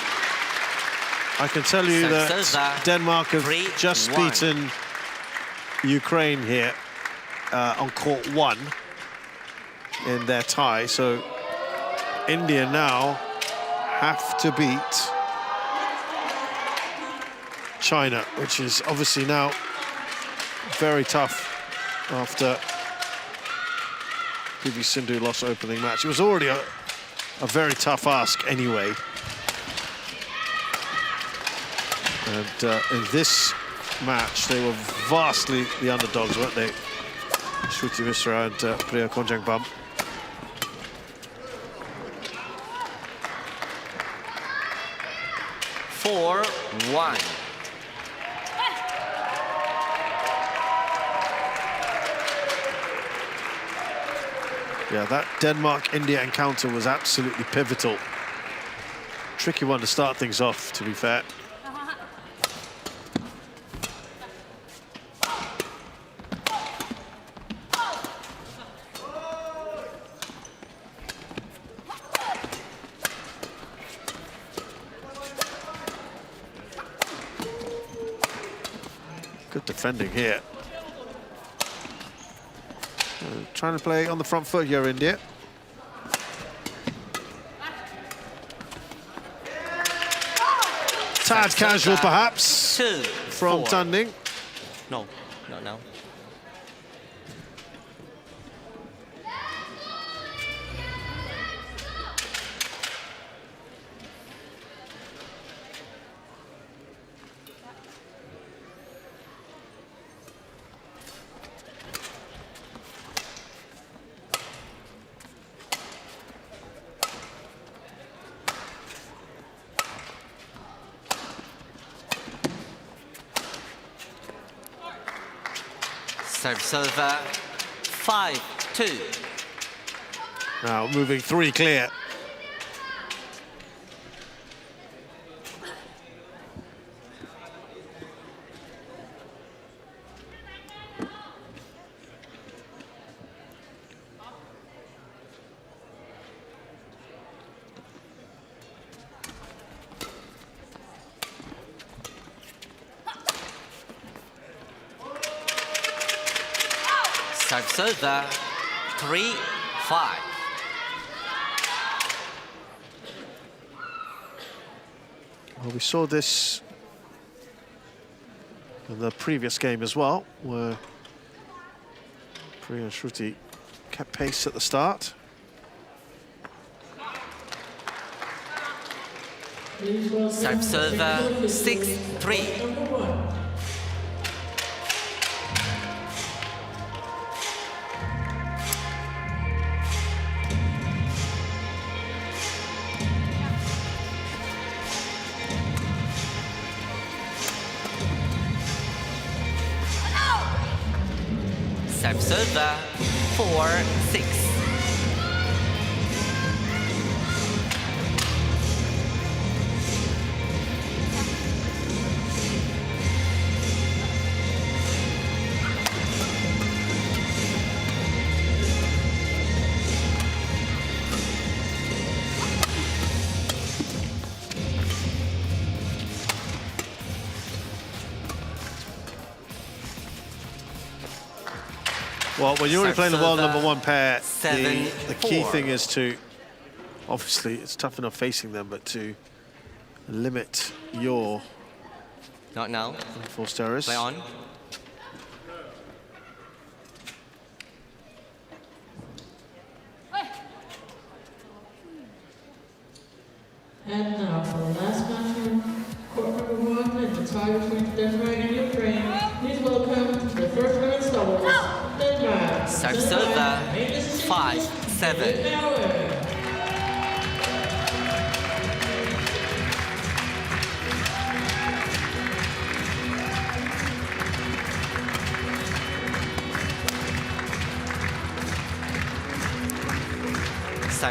I can tell you that Denmark have just beaten Ukraine here on court 1 in their tie. So India now have to beat China, which is obviously now very tough after PV Sindhu lost opening match. It was already a very tough ask anyway. And in this match, they were vastly the underdogs, weren't they? Shruti Mishra and Priya Konjenbam. Four, 1. Yeah, that Denmark-India encounter was absolutely pivotal. Tricky one to start things off, to be fair. Good defending here. Trying to play on the front foot here, India. Tad casual, perhaps, from Tanding. No, not now. Server 5-2. Now moving 3 clear. Server 3-5. Well, we saw this in the previous game as well, where Priya and Shruti kept pace at the start. Server 6-3. Server 4-6. Well, when you're already playing the world #1 pair, the key thing is to, obviously, it's tough enough facing them, but to limit your Not now. forced errors. Play on. And now for the last match from court #1 in the tie between Denmark and Ukraine, please welcome the first women's doubles, Denmark. Server 5-7.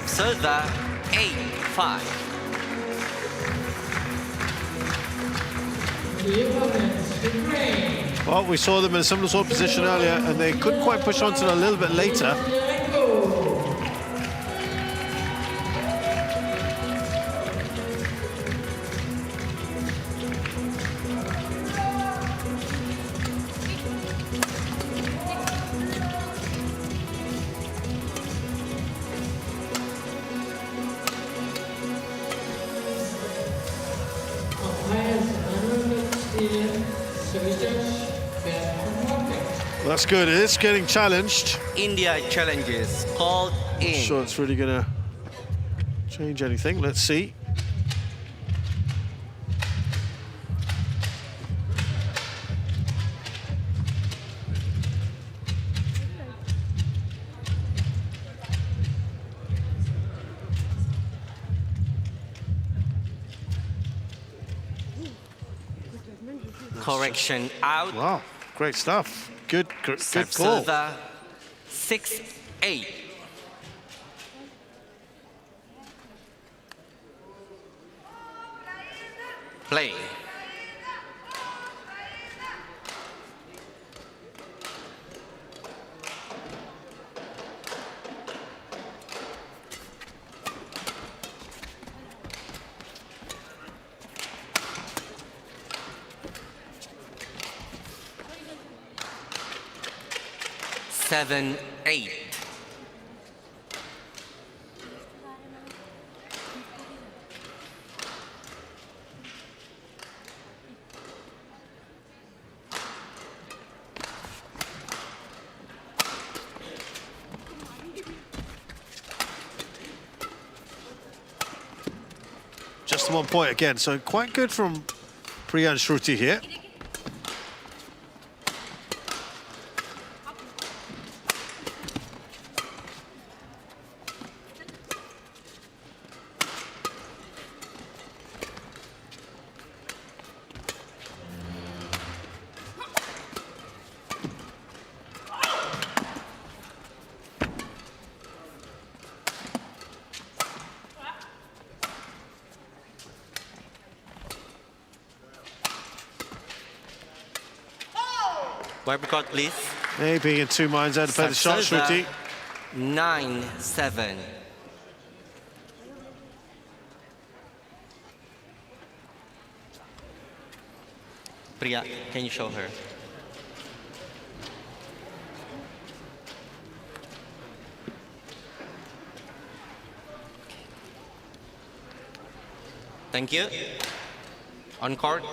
Server 8-5. Well, we saw them in a similar sort of position earlier, and they couldn't quite push on to it a little bit later. That's good. It is getting challenged. India challenges called in. Not sure it's really going to change anything. Let's see. Correction out. Wow, great stuff. Good call. Serve 6-8. Play. Seven, 8. Just 1 point again, so quite good from Priyan Shruti here. Wipe record, please. Maybe in two minds how to play the shot, Shruti. 9-7. Priya, can you show her? Thank you. On court.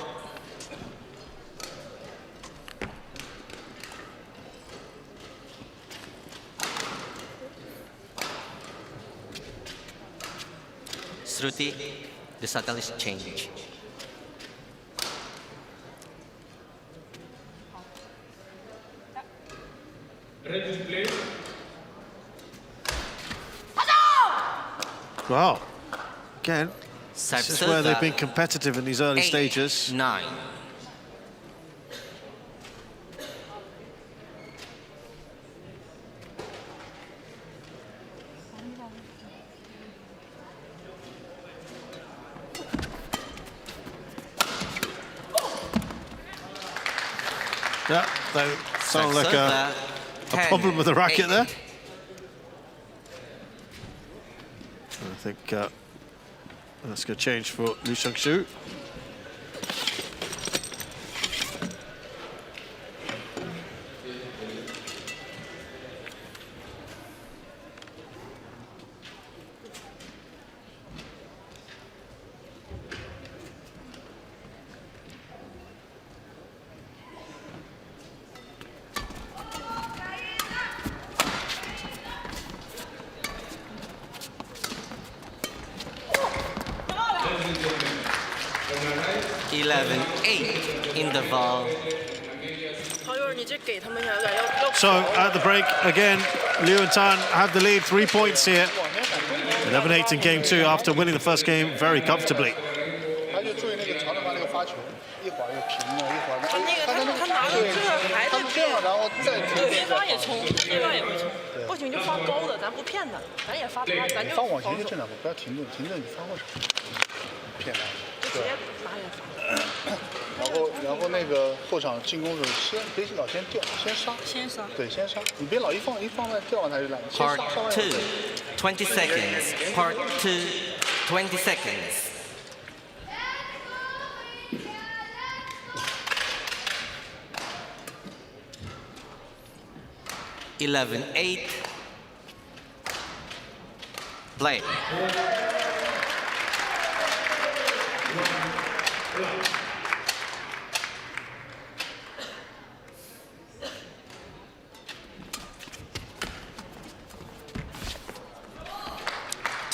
Shruti, the shuttle is changed. Ready to play? Wow. Again, this is where they've been competitive in these early stages. 9. Yeah, they sound like a problem with the racket there. I think that's going to change for Liu Xiangshu. So at the break, again, Liu and Tan have the lead, 3 points here. 11-8 in game 2 after winning the first game very comfortably. Part 2, 20 seconds. Part 2, 20 seconds. (11-8). Play.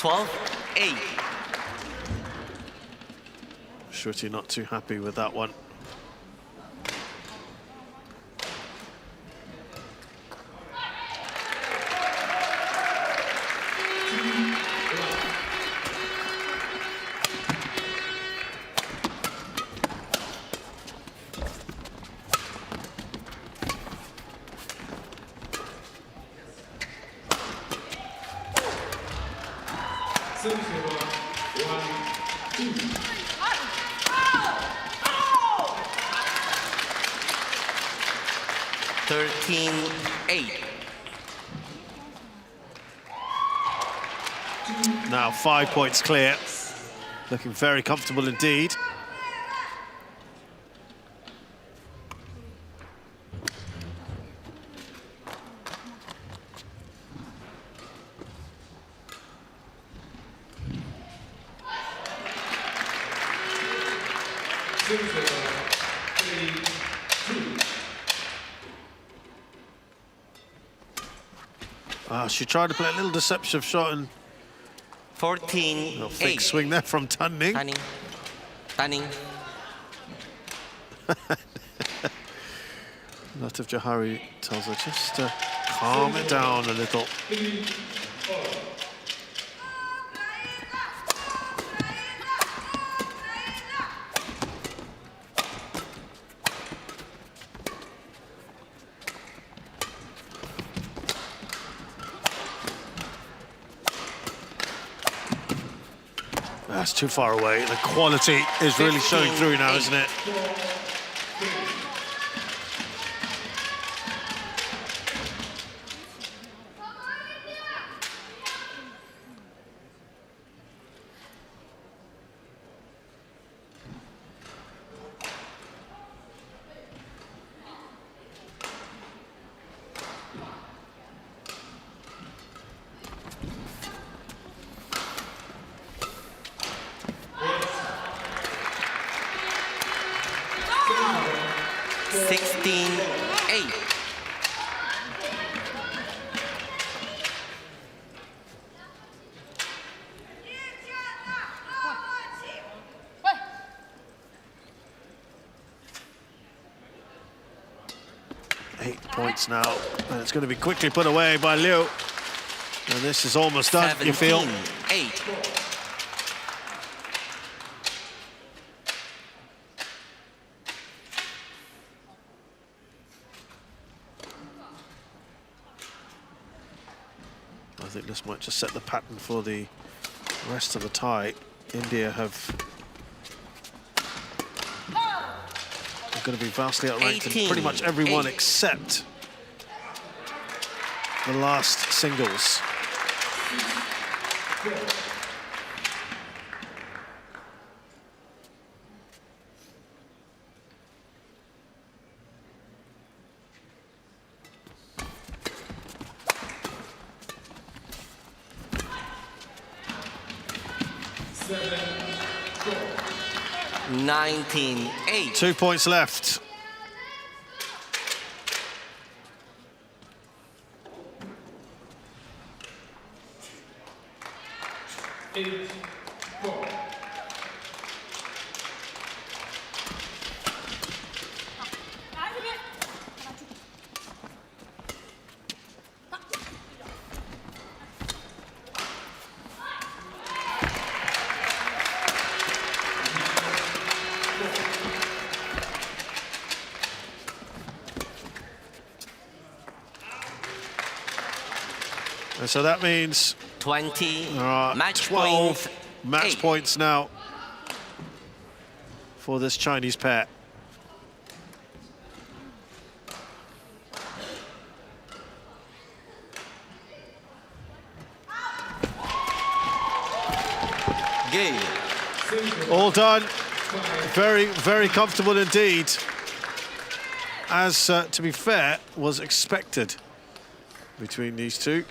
12-8. Shruti not too happy with that one. Now 5 points clear. Looking very comfortable indeed. She tried to play a little deceptive shot and 14-8. fake swing there from Tan Ning. Tan Ning. Latif Johari tells her just to calm it down a little. That's too far away. The quality is really showing through now, isn't it? Now, and it's going to be quickly put away by Liu. And this is almost done, you feel? 8. I think this might just set the pattern for the rest of the tie. India are going to be vastly outranked in pretty much everyone except the last singles. Nineteen 8. 2 points left. So that means 20 match 12 match points now for this Chinese pair. Game. All done. Very, very comfortable indeed. As, to be fair, was expected between these two.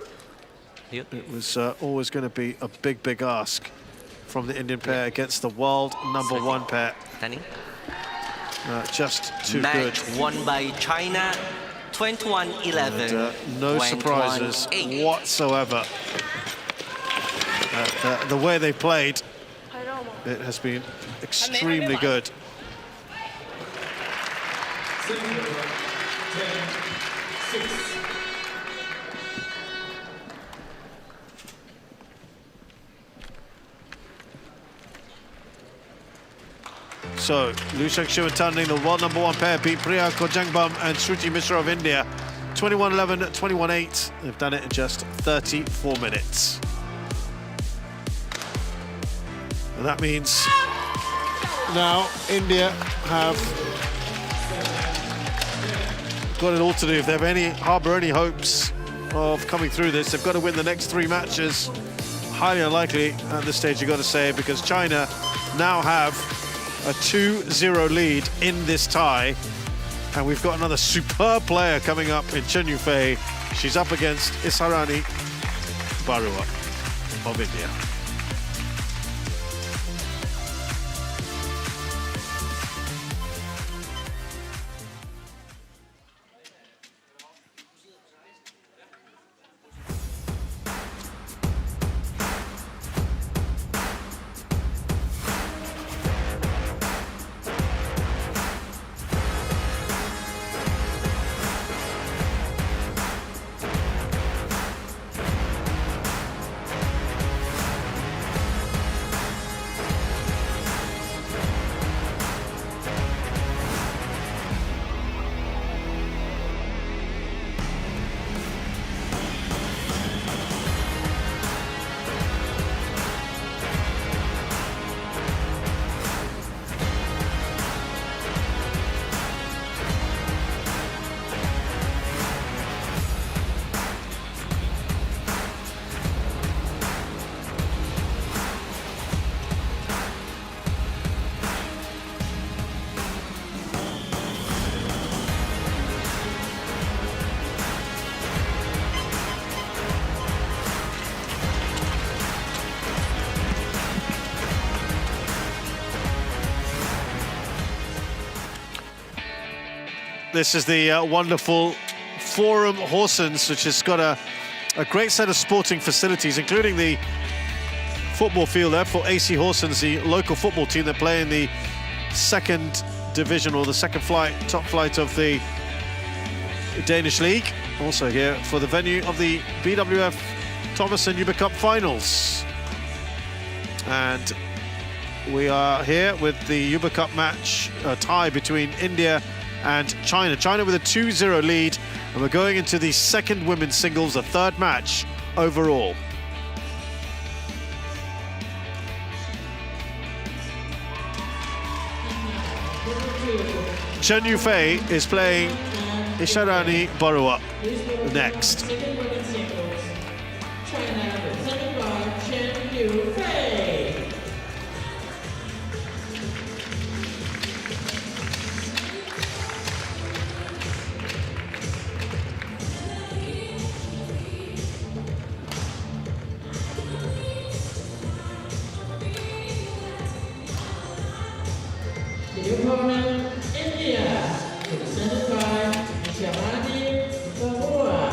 Yep. It was always going to be a big, big ask from the Indian pair against the world #1 pair. Just too good. Match won by China, 21-11. No surprises whatsoever. The way they played, it has been extremely good. So, Liu Shangshu and Tan Ning, the world #1 pair, beat Priya Konjenbam and Shruti Mishra of India. 21-11, 21-8. They've done it in just 34 minutes. And that means now India have got it all to do. If they have harbour any hopes of coming through this, they've got to win the next 3 matches. Highly unlikely at this stage, you've got to say, because China now have a 2-0 lead in this tie. And we've got another superb player coming up in Chen Yufei. She's up against Isharani Baruah of India. This is the wonderful Forum Horsens, which has got a great set of sporting facilities, including the football field there for AC Horsens, the local football team that play in the 2nd division, or the top flight of the Danish league. Also here for the venue of the BWF Thomas and Uber Cup Finals. And we are here with the Uber Cup match, tie between India and China. China with a 2-0 lead, and we're going into the 2nd women's singles, the 3rd match overall. Chen Yufei is playing Isharani Baruah next. China represented by Chen Yufei. The opponent, India, represented by Isharani Baruah.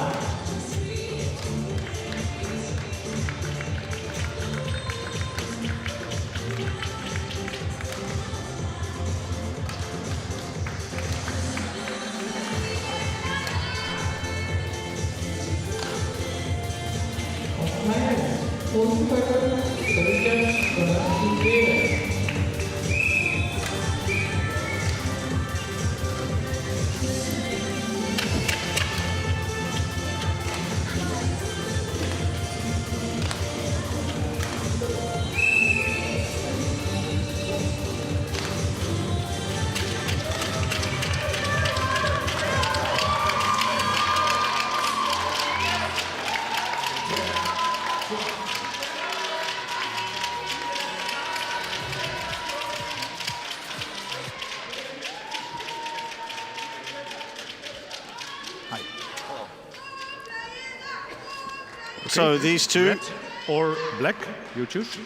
So these two, Red or black, you choose.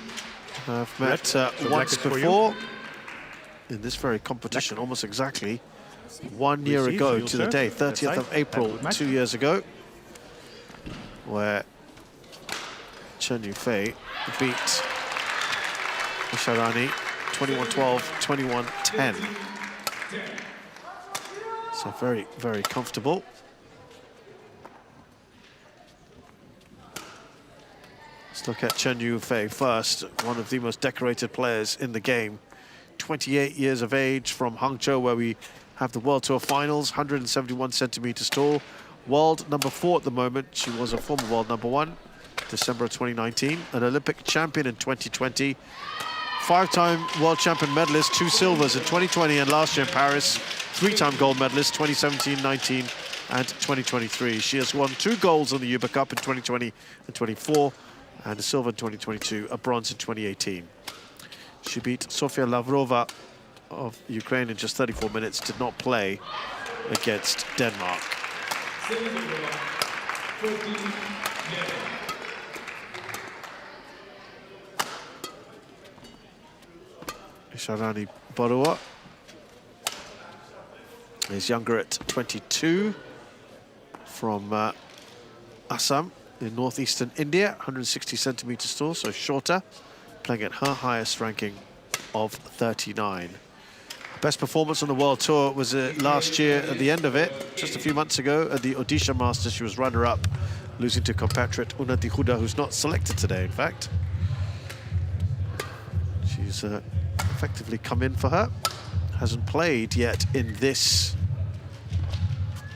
Have met once before in this very competition, almost exactly 1 year ago to the day, 30th of April, 2 years ago, where Chen Yufei beat Isharani 21-12, 21-10. So very, very comfortable. Let's look at Chen Yufei first, one of the most decorated players in the game. 28 years of age, from Hangzhou, where we have the World Tour Finals, 171 centimeters tall. World number 4 at the moment. She was a former world number 1, December of 2019. An Olympic champion in 2020. 5-time world champion medalist, 2 silvers in 2020 and last year in Paris. 3-time gold medalist, 2017, 19 and 2023. She has won 2 golds on the Uber Cup in 2020 and 24, and a silver in 2022, a bronze in 2018. She beat Sofia Lavrova of Ukraine in just 34 minutes, did not play against Denmark. Isharani Baruah is younger at 22, from Assam in northeastern India, 160 centimeters tall, so shorter, playing at her highest ranking of 39. Best performance on the World Tour was last year at the end of it, just a few months ago at the Odisha Masters. She was runner-up, losing to compatriot Unnati Huda, who's not selected today, in fact. She's effectively come in for her. Hasn't played yet in this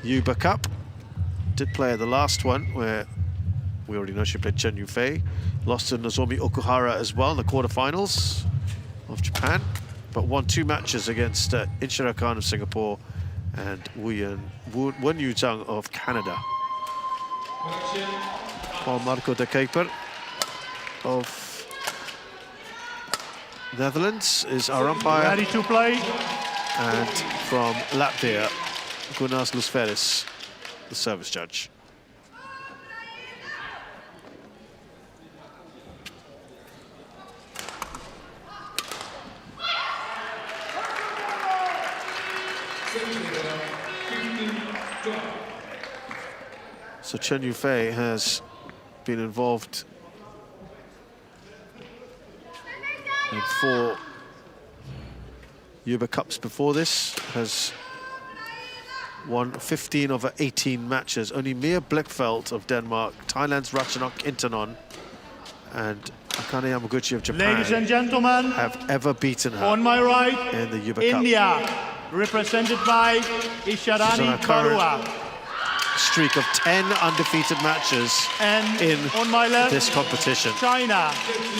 Uber Cup. Did play at the last one, where we already know she played Chen Yufei. Lost to Nozomi Okuhara as well in the quarterfinals of Japan, but won 2 matches against Inshira Khan of Singapore and Wen Yu Zhang of Canada. Juan Marco de Kuiper of Netherlands is our umpire. Ready to play. And from Latvia, Gunas Lusferis, the service judge. So Chen Yufei has been involved in 4 Uber Cups before this, has won 15 of her 18 matches. Only Mia Blichfeldt of Denmark, Thailand's Ratchanok Intanon, and Akane Yamaguchi of Japan, Ladies and gentlemen, have ever beaten her on my right, in the Uber India, Cup. represented by Isharani Baruah. Streak of 10 undefeated matches And in on my left, this competition. China,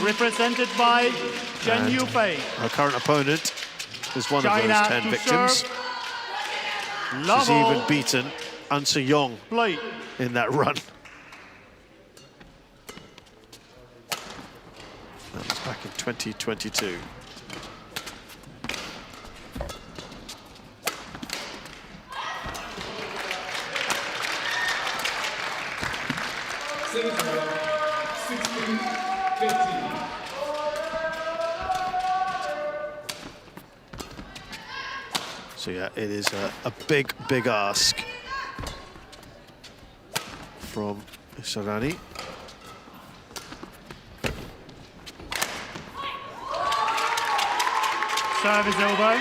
represented by Chen Yufei. Her current opponent is one China of those 10 to victims. serve. She's even beaten An Se-yong Play. in that run. That was back in 2022. So yeah, it is a big, big ask from Isharani. Service over.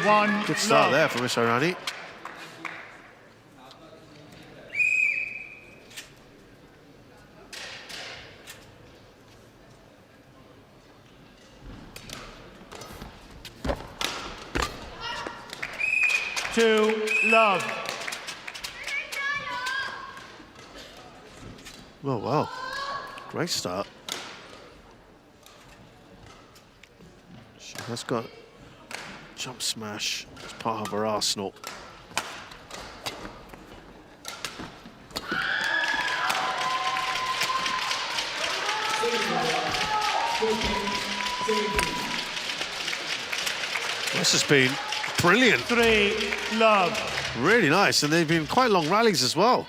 1 Good start love. there from Isharani. Two love. Oh, wow. Great start. She has got jump smash as part of her arsenal. This has been brilliant. 3 love. Really nice, and they've been quite long rallies as well.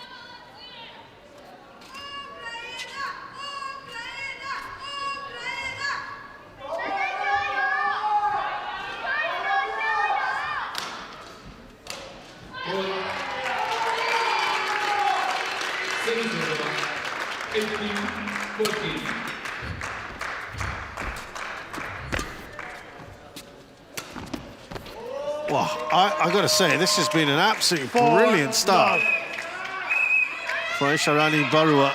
18-14. Well, I got to say, this has been an absolutely brilliant start for Isharani Baruah.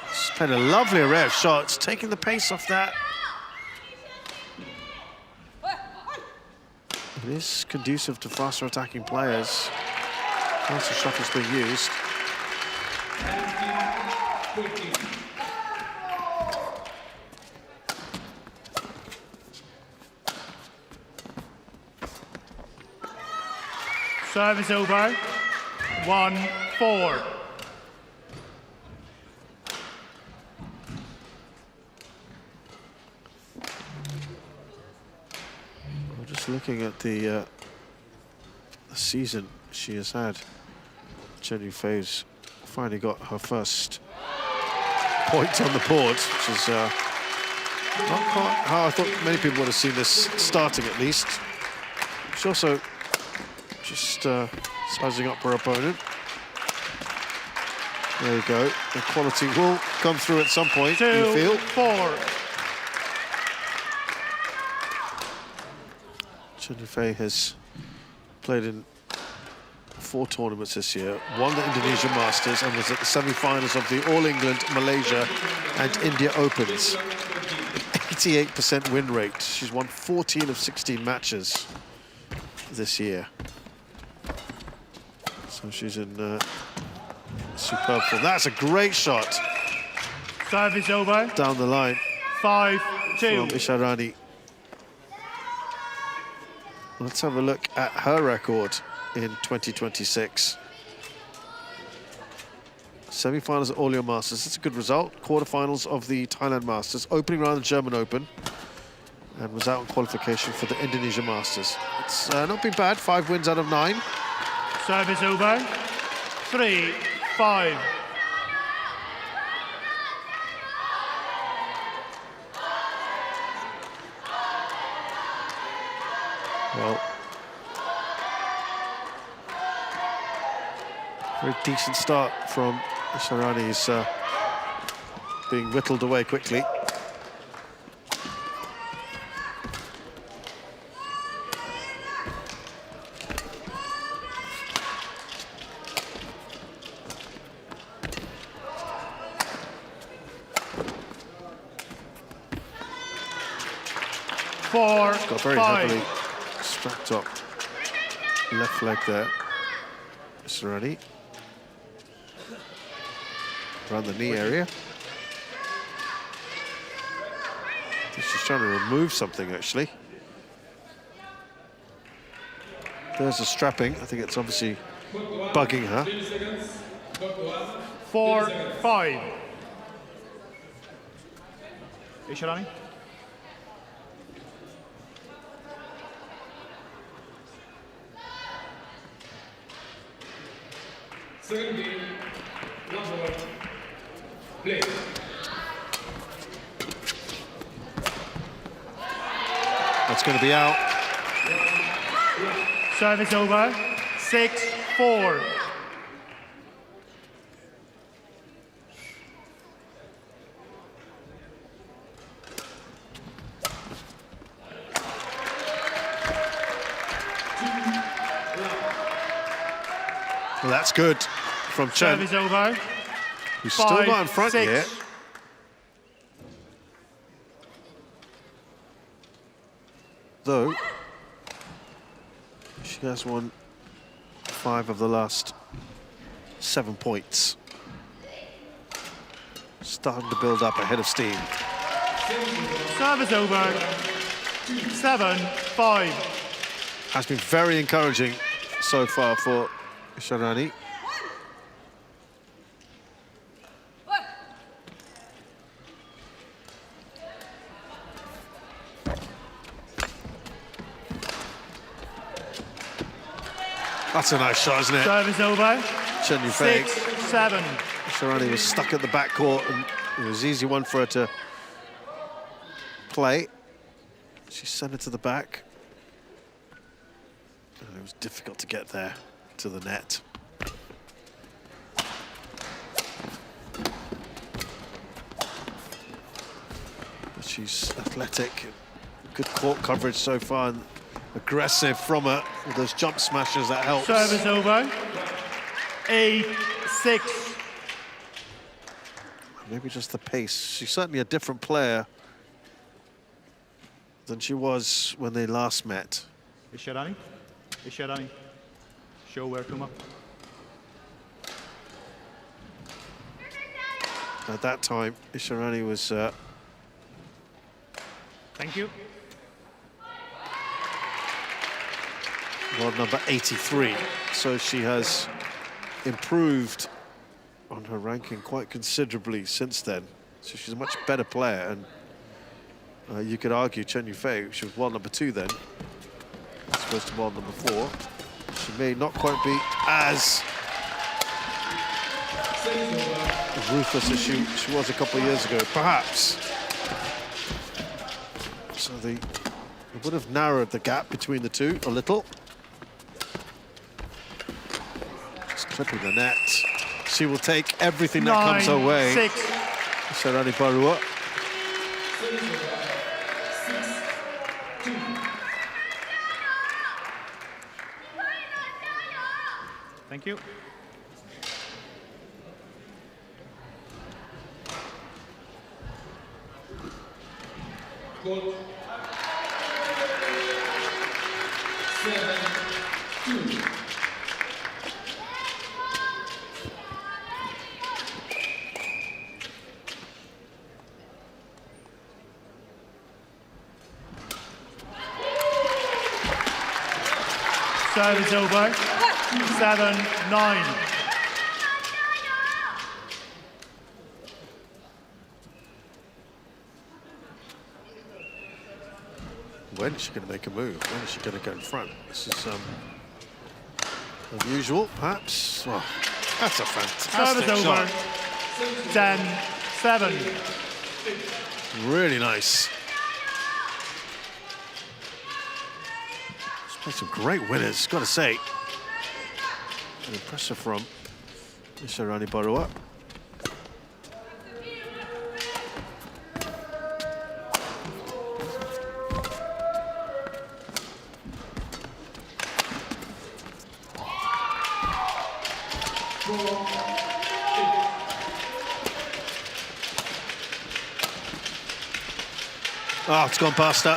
She's played a lovely array of shots, taking the pace off that. It is conducive to faster attacking players. Once the shot has been used. 19-14. Service over. 1-4. Just looking at the season she has had, Chen Yufei's finally got her first point on the board, which is not quite how I thought many people would have seen this starting, at least. She's also just sizing up her opponent. There you go. The quality will come through at some point, you feel. 2-4. Chen Yufei has played in 4 tournaments this year, won the Indonesia Masters and was at the semi-finals of the All England, Malaysia and India Opens. 88% win rate. She's won 14 of 16 matches this year. So she's in superb form. That's a great shot. Service over. Down the line. 5-2. From Isharani. Let's have a look at her record in 2026. Semi-finals at All Your Masters, that's a good result. Quarter-finals of the Thailand Masters, opening round of the German Open, and was out in qualification for the Indonesia Masters. It's not been bad, 5 wins out of 9. Service over. 3-5. Well, very decent start from Isharani. He's being whittled away quickly. Got very heavily strapped up left leg there. Isharani. Around the knee area. I think she's trying to remove something, actually. There's the strapping. I think it's obviously bugging her. 4-5. Isharani. Second game, number 1. Play. That's going to be out. Service over. 6-4. Well, that's good from Chen. Service over. Who's still not in front 5-6. here. Though, she has won 5 of the last 7 points. Starting to build up ahead of steam. Service over. 7-5. Has been very encouraging so far for Isharani. That's a nice shot, isn't it? Service over. Chen Yufei. 6-7. Isharani was stuck at the back court, and it was an easy one for her to play. She sent it to the back. And it was difficult to get there to the net. She's athletic, good court coverage so far, and aggressive from her with those jump smashes. That helps. Service over. 8-6. Maybe just the pace. She's certainly a different player than she was when they last met. Isharani. Isharani. Show where to come up. At that time, Isharani was... Thank you. world number 83. So she has improved on her ranking quite considerably since then. So she's a much better player. And you could argue Chen Yufei, she was world number 2 then, as opposed to world number 4. She may not quite be as ruthless as she was a couple of years ago, perhaps. So it would have narrowed the gap between the two a little. Just clipping the net. She will take everything that comes her way. 9-6. Isharani Baruah. Thank you. Court. 7-2. Service over. 7-9. When is she going to make a move? When is she going to go in front? This is unusual, perhaps. Well, that's a fantastic Service shot. over. 10-7. Really nice. She's played some great winners, got to say. An impressive from Isharani Baruah. Oh, it's gone past her.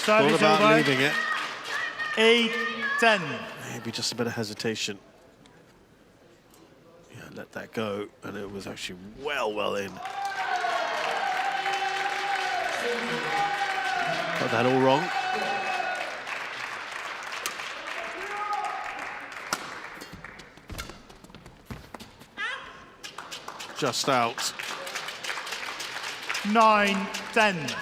Thought about leaving it. 8-10. Maybe just a bit of hesitation. Yeah, let that go, and it was actually well in. Got that all wrong. Just out. 9-10.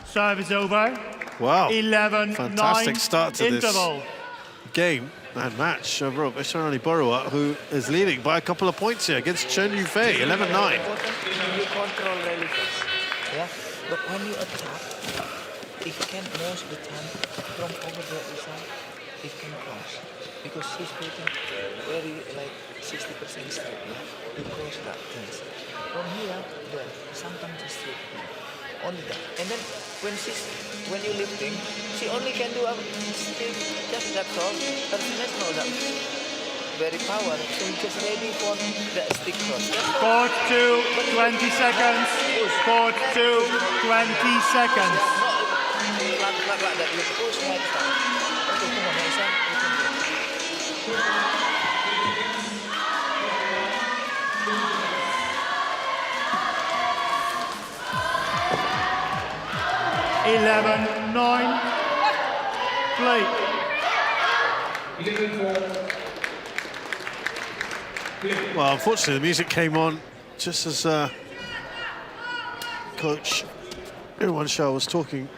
Service over. Wow. 11-9. Fantastic start to interval. this game and match over Isharani Baruah, who is leading by a couple of points here against Chen Yufei, 11-9. You control really fast, yeah? But when you attack, it can most of the time from over the other side, it can cross. Because she's putting very like 60% straight, yeah? You cross that things. From here, there, sometimes just straight. Only that. And then when you're lifting, she only can do a stick, just that's all. Her finesse not that very power. So you just ready for the stick cross. Court 2, 20 seconds. Court 2, 20 seconds. Not like that. You push like that. Okay, come on, Mason. You can do it. 11-9. Play. 11-4. Well, unfortunately, the music came on just as Coach Irwan Shah was talking.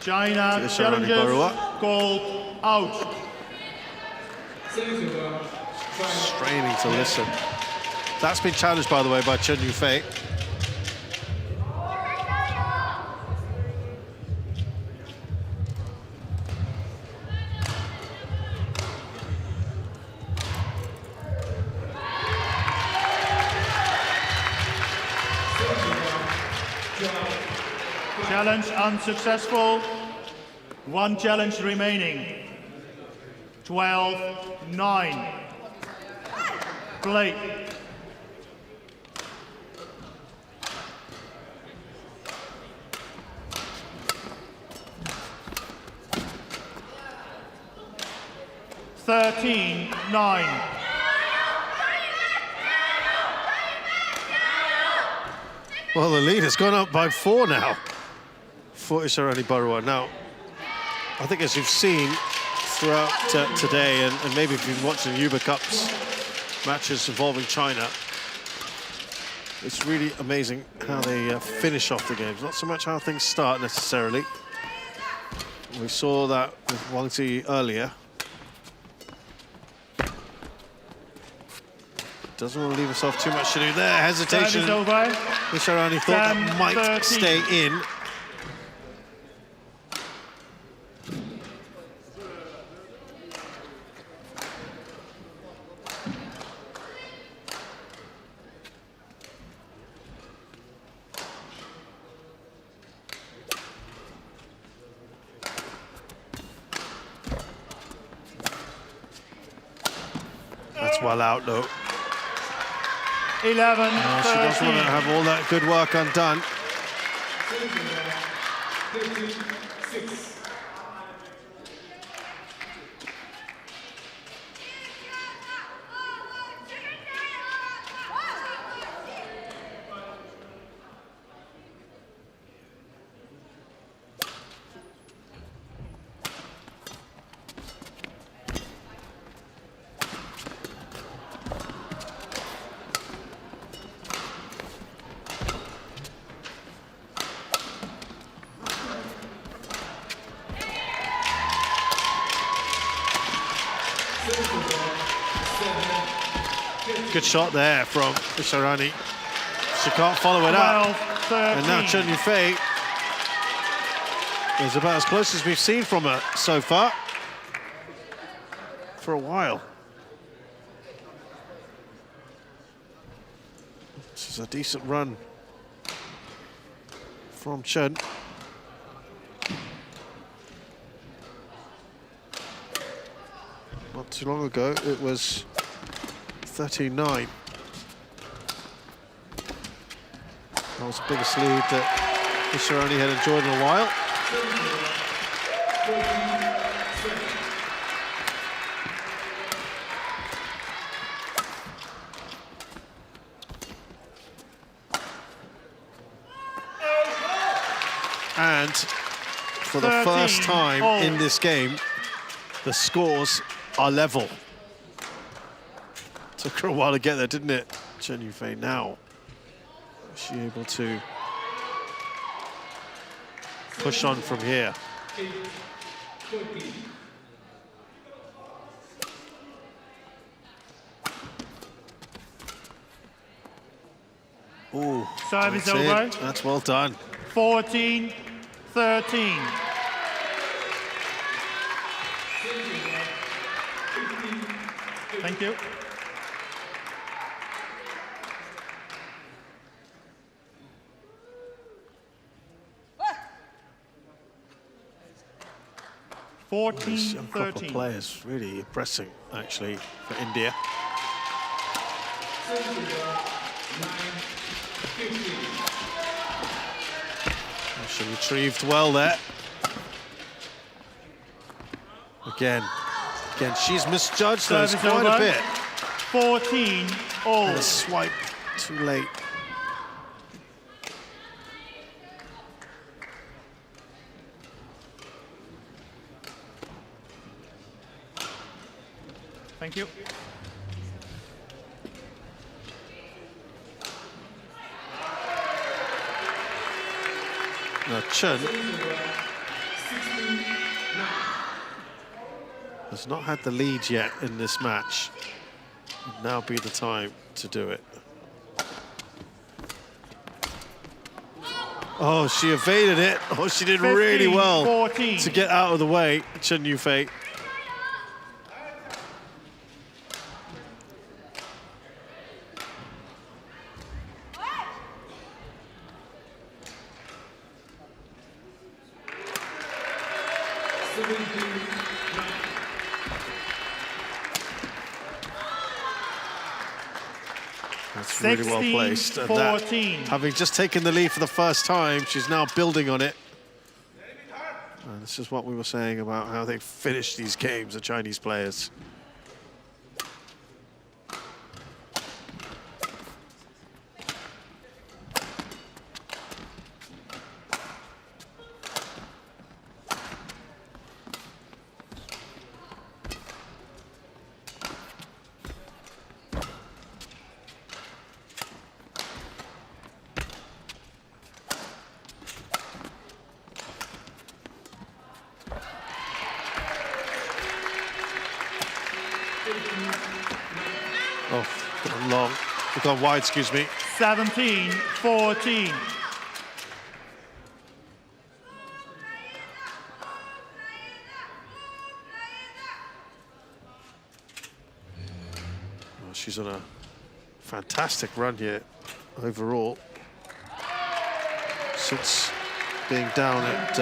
China Isharani challenges Baruah. called out. Straining to listen. That's been challenged, by the way, by Chen Yufei. Challenge unsuccessful. One challenge remaining. 12-9. Play. (13-9). Well, the lead has gone up by 4 now for Isharani Baruah. Now, I think as you've seen throughout today, and maybe if you've been watching Uber Cups matches involving China, it's really amazing how they finish off the games. Not so much how things start necessarily. We saw that with Wang Zhi earlier. Doesn't want to leave himself too much to do there. Hesitation. Isharani thought that might stay in. That's well out though. 11-13. She doesn't want to have all that good work undone. Good shot there from Isharani. She can't follow it up. And now Chen Yufei is about as close as we've seen from her so far for a while. This is a decent run from Chen. Not too long ago, it was 13-9. That was the biggest lead that Isharani had enjoyed in a while. And for the first time in this game, the scores are level. Took her a while to get there, didn't it? Chen Yufei now. Is she able to push on from here? Ooh, service over. That's well done. 14-13. Thank you. These young couple of players really impressing, actually, for India. She retrieved well there. Again, she's misjudged those quite a bit. 14-all. And a swipe too late. Thank you. Now Chen has not had the lead yet in this match. Would now be the time to do it. Oh, she evaded it. Oh, she did really well 14. to get out of the way, Chen Yufei. That's really well placed. And that, having just taken the lead for the first time, she's now building on it. And this is what we were saying about how they finish these games, the Chinese players. Oh, gone long. We've gone wide, excuse me. 17-14. Well, she's on a fantastic run here overall. Since being down at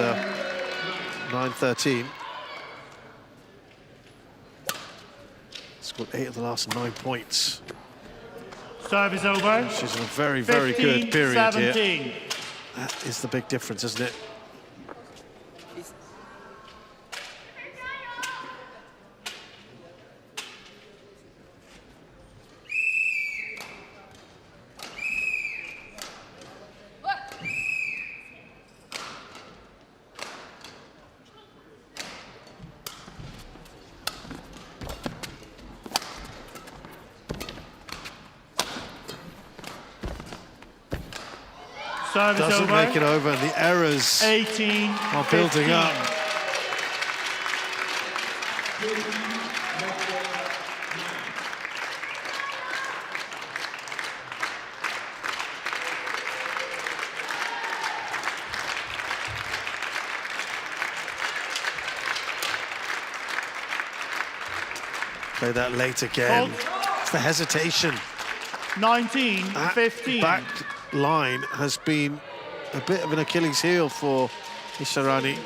9-13. Scored 8 of the last 9 points. Service over. She's in a very, very good period 17. here. That is the big difference, isn't it? Service Doesn't over. make it over, and the errors 18 are building 15. up. Play that late again. It's the hesitation. 19-15. Back line has been a bit of an Achilles heel for Isharani.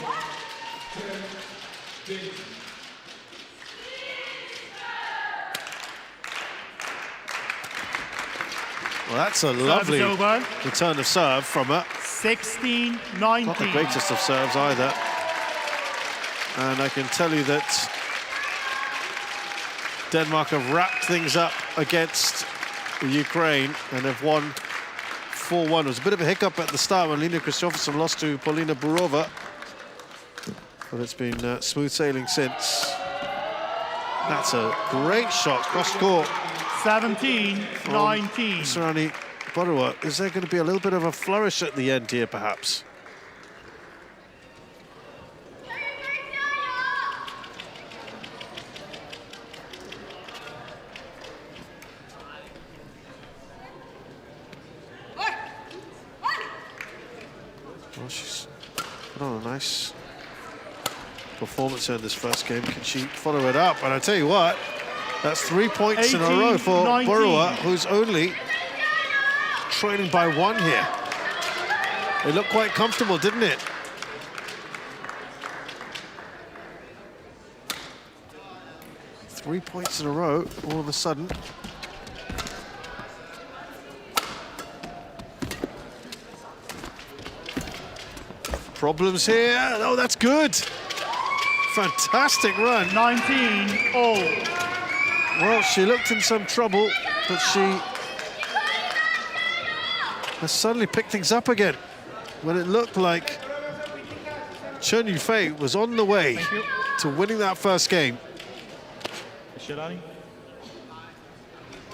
Well, that's a lovely return of serve from her. 16-19. Not the greatest of serves either. And I can tell you that Denmark have wrapped things up against Ukraine and have won 4-1. It was a bit of a hiccup at the start when Lina Kristoffersen lost to Paulina Baruah, but it's been smooth sailing since. That's a great shot, cross court. 17-19. Isharani Baruah. Is there going to be a little bit of a flourish at the end here, perhaps? Well, she's put on a nice performance in this first game. Can she follow it up? And I tell you what, that's 3 points in a row for Baruah, who's only trailing by 1 here. It looked quite comfortable, didn't it? Three points in a row, all of a sudden. Problems here. Oh, that's good. Fantastic run. 19-all. Well, she looked in some trouble, but she has suddenly picked things up again when it looked like Chen Yufei was on the way to winning that first game. Isharani.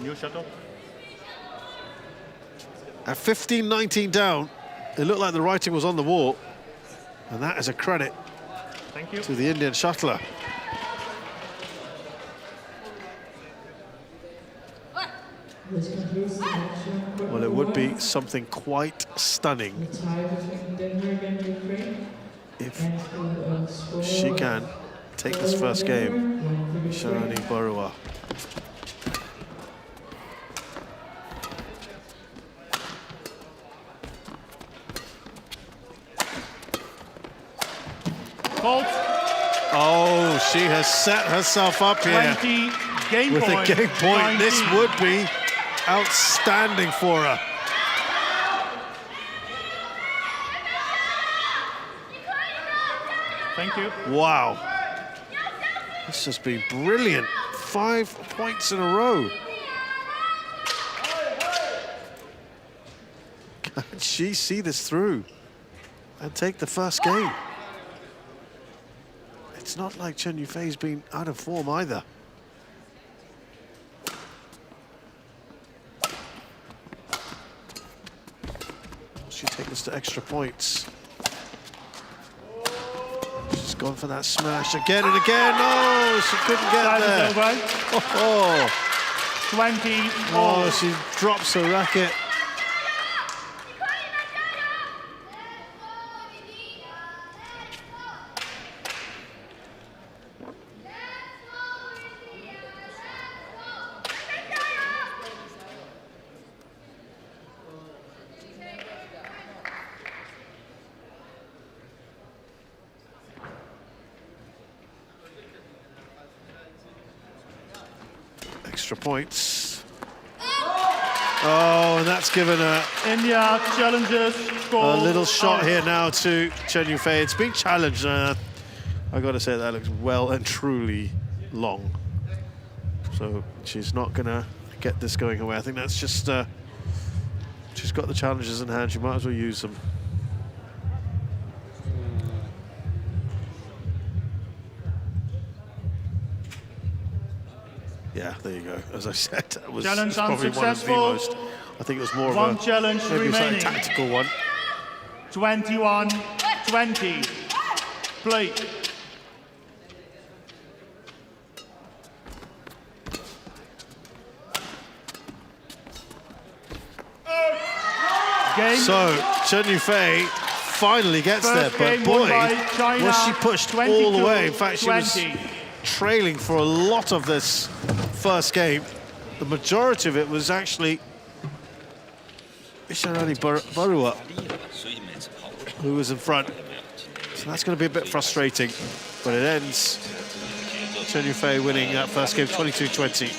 New shuttle. At 15-19 down, it looked like the writing was on the wall, and that is a credit to the Indian shuttler. would be something quite stunning if she can take this first game. Isharani Baruah. Oh, she has set herself up here with a game point. This would be outstanding for her. Thank you. Wow. This has been brilliant. 5 points in a row. Can she see this through and take the first game? It's not like Chen Yufei's been out of form either. She takes this to extra points. She's gone for that smash again and again. Oh, she couldn't get there. Oh, 20. Oh, she drops her racket. Extra points. Oh, and that's given her India challenges a little shot here now to Chen Yufei. It's been challenged. I got to say that looks well and truly long. So she's not going to get this going away. I think that's just she's got the challenges in hand. She might as well use them. Yeah, there you go. As I said, that was challenge probably one of the most. I think it was more one of a challenge maybe remaining. a tactical one. 21-20. Play. Game. So Chen Yufei finally gets First there, but boy, China, was she pushed all the way. In fact, she was trailing for a lot of this first game. The majority of it was actually Isharani Baruah who was in front. So that's going to be a bit frustrating, but it ends Chen Yufei winning that first game 22-20.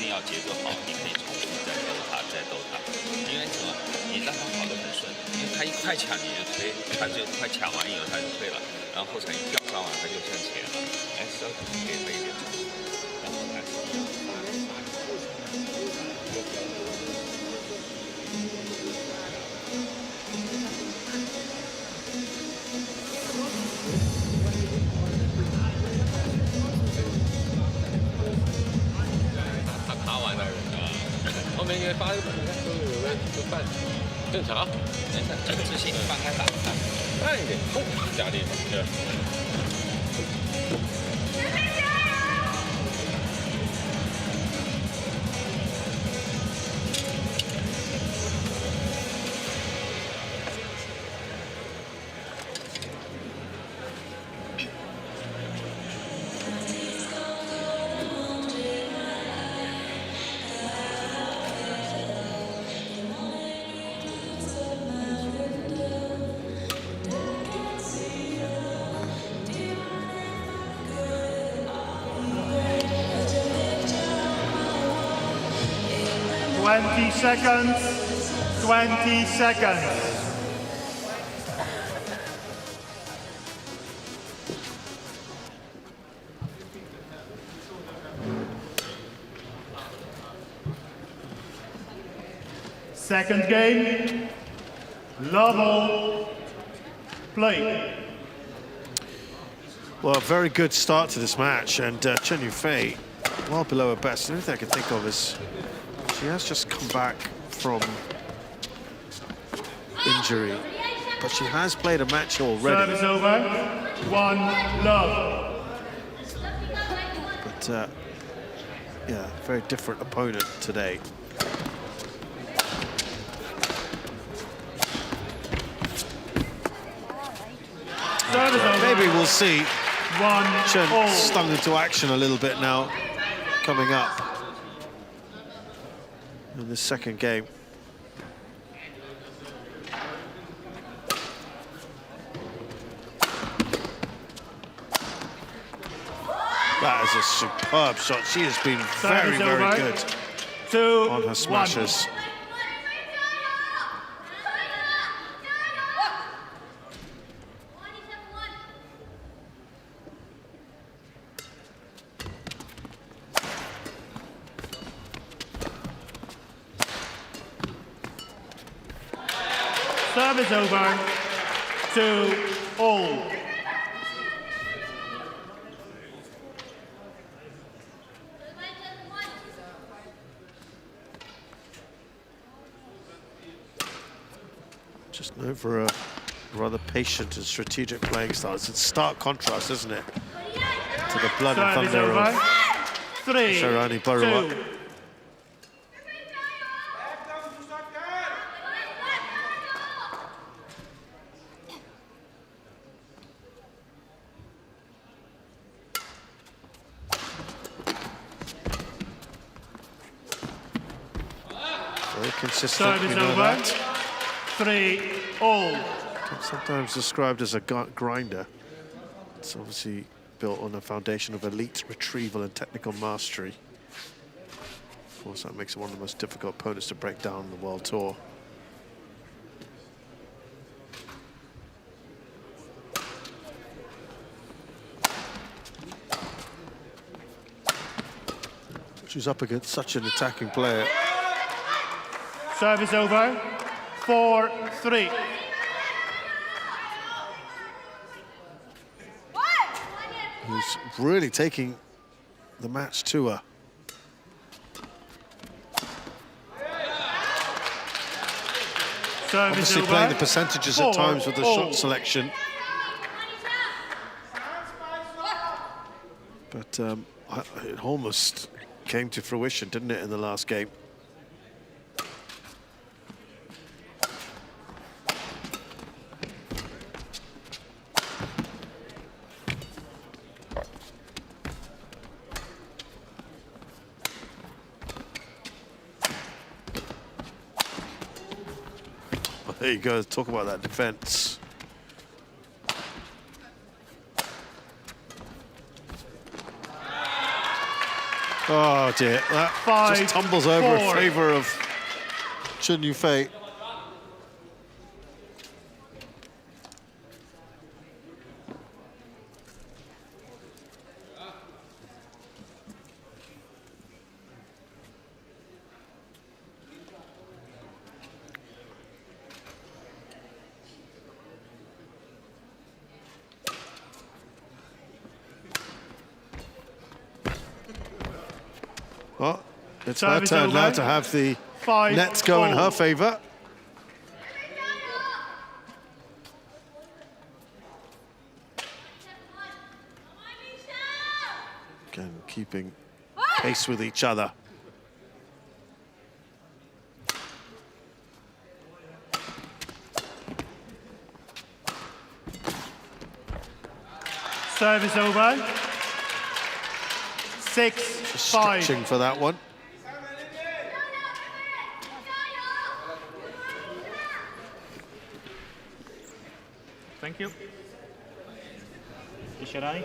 Seconds. 20 seconds. Second game. Level. Play. Well, a very good start to this match, and Chen Yufei, well below her best. The only thing I can think of is she has just come back from injury, but she has played a match already. Service over. 1 love. But yeah, very different opponent today. Maybe we'll see 1-all. Chen stung into action a little bit now, coming up in the second game. That is a superb shot. She has been very, very good on her smashes. Service over. 2-all. Just known for a rather patient and strategic playing style. It's in stark contrast, isn't it, to the blood and thunder of Isharani Baruah. 2. Very consistent, you know that. 3-all. Sometimes described as a grinder. It's obviously built on a foundation of elite retrieval and technical mastery. Of course, that makes it one of the most difficult opponents to break down on the World Tour. She's up against such an attacking player. Service over. 4-3. Who's really taking the match to her. Obviously playing the percentages at times with the shot selection. But it almost came to fruition, didn't it, in the last game? There you go, talk about that defense. Oh dear, that just tumbles over in favor of Chen Yufei. Well, it's her turn now to have the nets go in her favor. Again, keeping pace with each other. Service over. 6-5. Stretching for that one. Thank you. Isharani.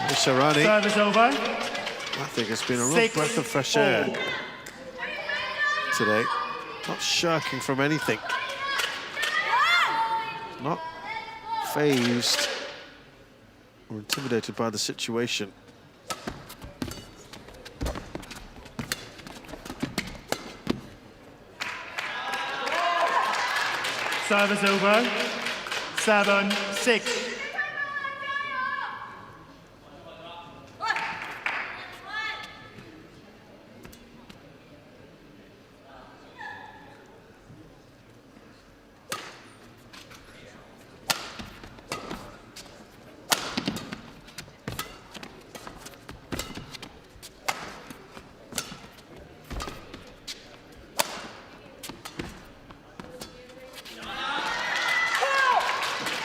Isharani. Service over. I think it's been a real breath of fresh air today. Not shirking from anything. Not fazed or intimidated by the situation. Service over. 7-6.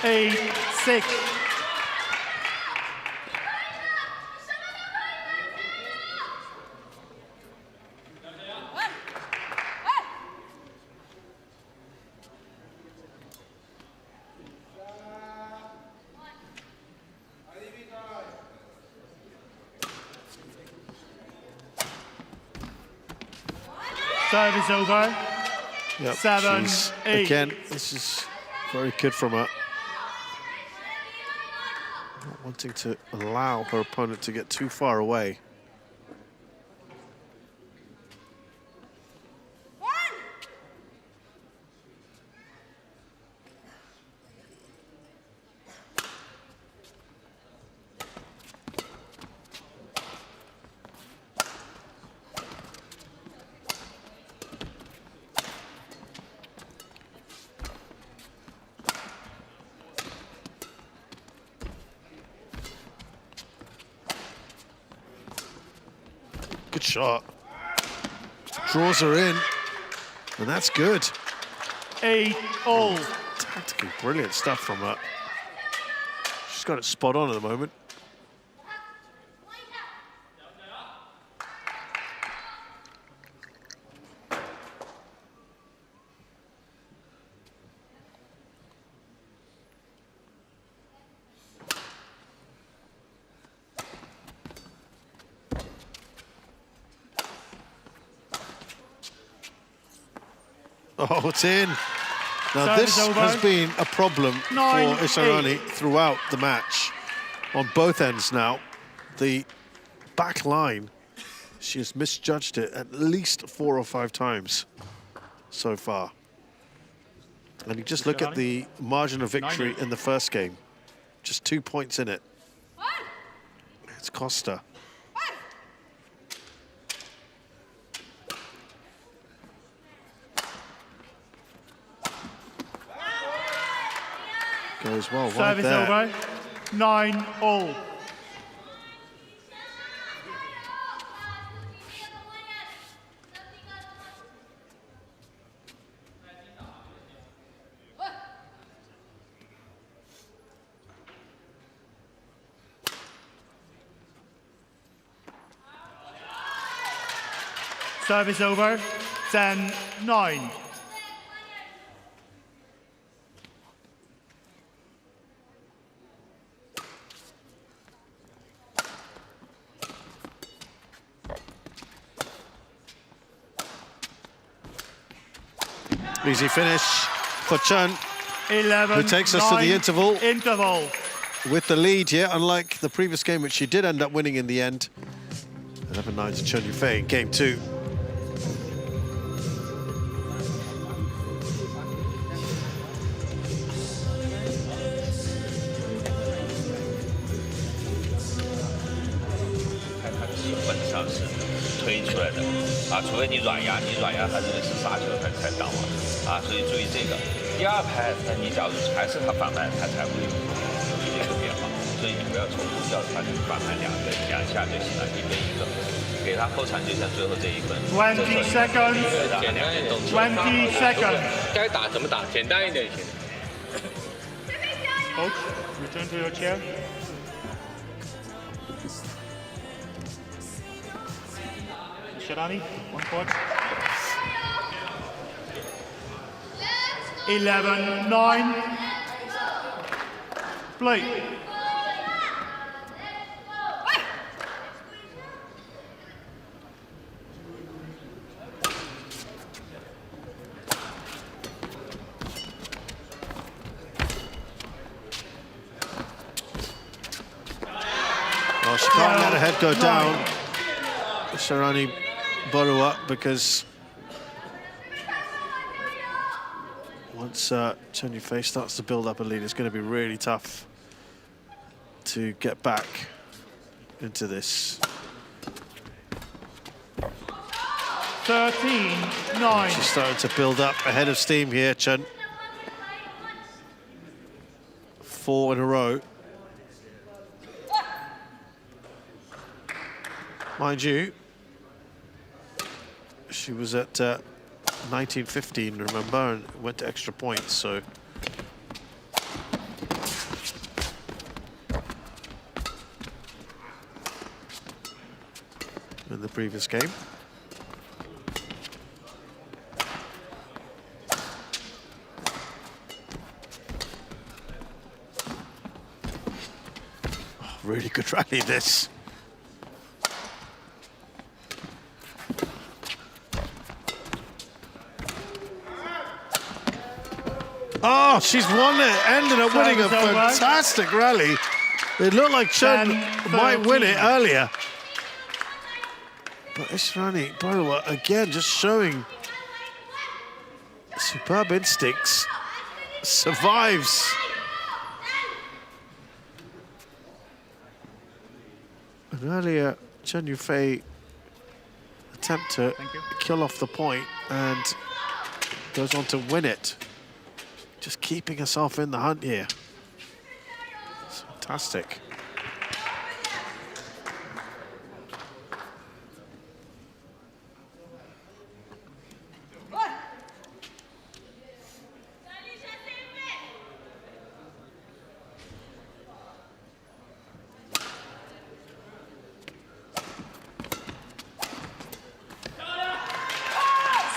8-6. Service over. Yep, 7-8. Again, this is very good from her. Not wanting to allow her opponent to get too far away. Good shot. Draws her in, and that's good. 8-all. Tactically brilliant stuff from her. She's got it spot on at the moment. Oh, it's in. Now, this has been a problem for Isharani throughout the match on both ends now. The back line, she has misjudged it at least 4 or 5 times so far. And you just look at the margin of victory in the first game. Just 2 points in it. It's cost her. Goes well, Service there. over. 9-all. Service over. 10-9. Easy finish for Chen, 11, who takes us to the interval. Interval. With the lead here, unlike the previous game, which she did end up winning in the end. 11-9 to Chen Yufei in game 2.除非你软压，他认为是杀球才挡网所以注意这个。第二拍，你假如还是他反拍，他才会有这个变化。所以你不要重复叫他反拍2下就行了，1分1个，给他后场就像最后这1分。20 seconds. 简单一点20 seconds. 该打怎么打，简单一点就行。Coach, return to your chair. Isharani, 1 court. 11-9. Play. Well, she can't let her head go down. Isharani Baruah, because once Chen Yufei starts to build up a lead, it's going to be really tough to get back into this. 13-9. She's starting to build up ahead of steam here, Chen. 4 in a row. Mind you, she was at 19-15, remember, and went to extra points, so previous game. Oh, really good rally, this. Oh, she's won it. Ended up winning a fantastic rally. It looked like Chen might win it earlier. But Isharani, Baruah, again, just showing superb instincts. Survives. An earlier Chen Yufei attempt to kill off the point and goes on to win it. Just keeping herself in the hunt here. It's fantastic.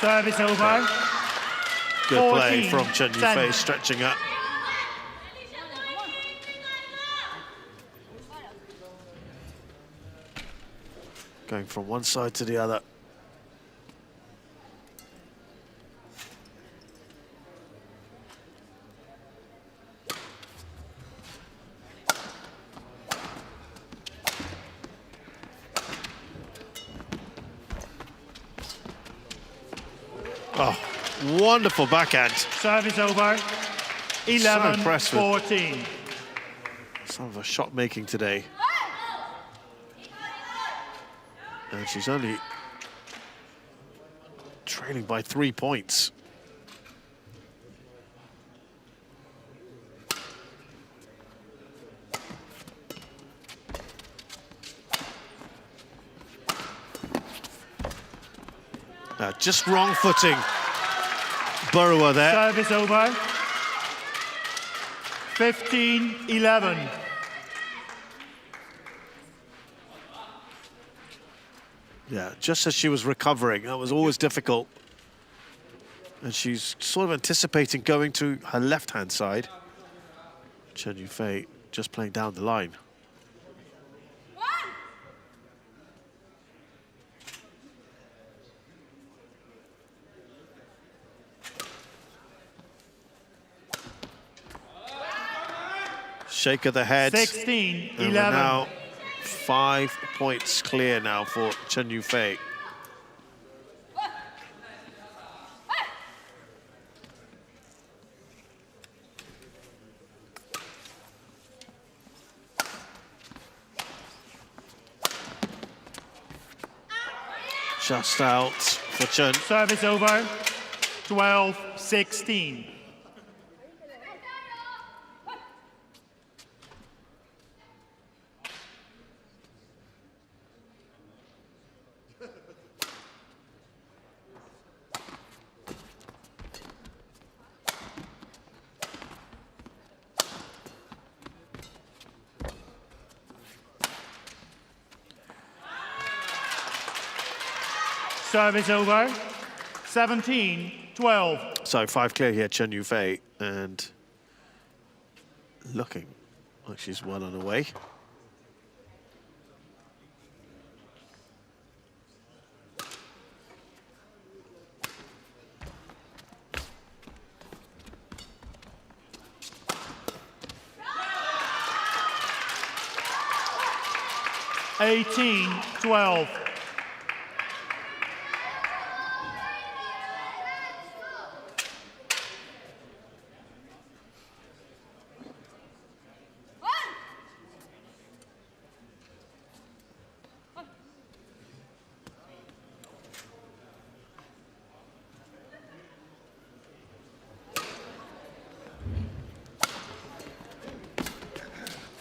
Service over. Good play from Chen Yufei, stretching up. Going from one side to the other. Oh, wonderful backhand. Service over. 11-14. Some of her shot making today. And she's only trailing by 3 points. Just wrong footing. Baruah there. Service over. 15-11. Yeah, just as she was recovering, that was always difficult. And she's sort of anticipating going to her left-hand side. Chen Yufei just playing down the line. Shake of the head. 16-11. Now 5 points clear now for Chen Yufei. Just out for Chen. Service over. 12-16. Service over. 17-12. So 5 clear here, Chen Yufei, and looking like she's well on her way. Eighteen, 12.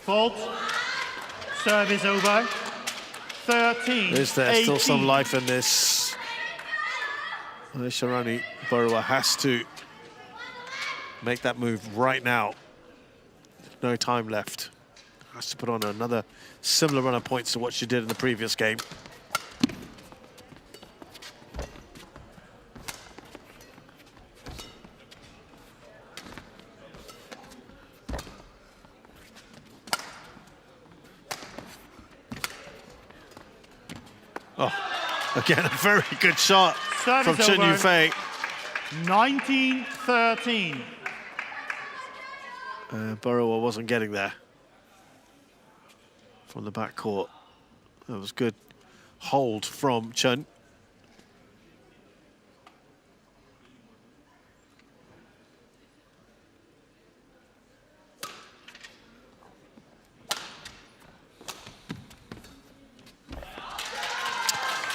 Fault. Service over. 13. Is there 18. still some life in this? Isharani Baruah has to make that move right now. No time left. Has to put on another similar run of points to what she did in the previous game. Oh, again, a very good shot from Chen Yufei. 19-13. Baruah wasn't getting there from the back court. That was good hold from Chen.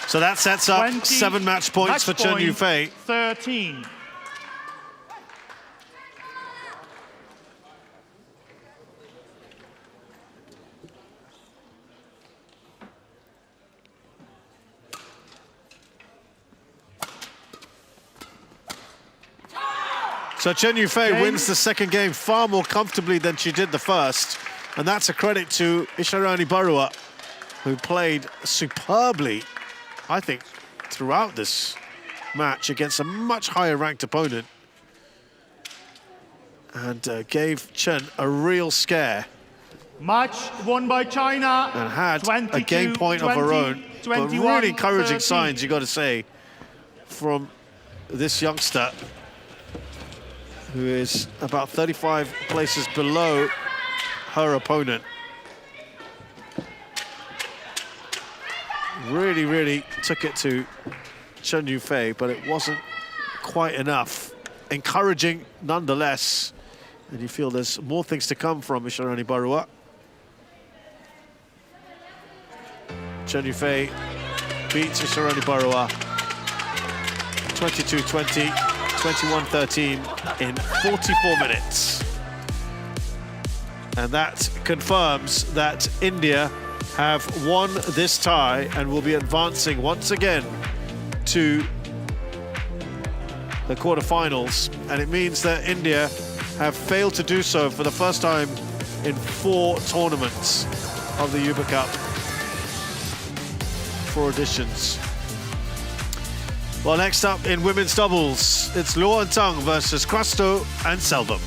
So that sets up 7 match points for Chen Yufei. 13. So Chen Yufei wins the second game far more comfortably than she did the first. And that's a credit to Isharani Baruah, who played superbly, I think, throughout this match against a much higher ranked opponent. And gave Chen a real scare. Match won by China. And had a game point of her own. But really encouraging signs, you got to say, from this youngster, who is about 35 places below her opponent. Really, really took it to Chen Yufei, but it wasn't quite enough. Encouraging nonetheless. And you feel there's more things to come from Isharani Baruah. Chen Yufei beats Isharani Baruah 22-20, 21-13 in 44 minutes. And that confirms that India have won this tie and will be advancing once again to the quarterfinals. And it means that India have failed to do so for the first time in 4 tournaments of the Uber Cup. 4 editions. Well, next up in women's doubles, it's Luo and Zhang versus Crasto and Selvam.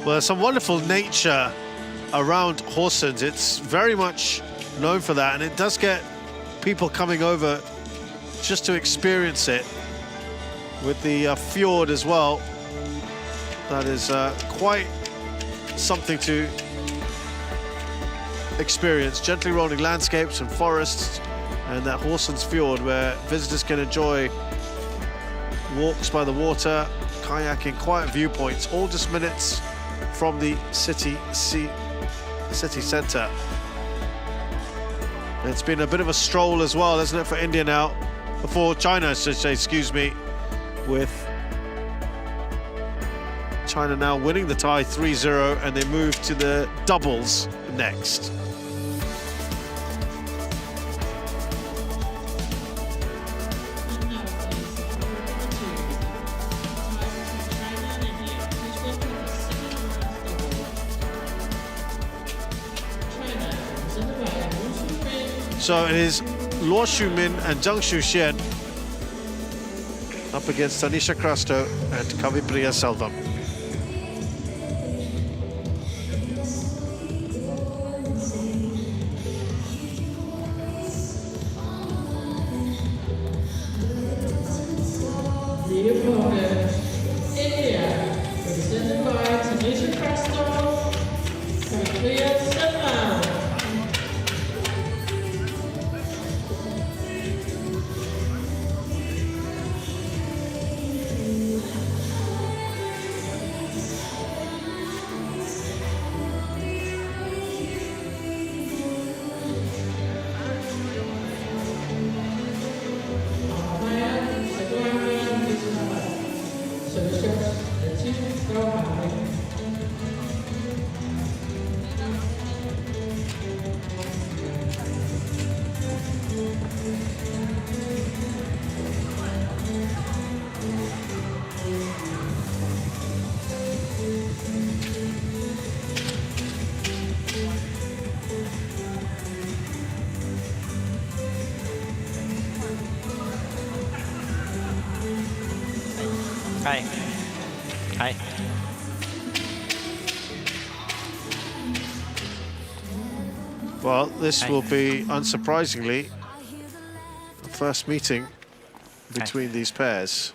Well, there's some wonderful nature around Horsens. It's very much known for that, and it does get people coming over just to experience it, with the fjord as well. That is quite something to experience. Gently rolling landscapes and forests, and that Horsens fjord where visitors can enjoy walks by the water, kayaking, quiet viewpoints, all just minutes from the city centre. It's been a bit of a stroll as well, isn't it, for India now? for China, I should say, excuse me, with China now winning the tie 3-0, and they move to the doubles next. So it is Luo Shumin and Zhang Xuxian up against Tanisha Crasto and Kavipriya Selvam. The opponent, India, represented by Tanisha Crasto, Kavipriya Selvam. Hi. Hi. Well, this will be, unsurprisingly, the first meeting between these pairs.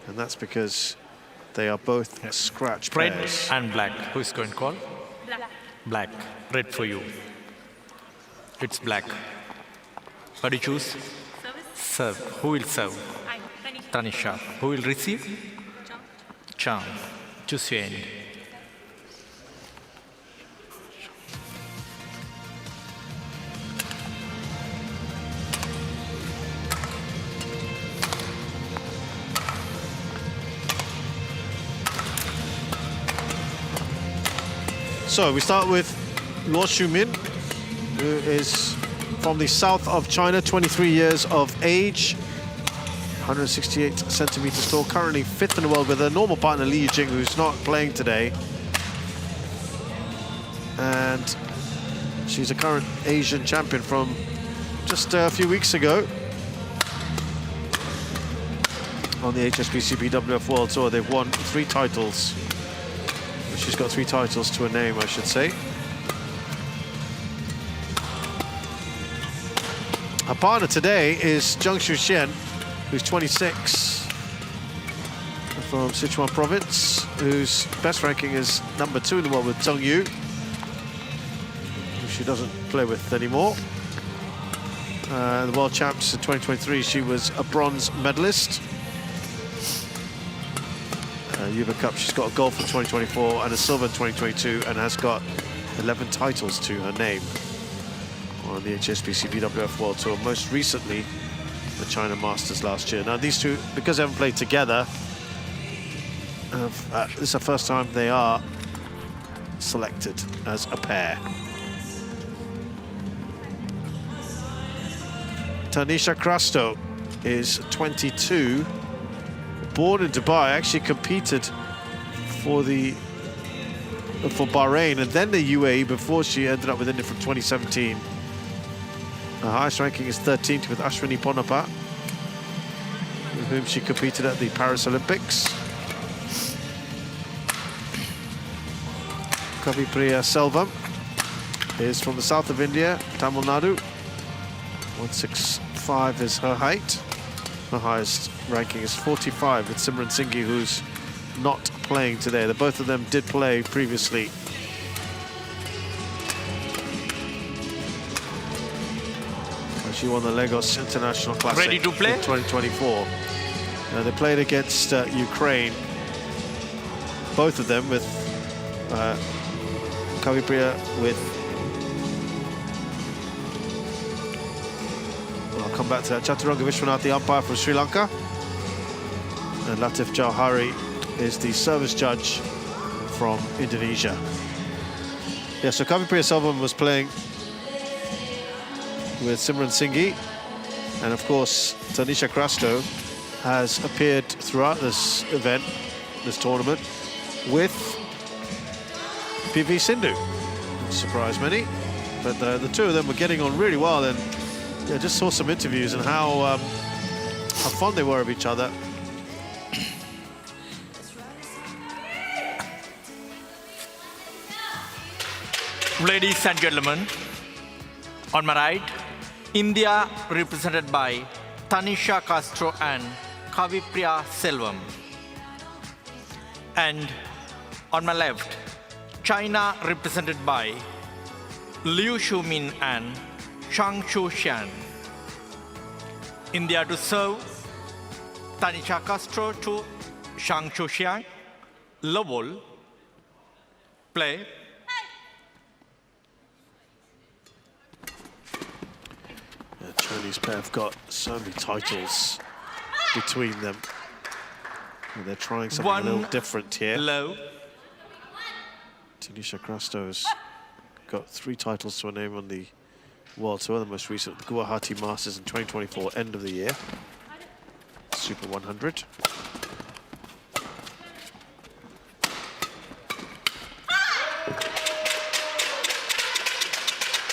And that's because they are both scratch Red pairs. and black. Who's going to call? Black. Red for you. It's black. What do you choose? Serve. Who will serve? Tanisha. Who will receive? Zhang. Choose your end. So we start with Luo Shumin, who is from the south of China, 23 years of age, 168 centimeters tall, currently 5th in the world with her normal partner Li Jing, who's not playing today. And she's a current Asian champion from just a few weeks ago on the HSBC BWF World Tour. They've won 3 titles. She's got 3 titles to her name, I should say. Her partner today is Zhang Xuxian, who's 26, from Sichuan province, whose best ranking is number 2 in the world with Zheng Yu, who she doesn't play with anymore. The World Champs in 2023, she was a bronze medalist. Yufei Cup, she's got a gold for 2024 and a silver in 2022, and has got 11 titles to her name on the HSBC BWF World Tour, most recently the China Masters last year. Now these two, because they haven't played together, this is the first time they are selected as a pair. Tanisha Crasto is 22. Born in Dubai, actually competed for Bahrain and then the UAE before she ended up with India from 2017. Her highest ranking is 13th with Ashwini Ponnappa, with whom she competed at the Paris Olympics. Kavipriya Selvam is from the south of India, Tamil Nadu. 165 is her height. Her highest ranking is 45 with Simran Singhi, who's not playing today. Both of them did play previously. She won the Lagos International Classic Ready to play? in 2024. They played against Ukraine, both of them with Kavipriya with... Well, I'll come come back to that. Chaturanga Vishwanath, the umpire from Sri Lanka. And Latif Jauhari is the service judge from Indonesia. Yeah, so Kavipriya Selvam was playing with Simran Singhi. And of course, Tanisha Crasto has appeared throughout this event, this tournament, with PV Sindhu. Didn't surprise many, but the two of them were getting on really well. And yeah, just saw some interviews and how fond they were of each other. Ladies and gentlemen, on my right, India represented by Tanisha Castro and Kavipriya Selvam. And on my left, China represented by Liu Shumin and Shang Shuxian. India to serve, Tanisha Castro to Shang Shuxian. Level, play. The Chinese pair have got so many titles between them. And they're trying something a little different here. Low. Tanisha Crasto's got 3 titles to her name on the World Tour, the most recent, the Guwahati Masters in 2024, end of the year. Super 100.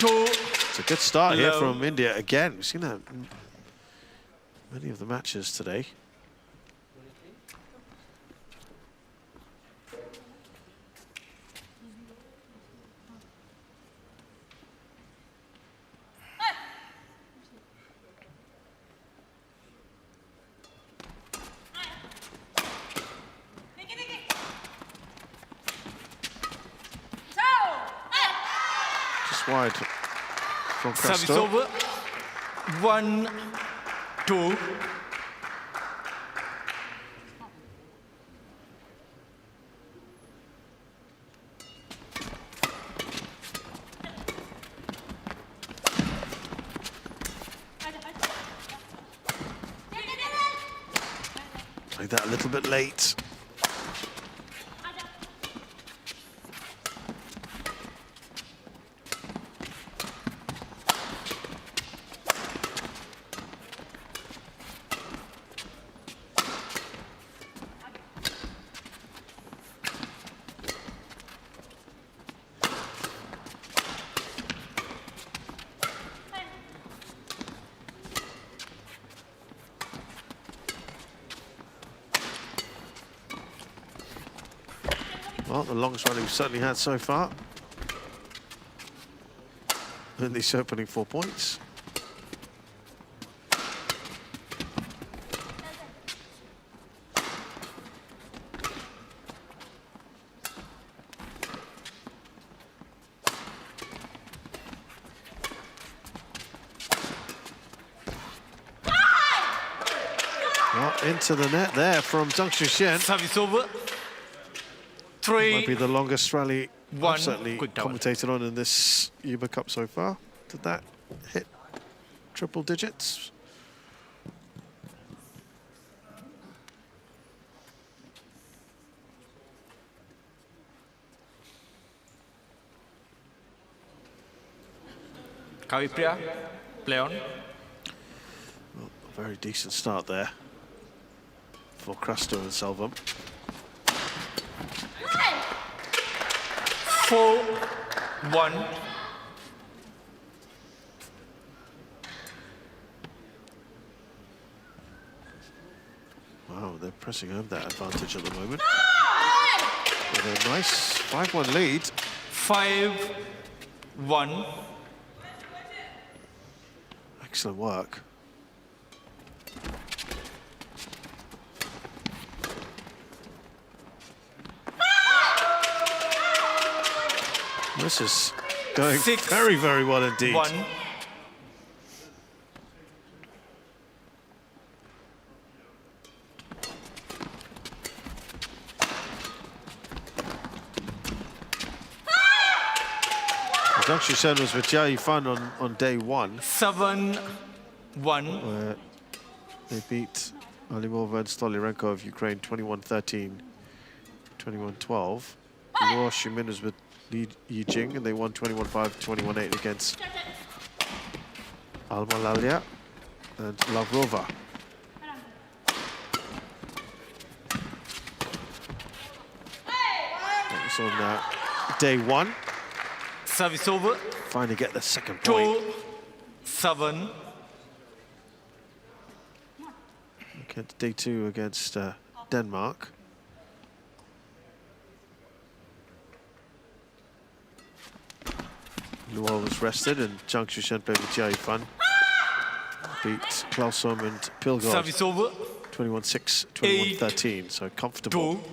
It's a good start here from India again. We've seen that in many of the matches today. Just wide from Crasto. Service over. 1, 2. Played that a little bit late. Well, the longest rally we've certainly had so far in these opening 4 points. Well, into the net there from Zhang Shuxian. Service over. 3. Might be the longest rally 1. I've certainly commentated on in this Uber Cup so far. Did that hit triple digits? Kavipriya, play on. Well, a very decent start there for Crasto and Selvam. 4, 1. Wow, they're pressing home that advantage at the moment. With a nice 5-1 lead. 5, 1. Excellent work. This is going 6, very, very well indeed. 1. Zhang Shuxian was with Jia Yifan on day 1. 7, 1. They beat Alimova and Stoliarenko of Ukraine 21-13, 21-12. Luo Ximin was with Li Jing, and they won 21-5, 21-8 against Almalalia and Lavrova. That was on day 1. Service over. Finally get the second point. 2-7. At day 2 against Denmark. Luo was rested, and Zhang Shushen played with Jia Yifan. Beat Klausum and Pilgaard. Service over. 21-6, 21-13, so comfortable. 2.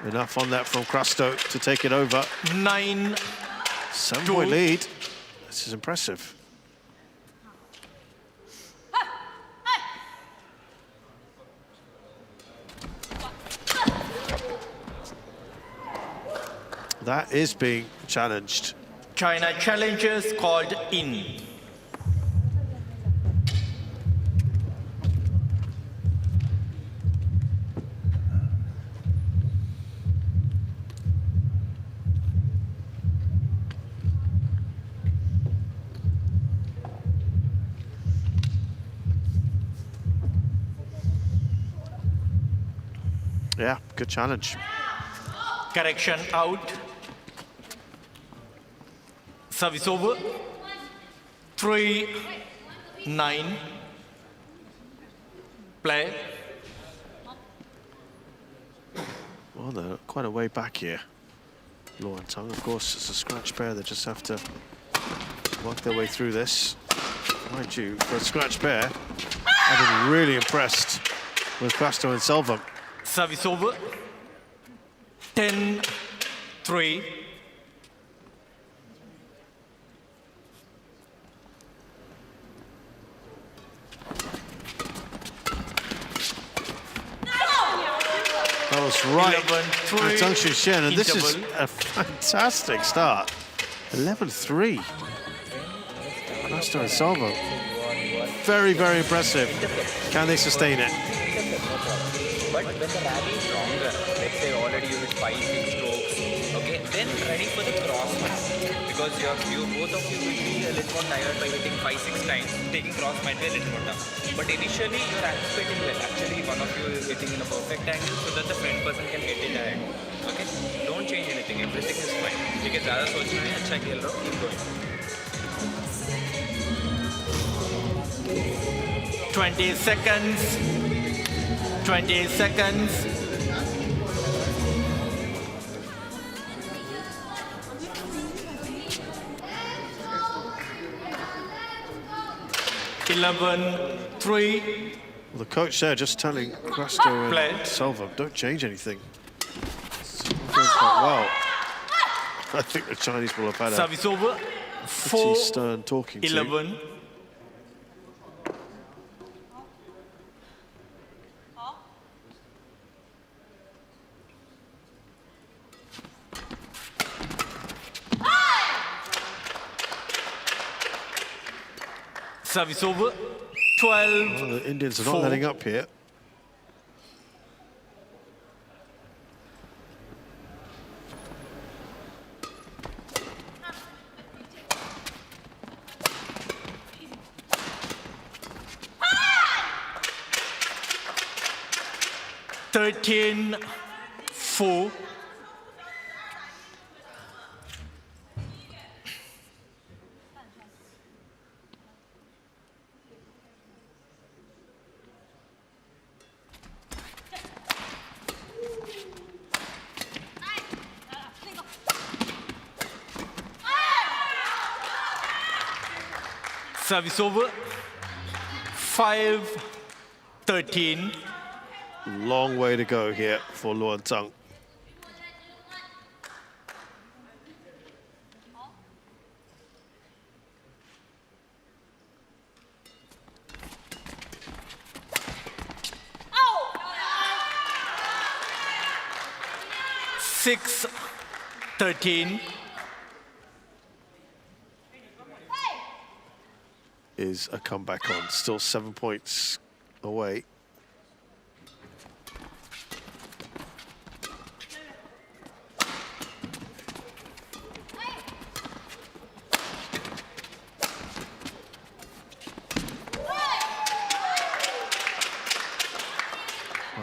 Enough on that from Crasto to take it over. 9. 7-point lead. This is impressive. That is being challenged. China challengers called in. Yeah, good challenge. Correction out. Service over. 3-9. Play. Well, they're quite a way back here. Luo and Zhang, of course, it's a scratch pair. They just have to work their way through this. Mind you, for a scratch pair, I've been really impressed with Crasto and Selvam. Service over. 10-3. That was right at Zhang Shushen, and this is a fantastic start. 11-3. Crasto and Selvam. Very, very impressive. Can they sustain it? But when the rally is longer, let's say already you hit 5-6 strokes, okay, then ready for the cross match. Because both of you will be a little more tired by hitting 5-6 times. Taking cross might be a little more tough. But initially you're anticipating well. Actually, one of you is hitting in a perfect angle so that the front person can get it ahead. Okay? Don't change anything. Everything is fine. ठीक है, ज़्यादा सोचना है, अच्छा खेल रहा हो, keep going. 20 seconds. 20 seconds. (11-3). Well, the coach there just telling Crasto and Selvam, don't change anything. It's doing quite well. I think the Chinese will have had Service over. pretty stern talking to. 11. Service over. 12. Well, the Indians are not letting up here. Thirteen, 4. Service over. 5-13. Long way to go here for Luo and Zhang. 6-13. Is a comeback on, still 7 points away.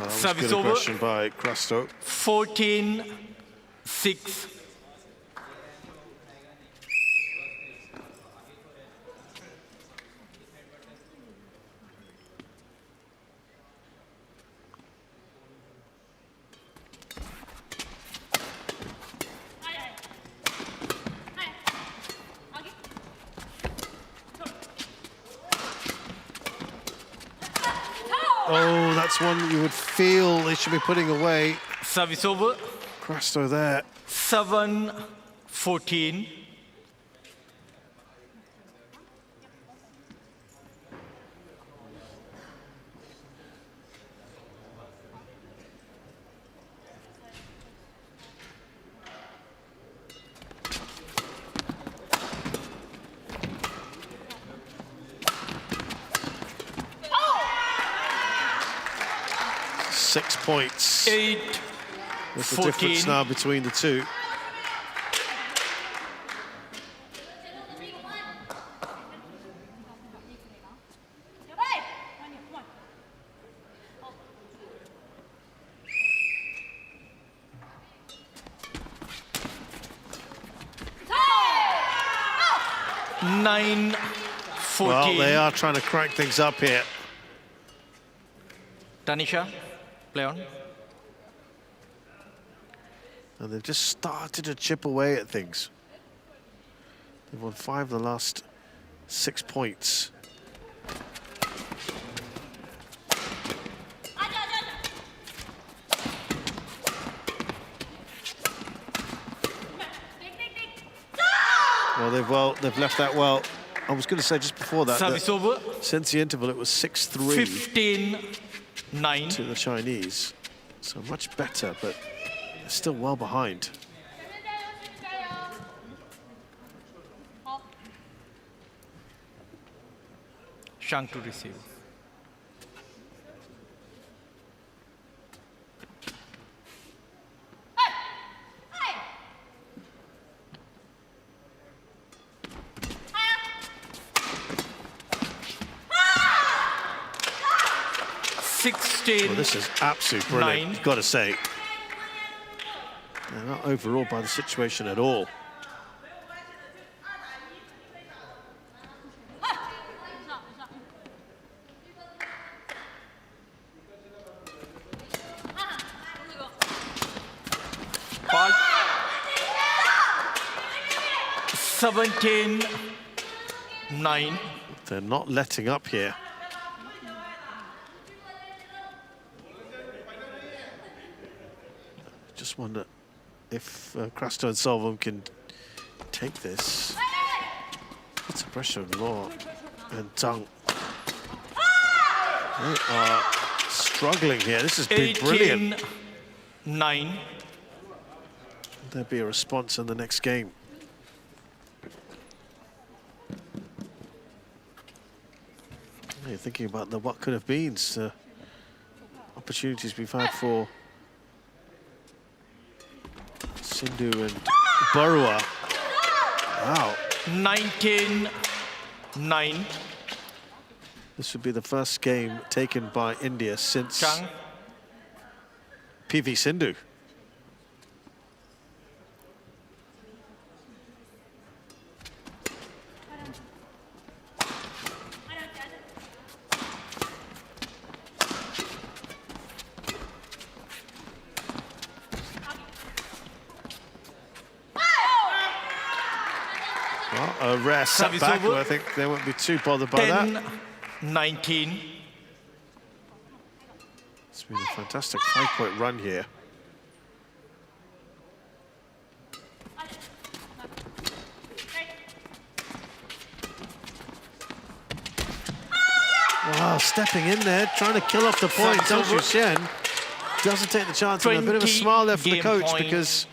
Service good over. aggression by Crasto. 14-6. Oh, that's one you would feel they should be putting away. Service over. Crasto there. 7-14. Six points. 8-14. There's the difference now between the two. Well, they are trying to crank things up here. Tanisha, play on. And they've just started to chip away at things. They've won 5 of the last 6 points. Well, they've left that well. I was going to say just before that, Service over. Since the interval, it was 6-3 15-9 to the Chinese. So much better, but they're still well behind. Zhang to receive. Well, this is absolutely brilliant, you've got to say. They're not overawed by the situation at all. But 17-9. They're not letting up here. Just wonder if Crasto and Selvam can take this. Lots of pressure on Law and Zhang. They are struggling here. This has been brilliant. 18-9. There'll be a response in the next game. You're thinking about the what could have been, opportunities we've had for Sindhu and Baruah. Wow. 19-9. This would be the first game taken by India since Zhang. PV Sindhu. A rare setback, but I think they won't be too bothered by that. 10-19. It's been a fantastic 5-point run here. Wow, stepping in there, trying to kill off the point, don't you, Chen? doesn't take the chance, and a bit of a smile there for the coach point. because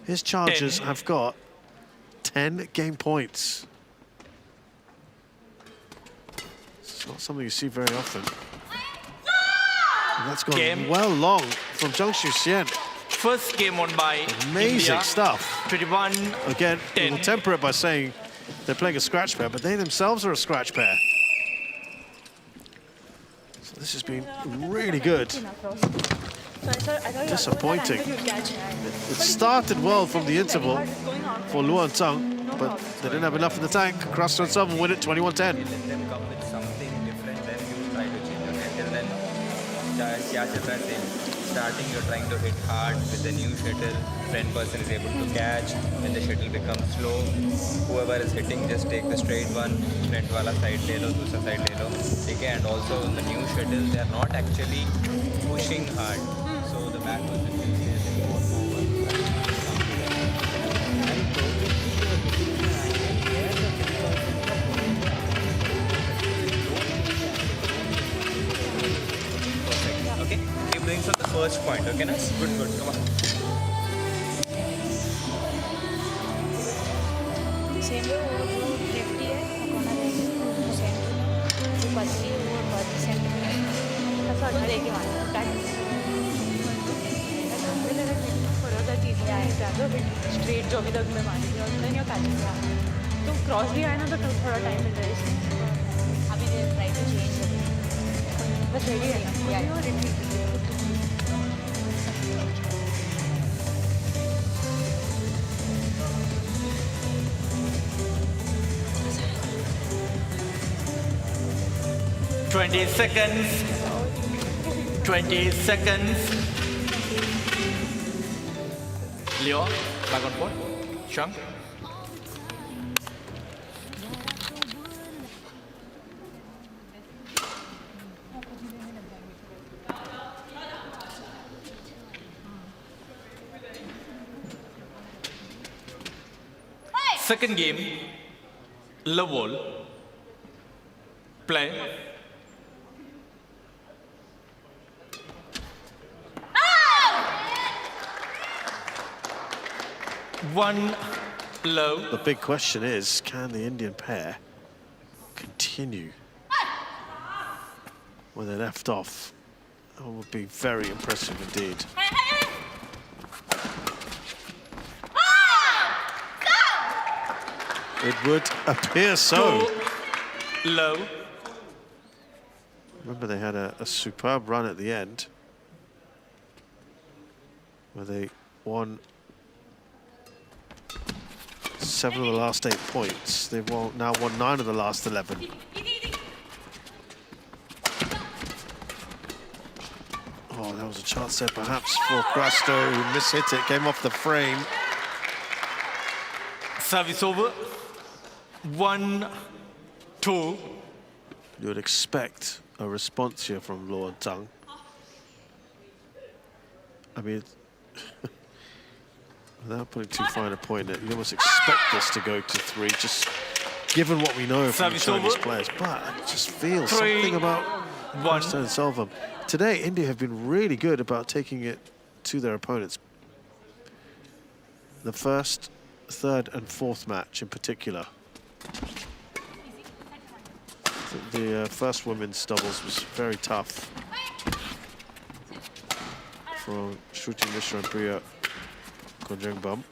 his chargers have got 10 game points. It's not something you see very often. And that's gone well long from Zhang Xian. First game won by Amazing India, stuff. 21. Again, we'll temper it by saying they're playing a scratch pair, but they themselves are a scratch pair. So this has been really good. Disappointing. It started well from the interval for Luan Zhang, but they didn't have enough in the tank. Crasto and Selvam win it 21-10. Let them come with something different, then you try to change. Okay? Till then, starting you're trying to hit hard with the new shuttle. Front person is able to catch. When the shuttle becomes slow, whoever is hitting just take the straight one. Front wala side le lo, dusra side le lo. Okay? And also in the new shuttle, they are not actually pushing hard. So the back person is more forward. Okay, keep doing from the first point, okay, nice? Good, good, come on. Same way, वो lefty है, कोना देंगे, centre में, जो बच्ची है वो बच्ची सेंटर में, ऐसा अच्छा देखे वाला, बैक फरोदा चीज़ें आए ज़्यादा स्ट्रेट जो अभी तक मैं मानी थी और नहीं कैचिंग था, तो क्रॉस भी आया ना तो थोड़ा टाइम मिल रहा है इसमें, अभी दे ट्राई टू चेंज, बस रेडी है ना, retreat 20 seconds. 20 seconds. Leo, back on board. Zhang. Second game, level, play. One low. The big question is, can the Indian pair continue where they left off? That would be very impressive indeed. It would appear so. Low. Remember, they had a superb run at the end where they won 7 of the last 8 points. They've now won 9 of the last 11. Oh, there was a chance there perhaps for Crasto, who mishit it, came off the frame. Service over. 1-2. You would expect a response here from Luan Zhang. I mean, without putting too fine a point in it, you almost expect this to go to 3, just given what we know from the Chinese players. But I just feel something about Crasto and Selvam. Today, India have been really good about taking it to their opponents. The first, third and fourth match in particular. The first women's doubles was very tough from Shruti Mishra and Priya Konjenbam.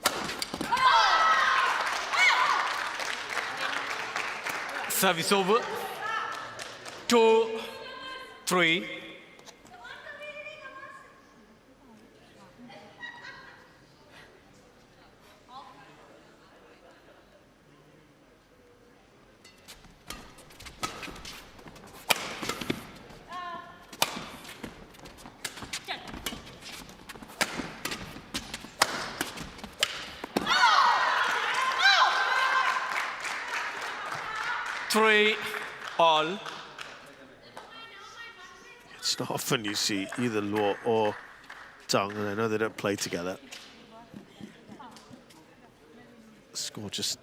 Service over. 2-3. All. It's not often you see either Luo or Zhang, and I know they don't play together, score just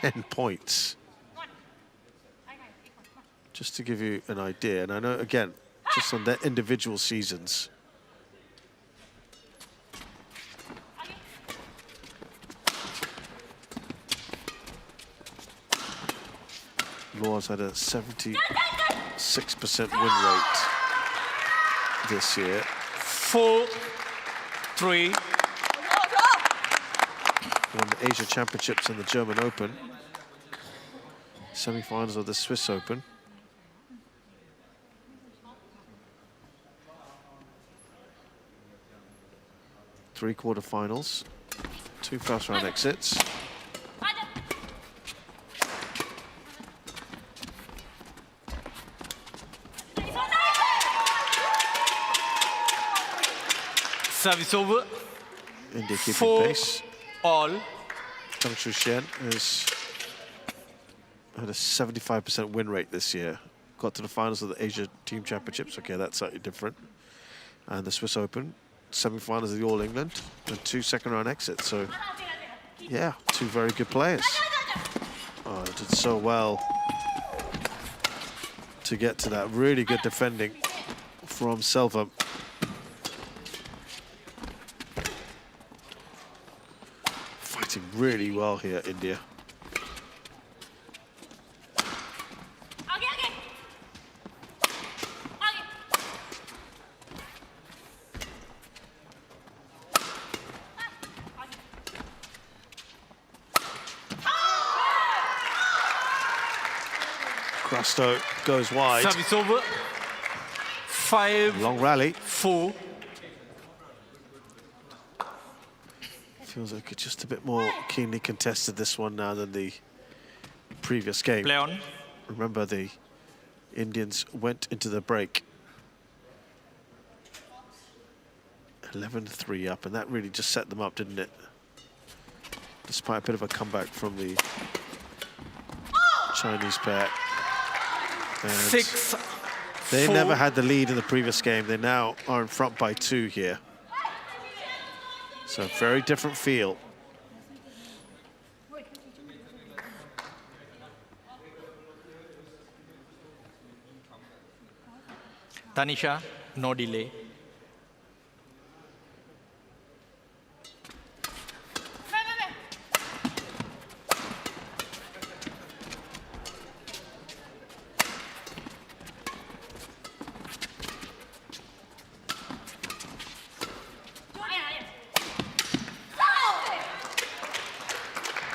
10 points. Just to give you an idea, and I know, again, just on their individual seasons, Laws had a 76% win rate this year. 4-3. Won the Asia Championships and the German Open. Semi-finals of the Swiss Open. Three quarterfinals, 2 first-round exits. Service over. India keeping 4 pace. all. Chen has had a 75% win rate this year. Got to the finals of the Asia Team Championships. Okay, that's slightly different. And the Swiss Open, semi-finals of the All England, and 2 second-round exits. So, yeah, 2 very good players. Oh, did so well to get to that. Really good defending from Selvam. Fighting really well here, India. Crasto goes wide. Service over. 5. Long rally. 4. Feels like it's just a bit more keenly contested this one now than the previous game. Play on. Remember, the Indians went into the break 11-3 up, and that really just set them up, didn't it? Despite a bit of a comeback from the Chinese pair. And 6. they 4. never had the lead in the previous game. They now are in front by 2 here. So very different feel. Tanisha, no delay.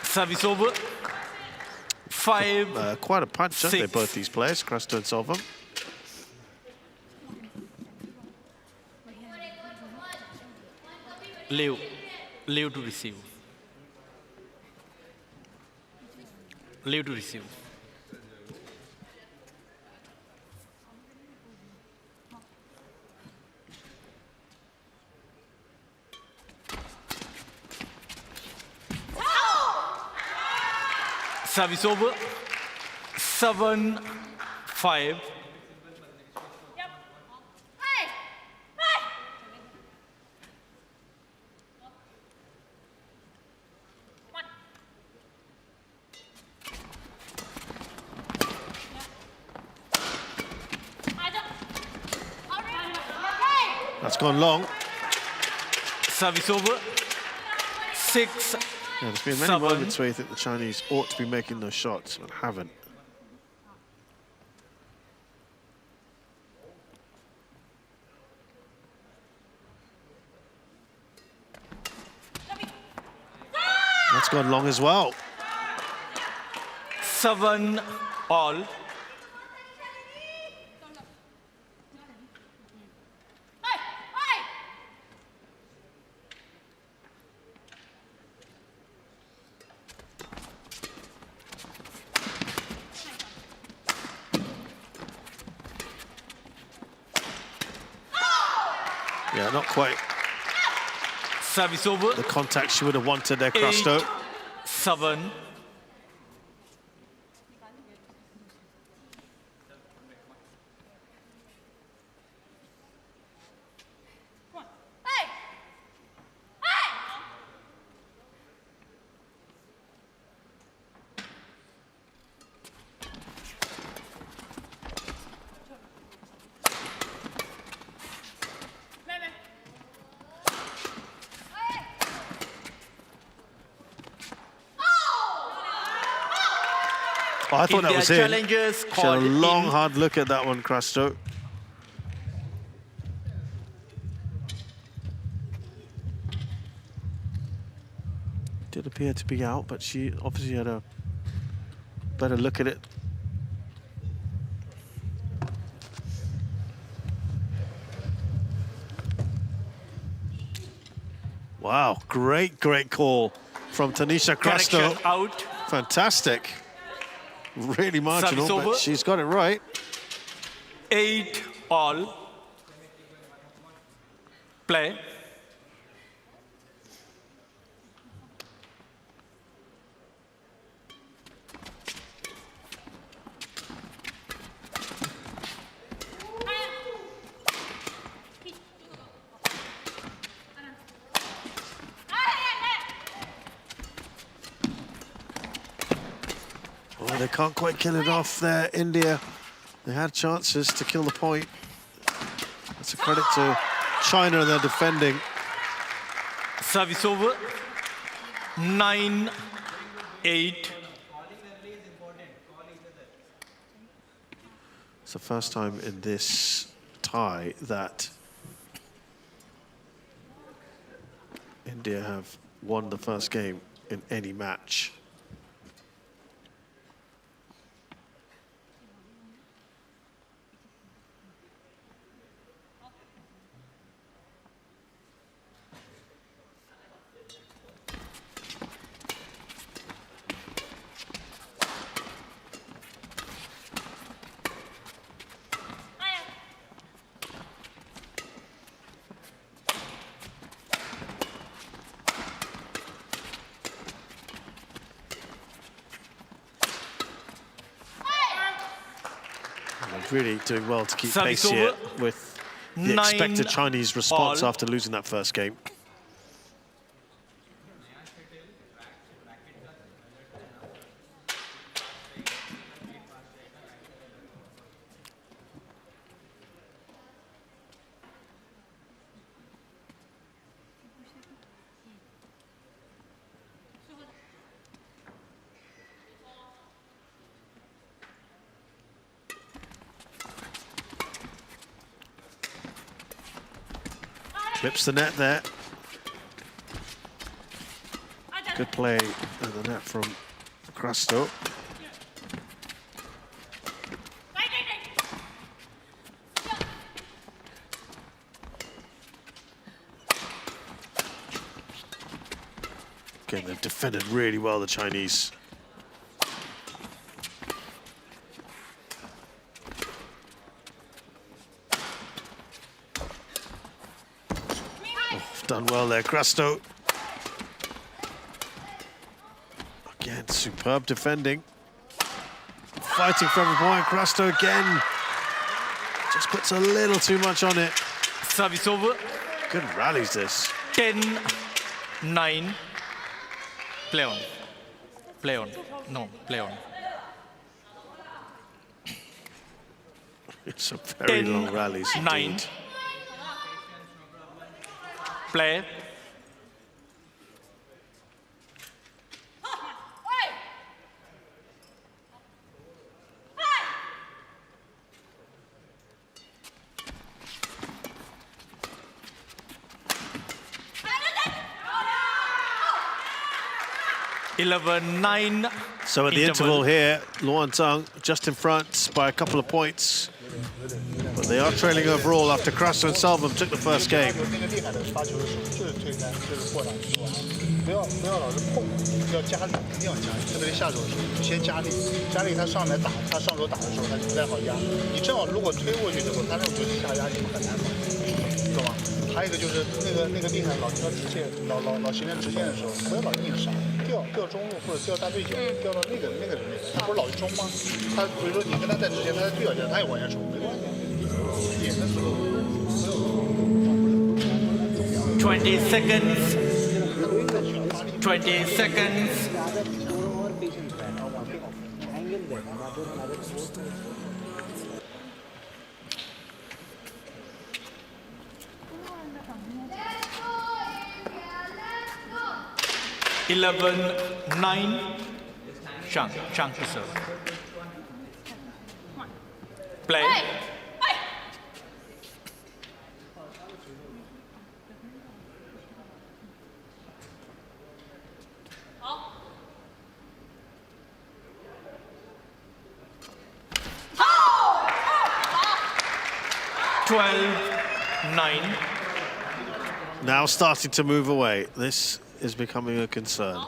Service over. 5. Quite a punch, aren't they, 6. both these players, Crasto and Selvam? Leave to receive. Leave to receive. Service over. 7-5. That's gone long. Service over. 6. Yeah, there's been many moments where you think the Chinese ought to be making those shots, but haven't. That's gone long as well. 7 all. Yeah, not quite. Service over. The contact she would have wanted there, Crasto. 7. Oh, I thought that was in. Challengers She had a called long, in. hard look at that one, Crasto. Did appear to be out, but she obviously had a better look at it. Wow, great call from Tanisha Crasto. Correction out. Fantastic. Really marginal, Service but over. she's got it right. 8-all. Play. Oh, they can't quite kill it off there, India. They had chances to kill the point. That's a credit to China and their defending. Service over. 9-8. It's the first time in this tie that India have won the first game in any match. Really doing well to keep Service pace here over. with the expected 9-all. Chinese response after losing that first game. Clips the net there. Good play at the net from Crasto. Again, they've defended really well, the Chinese. Done well there, Crasto. Again, superb defending. Fighting from a point, Crasto again. Just puts a little too much on it. Service over. Good rallies this. 10-9. Play on. Play on. No, play on. It's a very long rallies. 9. Indeed. Play. (11-9). So at the interval here, Luan Zhang just in front by a couple of points. But they are trailing overall after Crasto and Selvam took the first game. 不要老是碰，要加力，一定要加力，特别是下手的时候，就先加力，加力他上来打，他上手打的时候，他就不太好压。你正好如果推过去之后，他那种就是下压力很难防，懂吗？还有一个就是那个厉害，老挑直线，老形成直线的时候，不要老硬上，掉中路或者掉大对角，掉到那个人那里，他不是老是冲吗？他比如说你跟他在直线，他在对角线，他也往下冲，没关系。点的时候20 seconds. 20 seconds. (11-9). Zhang to serve. Play. (12-9). Now starting to move away. This is becoming a concern.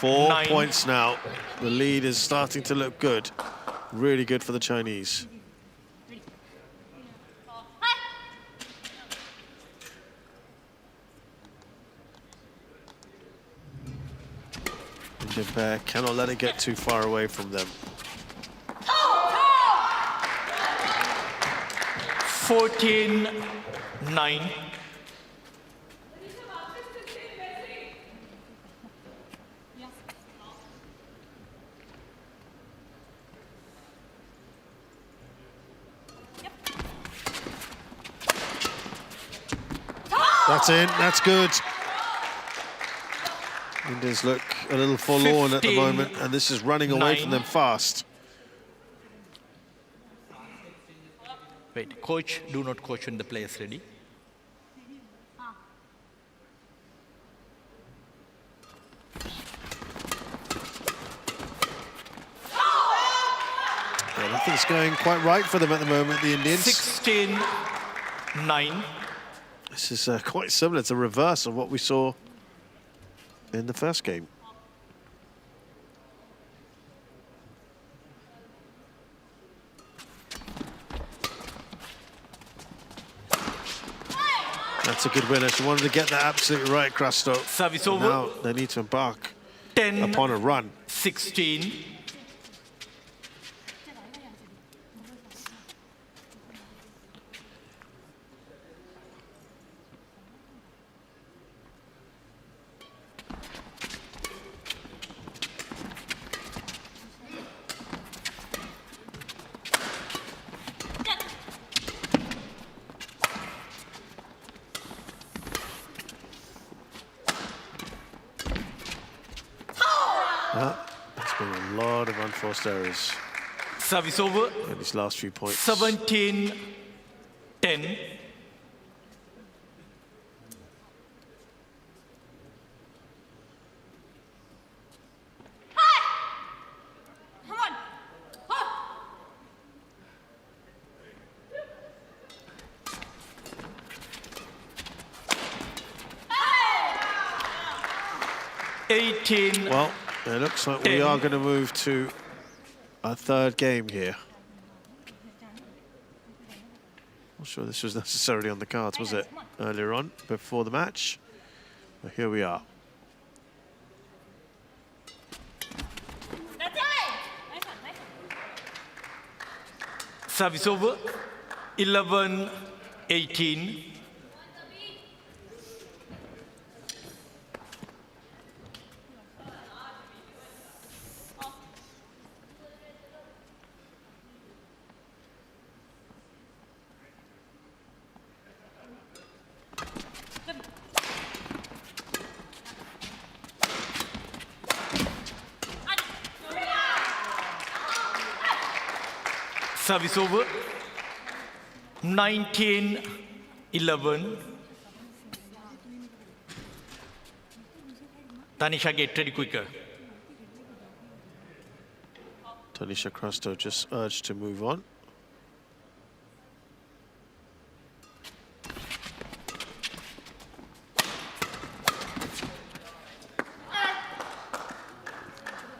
Four points now. The lead is starting to look good. Really good for the Chinese. Indian pair cannot let it get too far away from them. 14-9. That's in, that's good. Indians look a little forlorn at the moment, and this is running away from them fast. Wait, coach, do not coach when the player is ready. Yeah, nothing's going quite right for them at the moment, the Indians. 16-9. This is quite similar to the reverse of what we saw in the first game. That's a good winner. She wanted to get that absolutely right, Crasto. Service over. Now they need to embark upon a run. 16. There's been a lot of unforced errors. Service over. In these last few points. 17-10. Well, it looks like we are going to move to a third game here. Not sure this was necessarily on the cards, was it, earlier on, before the match? But here we are. Service over. 11-18. Service over. 19-11. Tanisha, get ready quicker. Tanisha Crasto just urged to move on.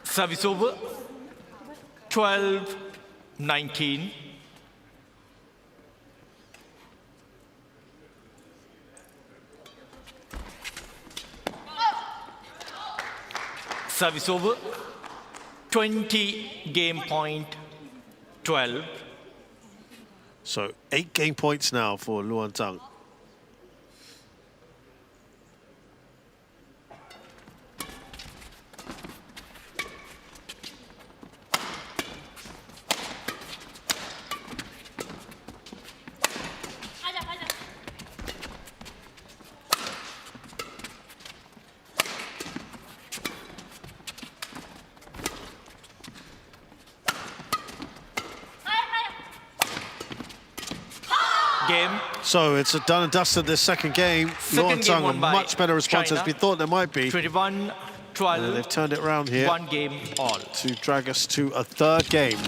Service over. 12-19. Service over. 20 game point. 12. So 8 game points now for Luan Zhang. Game. So it's a done and dusted this second game. Luan game Zhang, a won by much better response as China. we thought there might be. 21-12. They've turned it around here. 1 game all. To drag us to a third game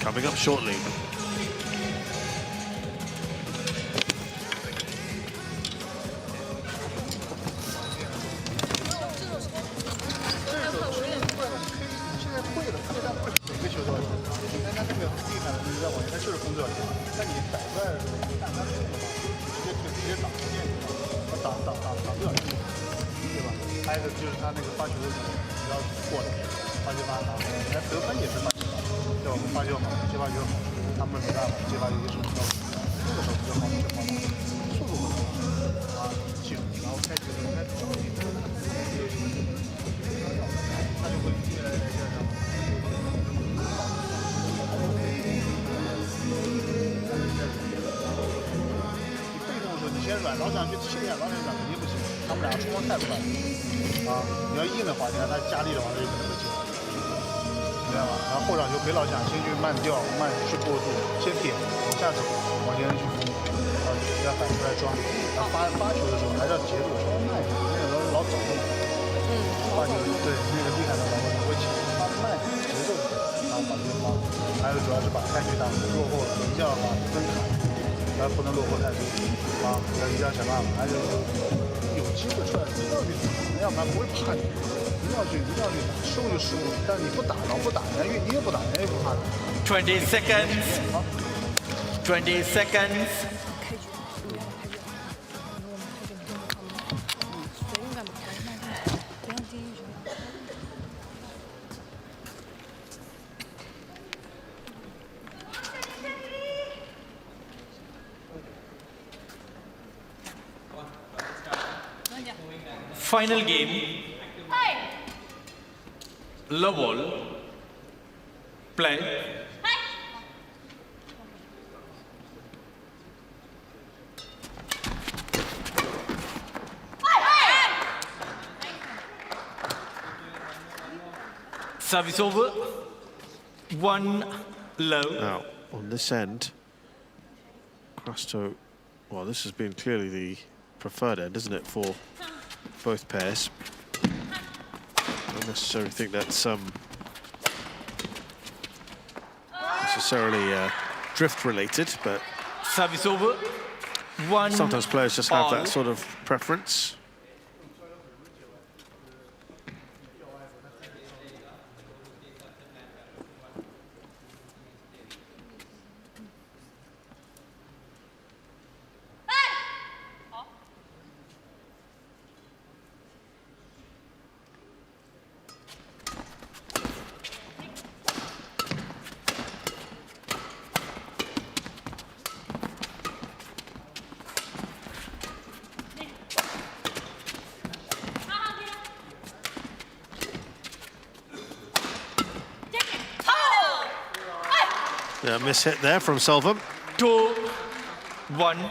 coming up shortly.20 seconds. 20 seconds. Final game. Low ball. Play. Service over. 1 low. Now, on this end, Crasto, well, this has been clearly the preferred end, isn't it, for both pairs? Don't necessarily think that's necessarily drift related, but service over. 1 sometimes players just have all. that sort of preference. Yeah, miss hit there from Selvam. 2-1.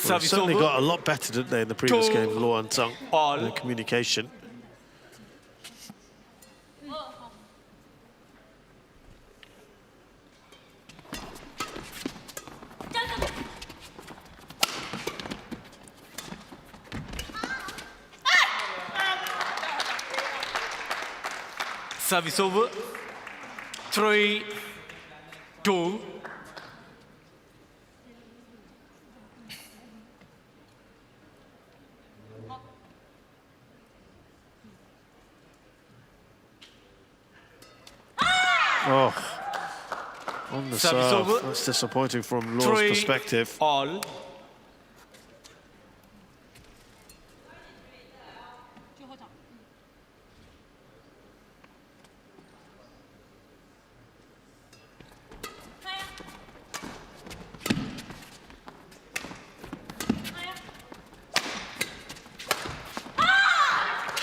Well, certainly got a lot better, didn't they, in the previous game, Luan Zhang, in communication. Service over. 3-2. Oh, on the serve, that's disappointing from Luan's perspective. All.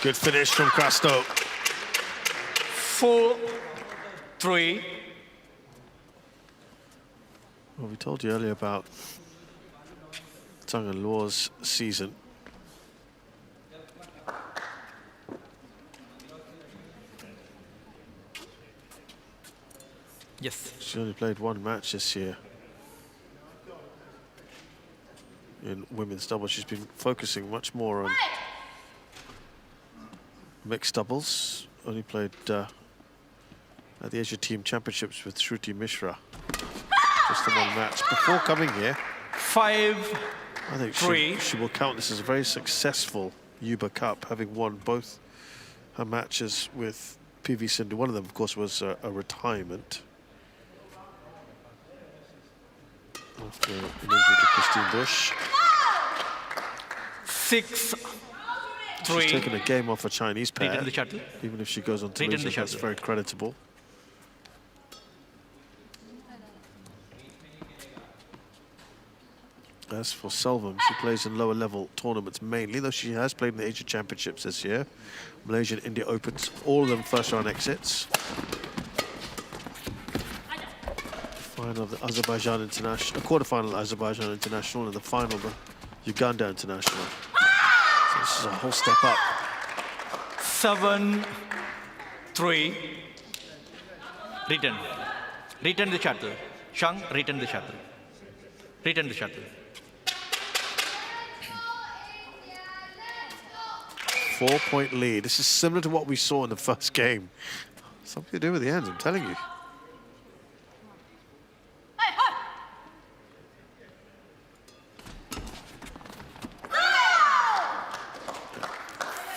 Good finish from Crasto. 4-3. Well, we told you earlier about Zhang and Luo's season. Yes. She only played one match this year in women's doubles. She's been focusing much more on mixed doubles. Only played at the Asia Team Championships with Shruti Mishra. Just the one match before coming here. 5-3. I think she will count this as a very successful Yuba Cup, having won both her matches with PV Sindhu. One of them, of course, was a retirement after an injury to Christine Busch. 6-3. She's taken a game off a Chinese pair. Return the shuttle. Even if she goes on to Return lose, the that's shuttle. very creditable. As for Selvam, she plays in lower level tournaments mainly, though she has played in the Asia Championships this year. Malaysian India Opens, all of them first round exits. Final of the Azerbaijan International, quarterfinal of Azerbaijan International, and the final of the Uganda International. So this is a whole step up. 7-3. Return. Return the shuttle. Zhang, return the shuttle. Return the shuttle. 4-point lead. This is similar to what we saw in the first game. Something to do with the ends, I'm telling you.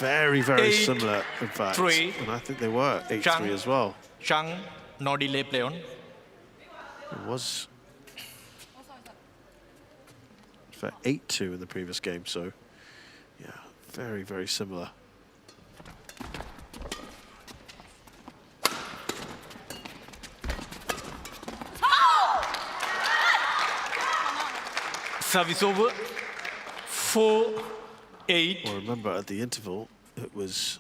Very, very similar, in fact. 3. And I think they were 8-3 as well. Zhang, no delay play on. It was for 8-2 in the previous game, so yeah, very, very similar. Service over. 4-8. Well, remember at the interval, it was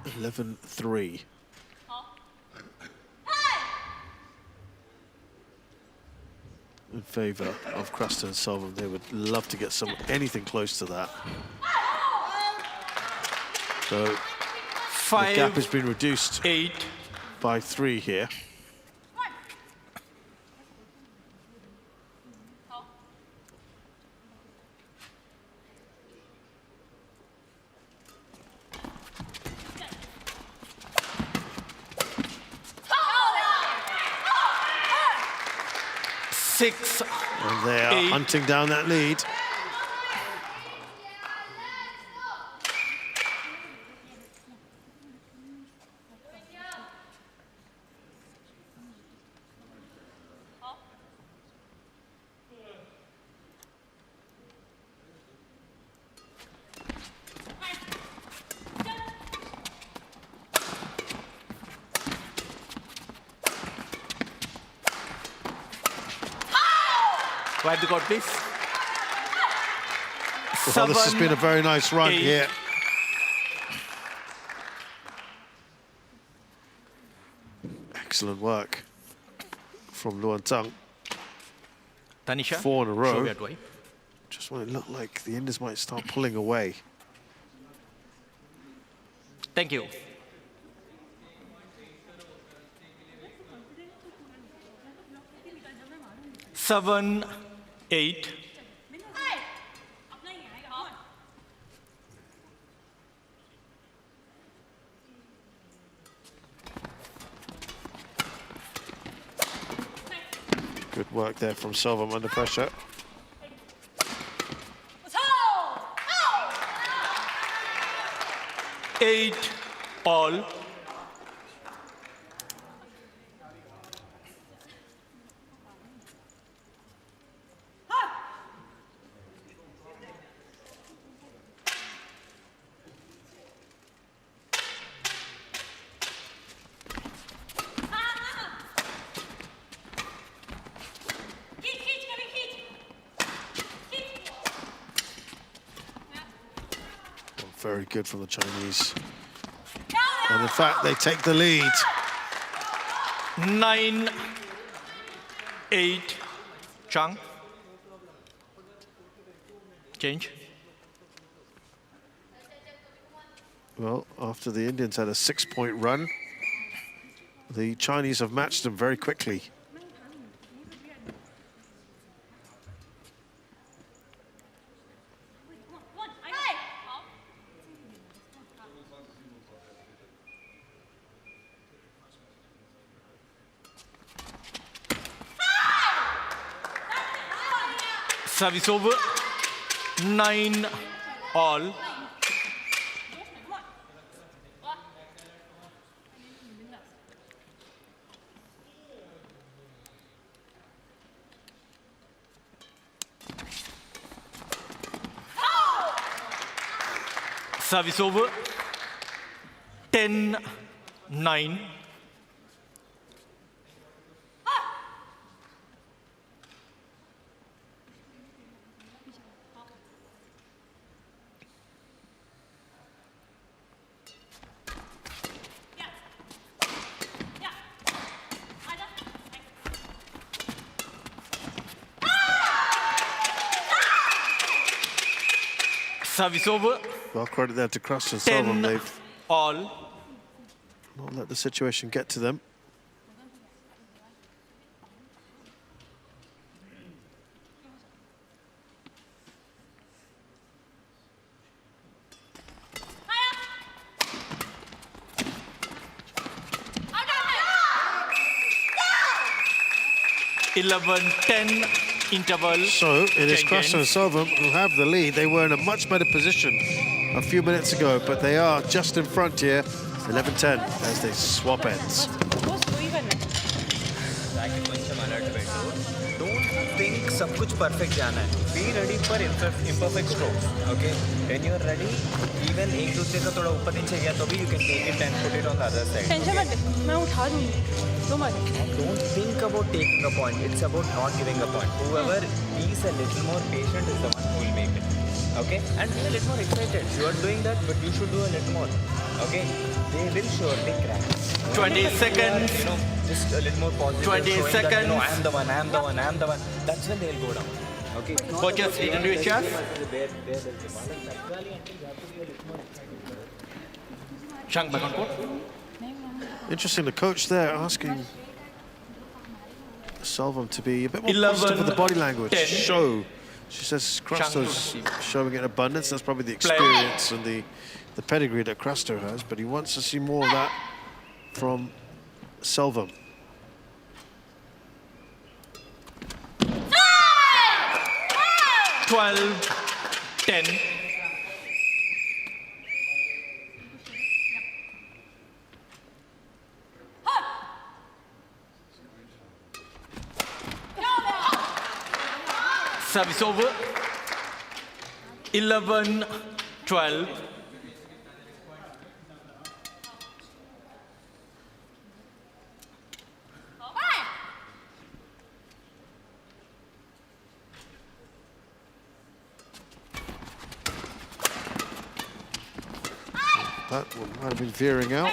11-3. In favour of Crasto and Selvam. They would love to get anything close to that. So the gap has been reduced by 3 here. And they are hunting down that lead. Wipe the court, please. Well, this has been a very nice run here. Excellent work from Luan Zhang. Tanisha, 4 in a row. show me. Just when it looked like the Indians might start pulling away. Thank you. Seven, 8. Good work there from Selvam under pressure. Eight all. very good from the Chinese. And in fact, they take the lead. 9-8, Zhang. Change. Well, after the Indians had a 6-point run, the Chinese have matched them very quickly. Service over. 9-all. Service over. 10-9. Service over. Well, credit there to Crasto and Selvam. They've all. Not let the situation get to them. (11-10) interval. So it is Crasto and Selvam who have the lead. They were in a much better position a few minutes ago, but they are just in front here. 11-10 as they swap ends. Don't think सब कुछ perfect जाना है. Be ready for imperfect strokes. Okay. When you're ready, even एक दूसरे का थोड़ा ऊपर नीचे गया तो भी you can take it and put it on the other side. Tension मत ले, मैं उठा दूँगी. Don't think about taking a point. It's about not giving a point. Whoever is a little more patient is the one who will make it. Okay? And be a little more excited. You are doing that, but you should do a little more. Okay? They will surely crack. 20 seconds. You know, just a little more positive. 20 seconds. That, you know, I am the one, I am the one, I am the one. That's when they'll go down. Okay? Coaches, lead into your chest. Zhang back on court. Interesting, the coach there asking Selvam to be a bit more positive with the body language. Show. She says Crasto's showing in abundance. That's probably the experience and the pedigree that Crasto has, but he wants to see more of that from Selvam. (12-10). Service over. 11-12. That one might have been veering out.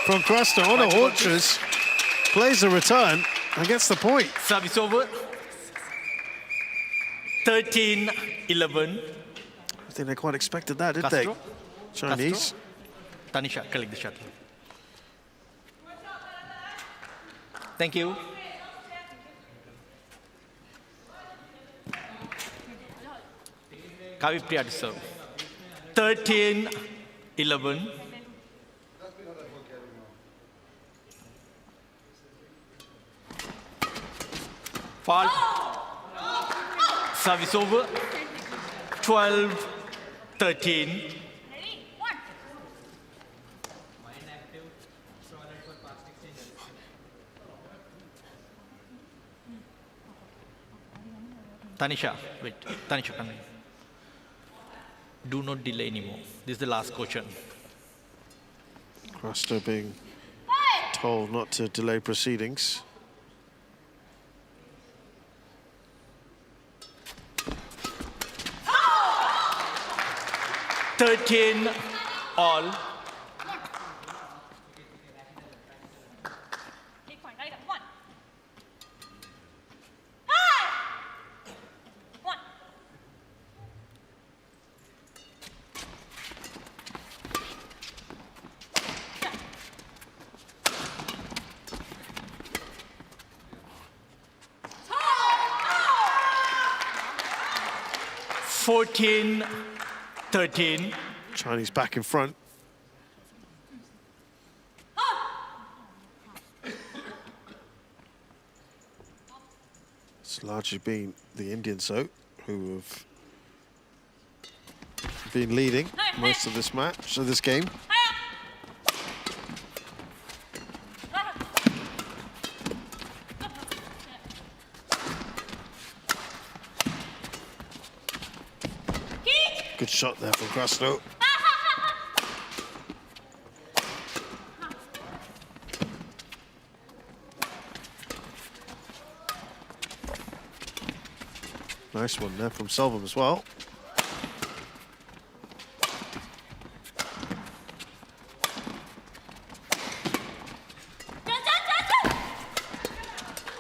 From Crasto on the haunches, plays the return and gets the point. Service over. 13-11. I think they quite expected that, didn't they? Chinese. Tanisha, collect the shuttle. Thank you. Kavi Priya to serve. 13-11. Foul. Service over. 12-13. Tanisha, wait. Tanisha, come in. Do not delay anymore. This is the last question. Crasto being told not to delay proceedings. All. $14-13. Chinese back in front. It's largely been the Indians, though, who have been leading most of this match, of this game. Good shot there from Crasto. Nice one there from Selvam as well.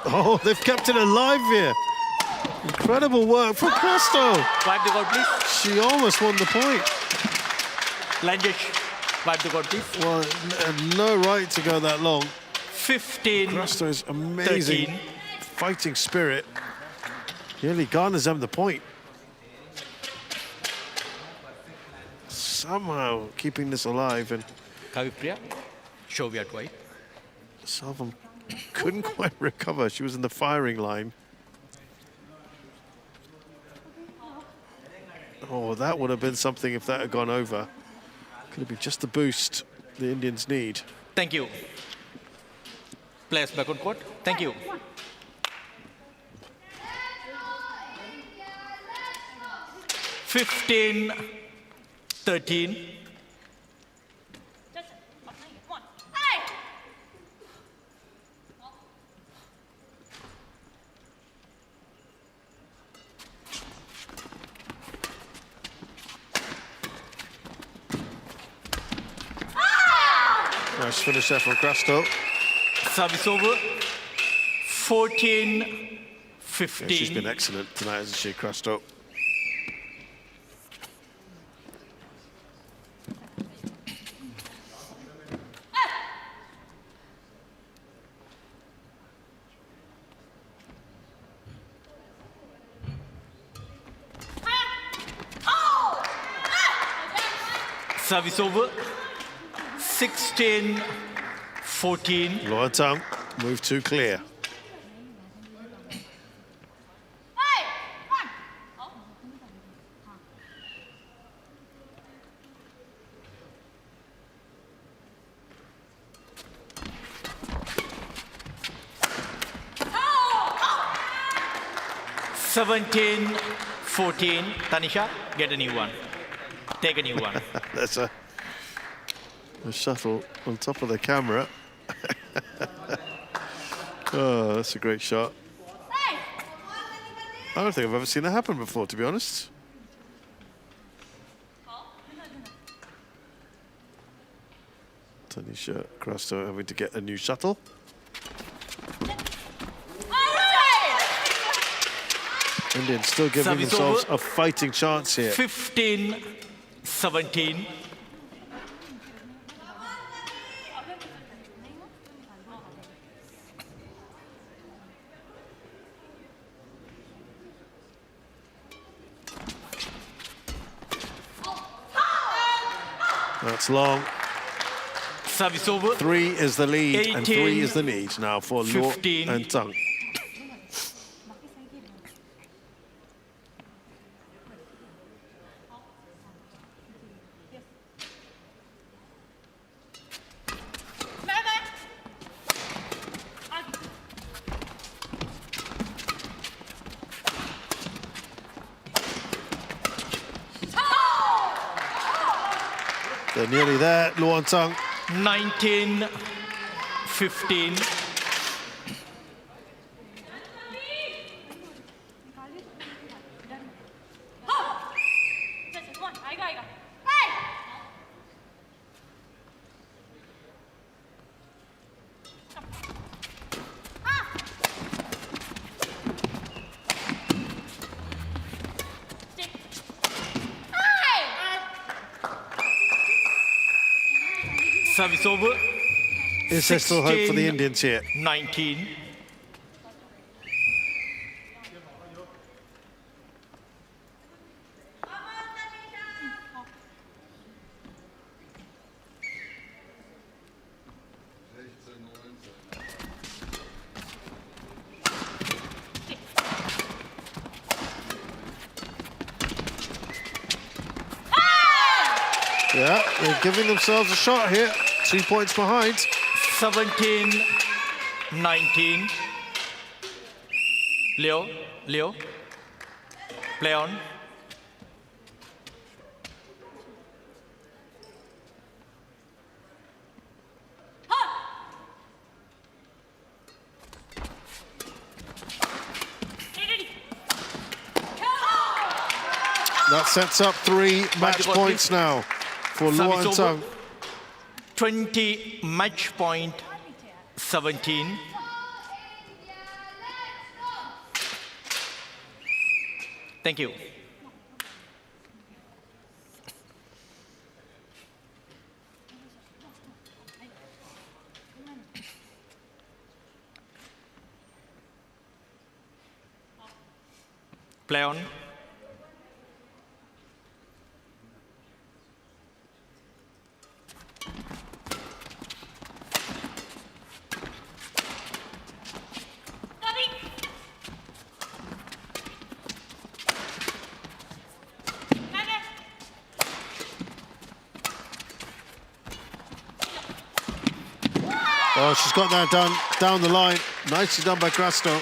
Oh, they've kept it alive here. Incredible work from Crasto. Wipe the court, please. She almost won the point. Lanjesh, wipe the court, please. Well, no right to go that long. 15. Crasto's amazing 13. fighting spirit nearly garners them the point. Somehow keeping this alive, and Kavipriya, show me at white. Selvam couldn't quite recover. She was in the firing line. Oh, that would have been something if that had gone over. Could have been just the boost the Indians need. Thank you. Players back on court. Thank you. $15-13. Nice finish there from Crasto. Service over. 14-15. Yeah, she's been excellent tonight, hasn't she, Crasto? Service over. 16-14. Loatang, move too clear. $17-14. Tanisha, get a new one. Take a new one. That's a shuttle on top of the camera. Oh, that's a great shot. I don't think I've ever seen that happen before, to be honest. Tanisha Crasto having to get a new shuttle. Indians still giving Service themselves over. a fighting chance here. 15-17. That's long. Service over. 3 is the lead, and 3 18, is the need now for Luo 15. and Zhang. They're nearly there, Luan Tang. 19-15. Service over. Is there still hope for the Indians here? 19. Yeah, they're giving themselves a shot here. 2 points behind. 17-19. Leo, play on. That sets up 3 match points now for Luan Tang. 20 match point 17. Thank you. Play on. Oh, she's got that down the line. Nicely done by Crasto.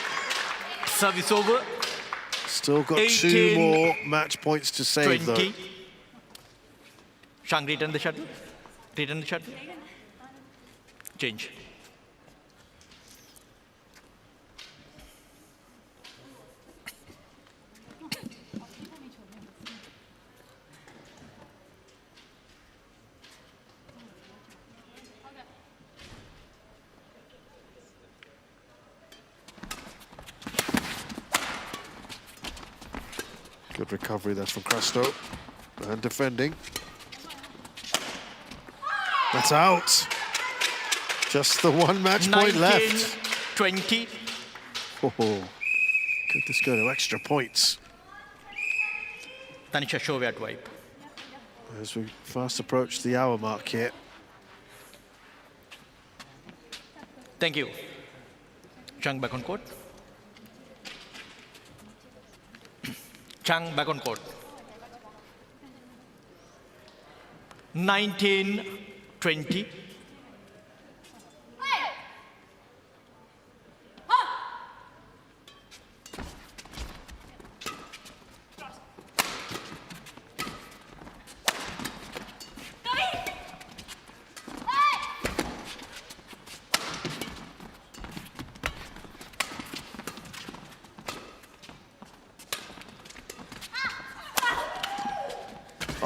Service over. Still got 2 more match points to save, 20. though. Zhang, return the shuttle. Return the shuttle. Change. Good recovery there from Crasto. And defending. That's out. Just the 1 match point left. 20. Oh, could this go to extra points? Tanisha, show at wipe. As we fast approach the hour mark here. Thank you. Zhang back on court. Zhang back on court. 19-20.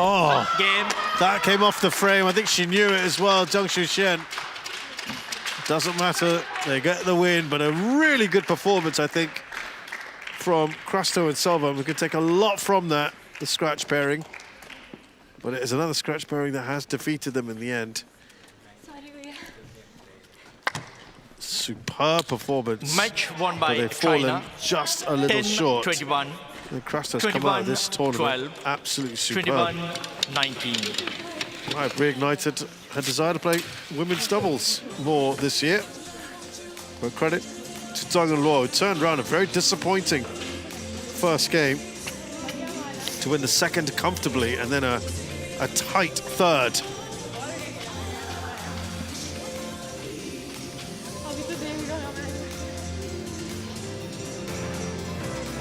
Oh, game. That came off the frame. I think she knew it as well, Zhang Chen. Doesn't matter, they get the win, but a really good performance, I think, from Crasto and Selvam. We can take a lot from that, the scratch pairing. But it is another scratch pairing that has defeated them in the end. Superb performance. Match won by they've fallen China. just a little short. 21. And Crasto's come out of this tournament 12, absolutely superb. 21-19. I've reignited her desire to play women's doubles more this year. But credit to Zhang and Luo, who turned around a very disappointing first game to win the second comfortably, and then a tight third.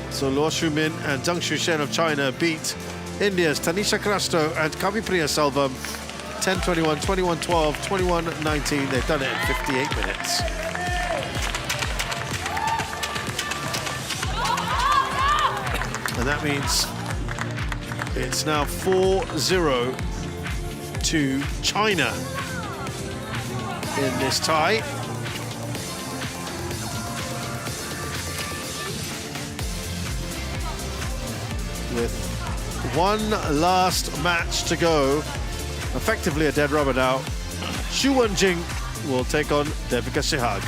So Luo Shumin and Zhang Chen of China beat India's Tanisha Crasto and Kavipriya Selvam 10-21, 21-12, 21-19. They've done it in 58 minutes. And that means it's now 4-0 to China in this tie. With one last match to go, effectively a dead rubber now, Jing will take on Devika Shihug.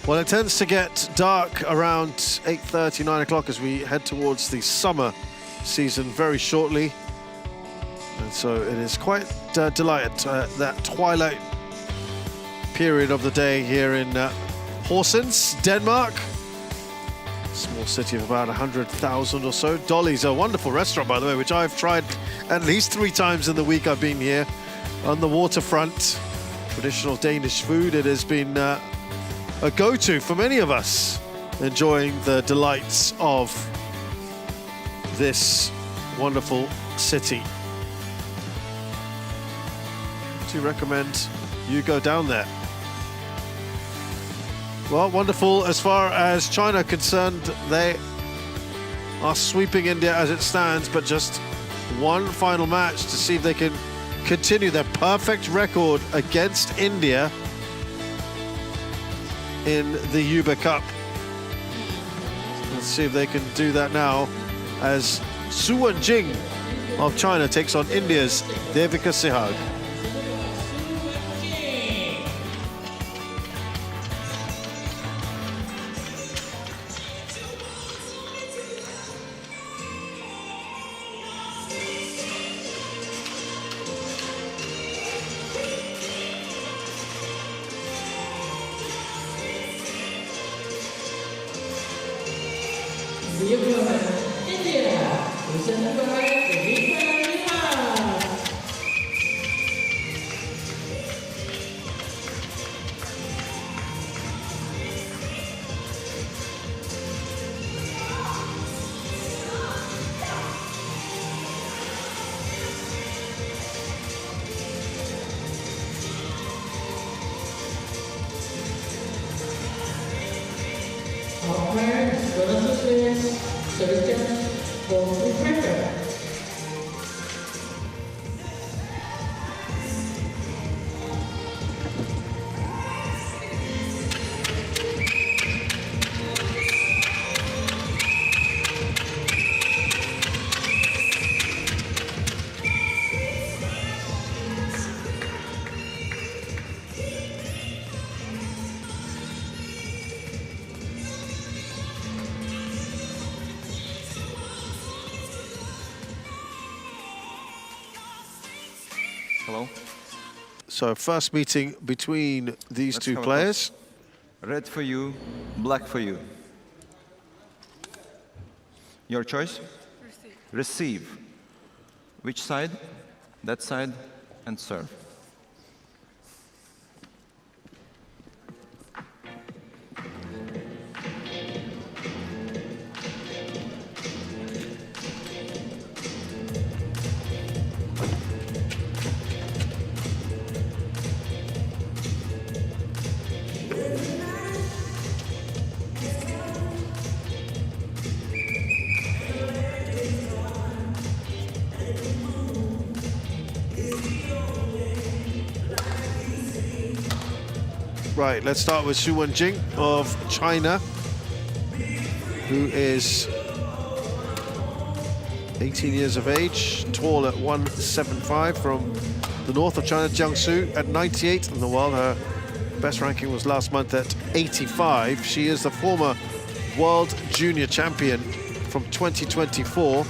Well, it tends to get dark around 8:30, 9 o'clock as we head towards the summer season very shortly. And so it is quite delighted, that twilight period of the day here in Horsens, Denmark. Small city of about 100,000 or so. Dolly's a wonderful restaurant, by the way, which I've tried at least 3 times in the week I've been here on the waterfront. Traditional Danish food. It has been a go-to for many of us, enjoying the delights of this wonderful city. Do recommend you go down there. Well, wonderful. As far as China concerned, they are sweeping India as it stands, but just one final match to see if they can continue their perfect record against India in the Uber Cup. Let's see if they can do that now as Jing of China takes on India's Devika Shihug. Our parents, brothers and sisters, Service judge for refractor. Hello. So first meeting between these two players. Red for you, black for you. Your choice? Receive. Which side? That side, and serve. Right, let's start with Jing of China, who is 18 years of age, tall at 175, from the north of China, Jiangsu, at 98 in the world. Her best ranking was last month at 85. She is the former world junior champion from 2024.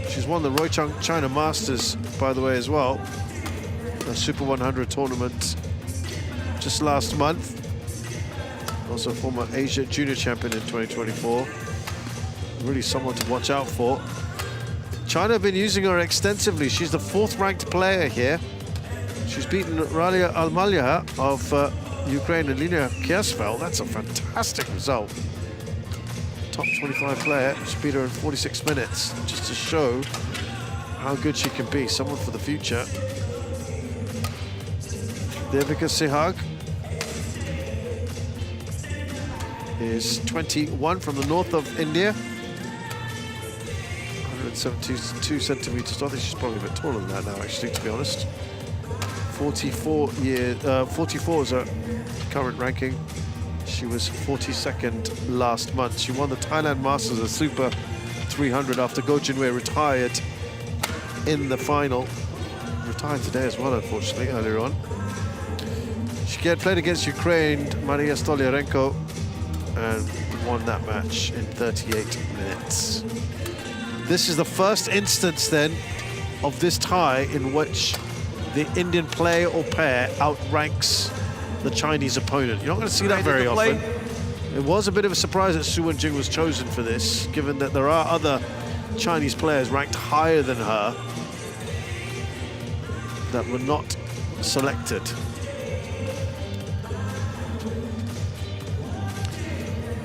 She's won the Roichang China Masters, by the way, as well, a Super 100 tournament just last month. Also former Asia Junior Champion in 2024. Really someone to watch out for. China have been using her extensively. She's the 4th ranked player here. She's beaten Ralia Almalia of Ukraine and Lina Kiersfeld. That's a fantastic result. Top 25 player. She beat her in 46 minutes, just to show how good she can be. Someone for the future. Devika Shihug is 21, from the north of India. 172 centimeters. I think she's probably a bit taller than that now, actually, to be honest. 44 is her current ranking. She was 42nd last month. She won the Thailand Masters, a Super 300, after Go Jinwei retired in the final. Retired today as well, unfortunately, earlier on. She played against Ukraine, Maria Stolyarenko, and won that match in 38 minutes. This is the first instance then of this tie in which the Indian player or pair outranks the Chinese opponent. You're not going to see that very often. It was a bit of a surprise that Jing was chosen for this, given that there are other Chinese players ranked higher than her that were not selected.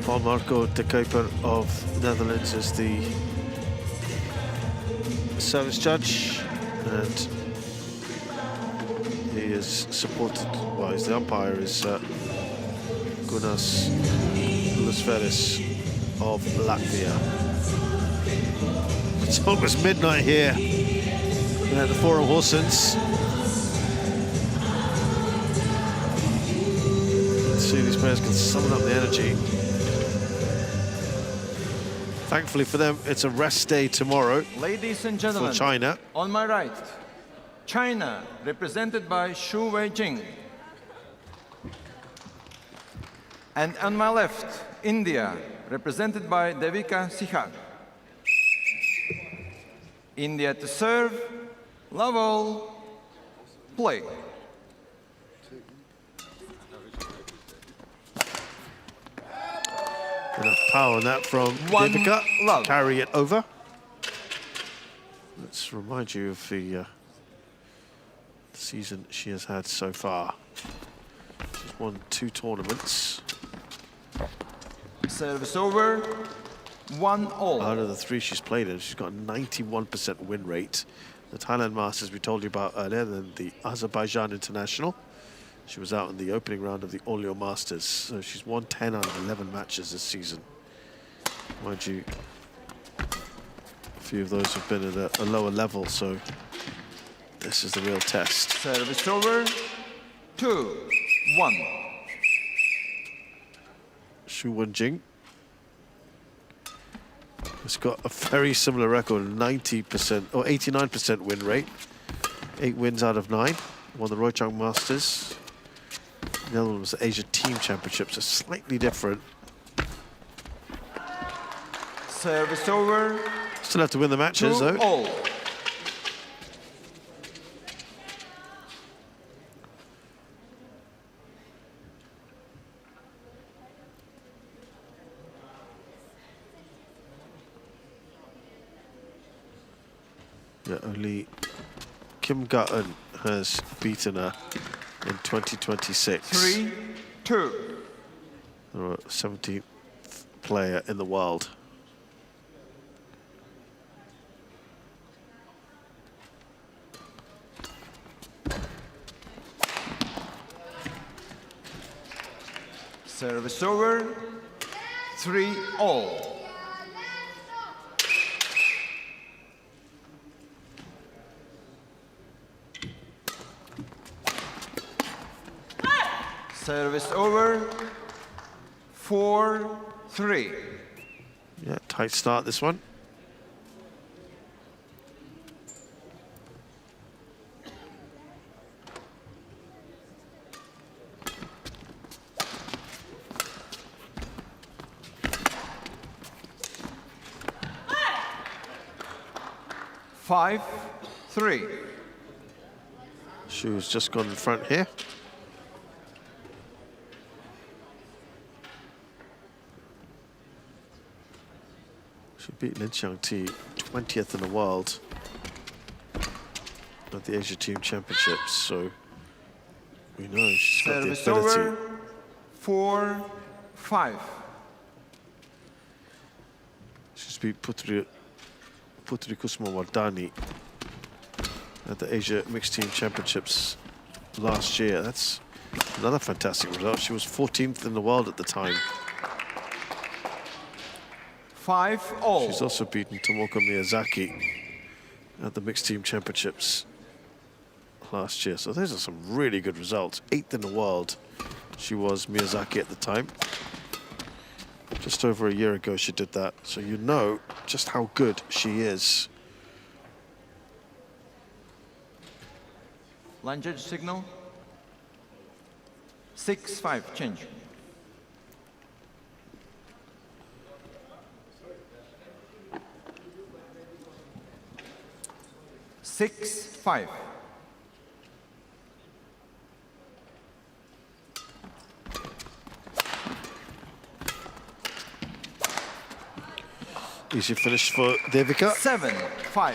Paul Marco de Kuiper of Netherlands is the service judge, and he is supported, well, the umpire is Gunas Lusveris of Latvia. It's almost midnight here at the Forum Horsens. Let's see if these players can summon up the energy. Thankfully for them, it's a rest day tomorrow. Ladies and gentlemen, for China. On my right, China, represented by Shu Wei-jing. And on my left, India, represented by Devika Shihug. India to serve, level, play. Enough power on that from Devika. Carry it over. Let's remind you of the season she has had so far. She's won 2 tournaments. Service over, 1-all. Out of the 3 she's played in, she's got a 91% win rate. The Thailand Masters we told you about earlier, then the Azerbaijan International. She was out in the opening round of the Olio Masters. So she's won 10 out of 11 matches this season. Mind you, few of those have been at a lower level, so this is the real test. Service over. 2-1. Jing has got a very similar record, 90% or 89% win rate. 8 wins out of 9. Won the Roichang Masters. The other one was the Asia Team Championships, so slightly different. Service over. Still have to win the matches, though. 2-all. Yeah, only Kim Ga-eun has beaten her in 2026. 3-2. The 17th player in the world. Service over. 3-all. Service over. 4-3. Yeah, tight start this one. Five, 3. Shu's just gone in front here. She beat Lin Xiangti, 20th in the world at the Asia Team Championships, so we know she's got the Service ability. over. 4-5. She's beat Putri Kusumawardani at the Asia Mixed Team Championships last year. That's another fantastic result. She was 14th in the world at the time. 5-all. She's also beaten Tomoko Miyazaki at the Mixed Team Championships last year. So those are some really good results. 8th in the world. She was Miyazaki at the time. Just over a year ago she did that. So you know just how good she is. Line judge signal. 6-5, change. Six, 5. Easy finish for Devika. 7-5.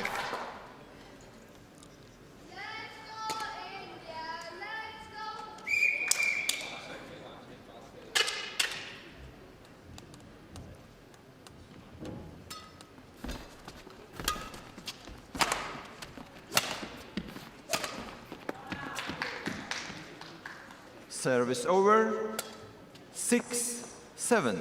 Service over. 6-7.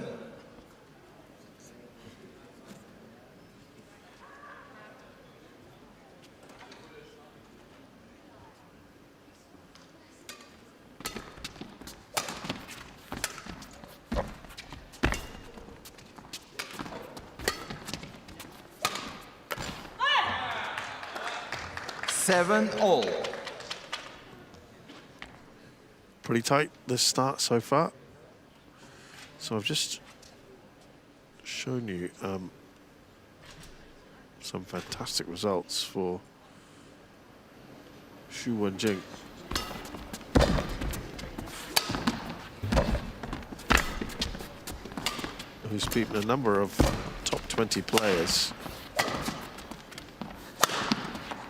Seven all. Pretty tight this start so far. So I've just shown you some fantastic results for Shu Jing. Who's beaten a number of top 20 players.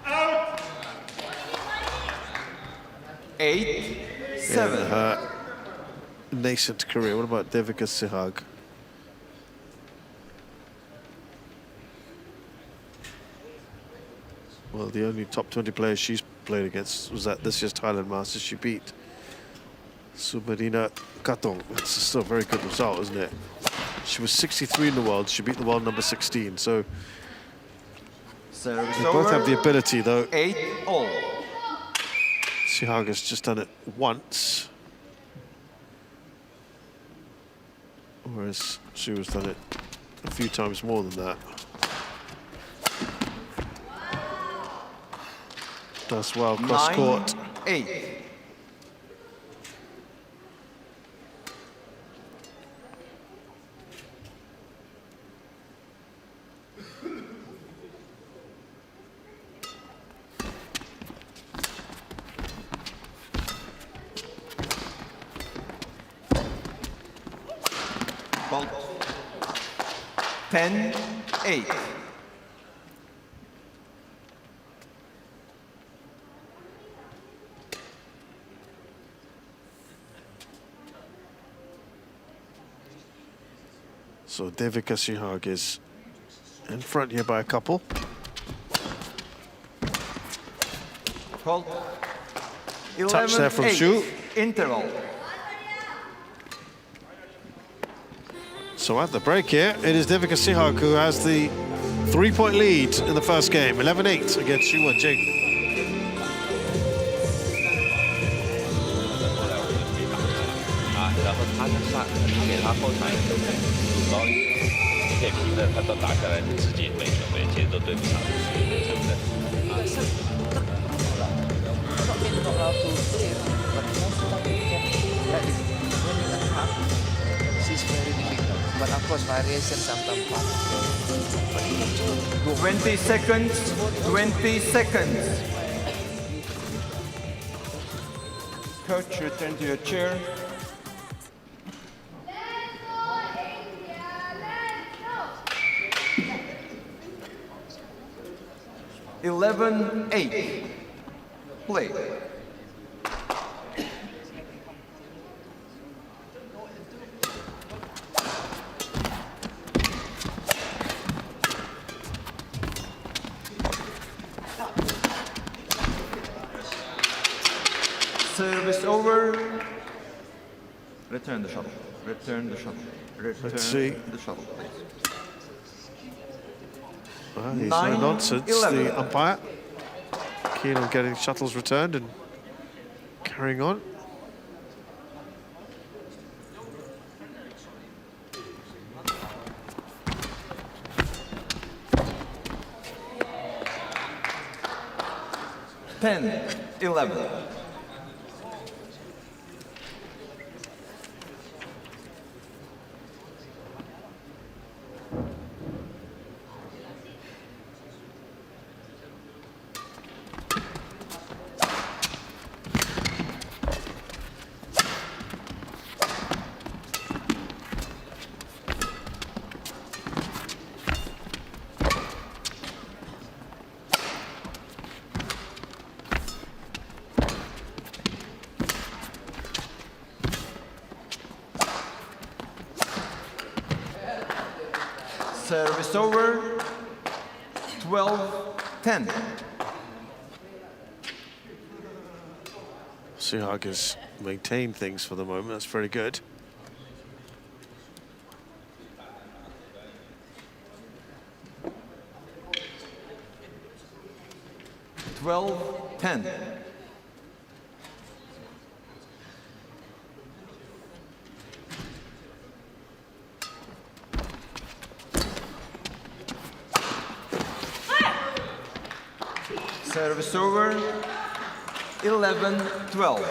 Out. 8-7. In her nascent career. What about Devika Shihug? Well, the only top 20 players she's played against was at this year's Thailand Masters. She beat Subarina Katong. That's still a very good result, isn't it? She was 63 in the world. She beat the world number 16. So Service They both have the ability, though. 8-all. Shihug has just done it once, whereas Shu's done it a few times more than that. Does well cross court. 9-8. Ball. 10-8. So Devika Shihug is in front here by a couple. Hold. Touch there from 11-8. Shu. Interval. So at the break here, it is Devika Shihug who has the 3-point lead in the first game, 11-8 against Shu and Jing. She's very difficult, but of course variation sometimes fun. 20 seconds. 20 seconds. Coach, return to your chair. Eleven, 8. Play. Service over. Return the shuttle. Return the shuttle. Return see. the shuttle, please. Well, he's no nonsense, 11. the umpire. Keen on getting shuttles returned and carrying on. Ten, 11. Service over. 12-10. Shihug has maintained things for the moment. That's very good. $12-10. Service over. 11-12.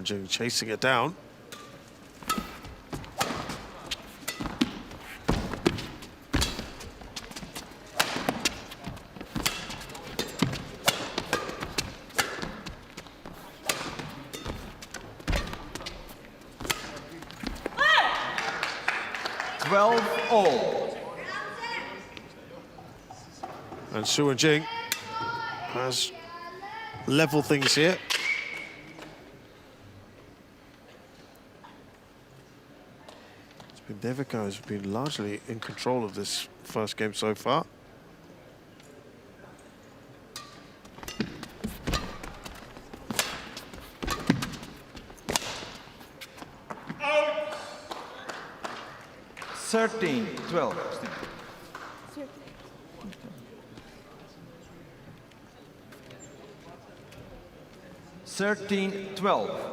Jing chasing it down. All. And Shu and Jing has level things here. It's been Devika who's been largely in control of this first game so far. 13-12. 13-12.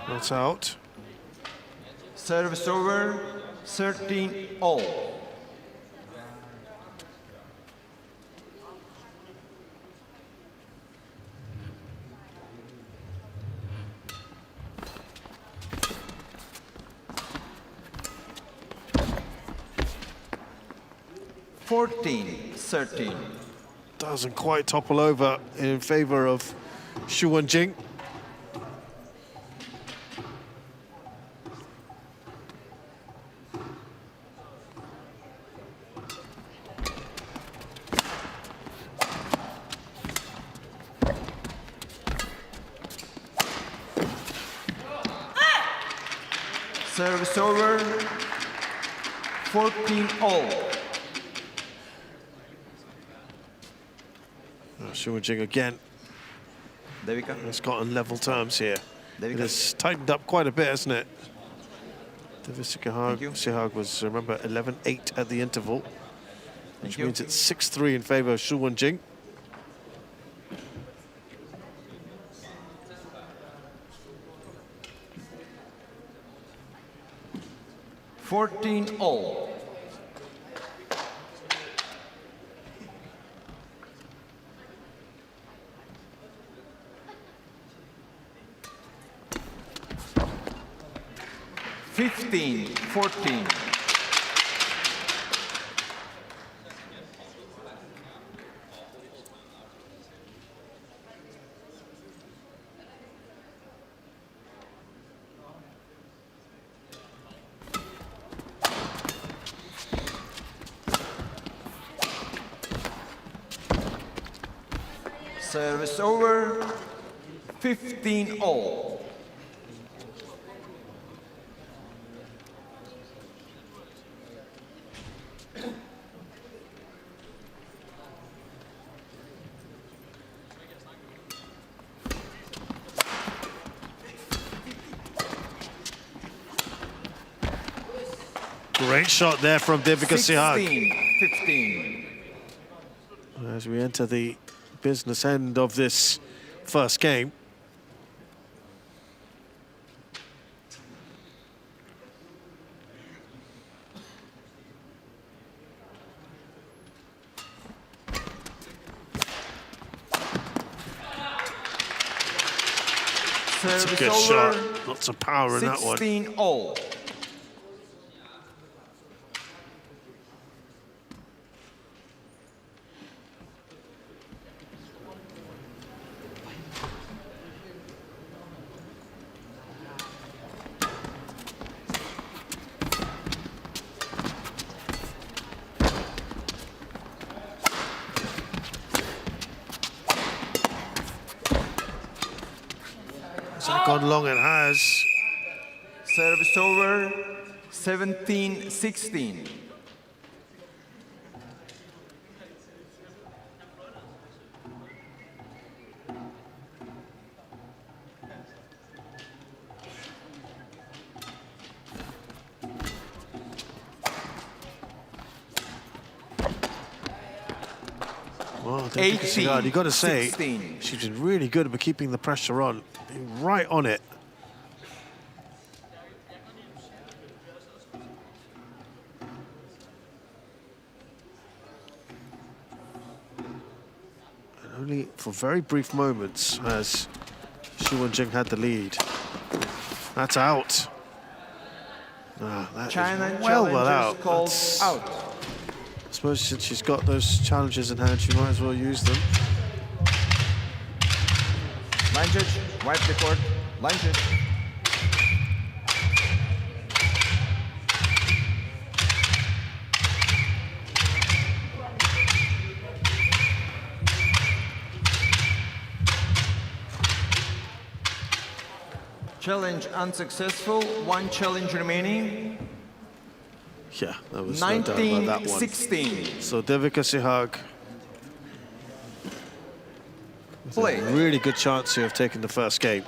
That's out. Service over, 13-all. Doesn't quite topple over in favor of Jing. Service over, 14-all. Jing again. It's got on level terms here. It has tightened up quite a bit, hasn't it? Shihug was, remember, 11-8 at the interval, which means it's 6-3 in favor of Jing. All. $15, 14. Service over, 15-all. Great shot there from Shihug. 15. As we enter the business end of this first game. That's a good shot. Lots of power in that one. 16-all. Gone long, it has. Service over, 17-16. Well, you got to say, 16. She's been really good at keeping the pressure on, right on it. And only for very brief moments has Jing had the lead. That's out. That China is well out. Called out. I suppose since she's got those challenges in hand, she might as well use them. Line judge, wipe the court. Line judge. Challenge unsuccessful, one challenge remaining. Yeah, that was no doubt about that one. 19-16. So Devika Shihug Play. a really good chance here of taking the first game.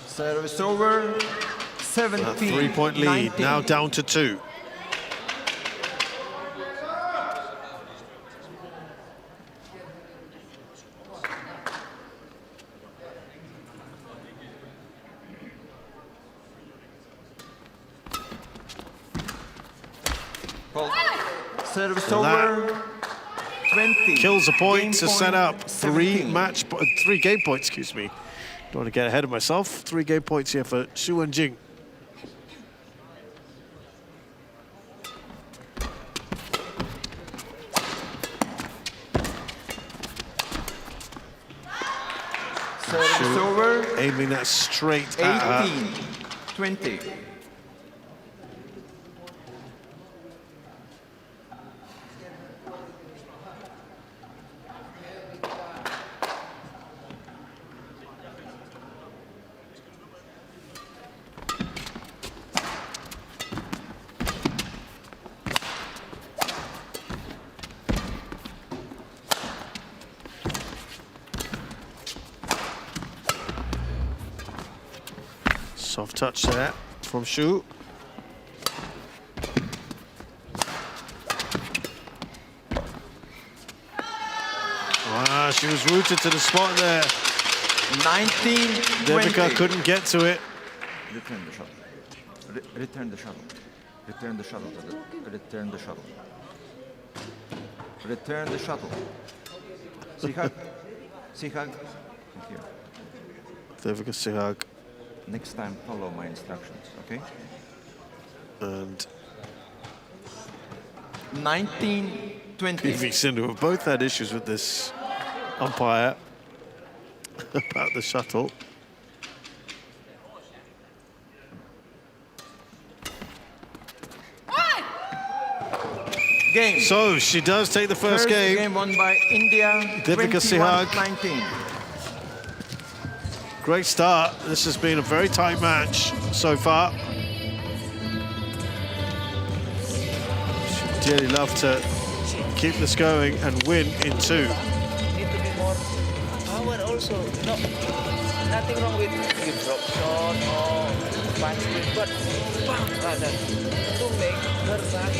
Service over. 17. A 3-point lead, 19. now down to 2. Service So over. 20. Kills a point Game to set up 3 game points, excuse me. Don't want to get ahead of myself. 3 game points here for Xu and Jing. Service over. Aiming that straight at her. 18-20. Soft touch there from Xu. Wow, she was rooted to the spot there. 19-20. Devika couldn't get to it. Return the shuttle. Return the shuttle. Return the shuttle. Return the shuttle. Return the shuttle. Shihug. Shihug. Come here. Devika Shihug. Next time, follow my instructions, okay? And 19-20. Sindhu have both had issues with this umpire about the shuttle. Game. So she does take the first game. Game won by India. Devika Shihug. 21-19. Great start. This has been a very tight match so far. She'd dearly love to keep this going and win in 2. Need to be more power also. No, nothing wrong with you drop shot or punch it, but rather to make her run.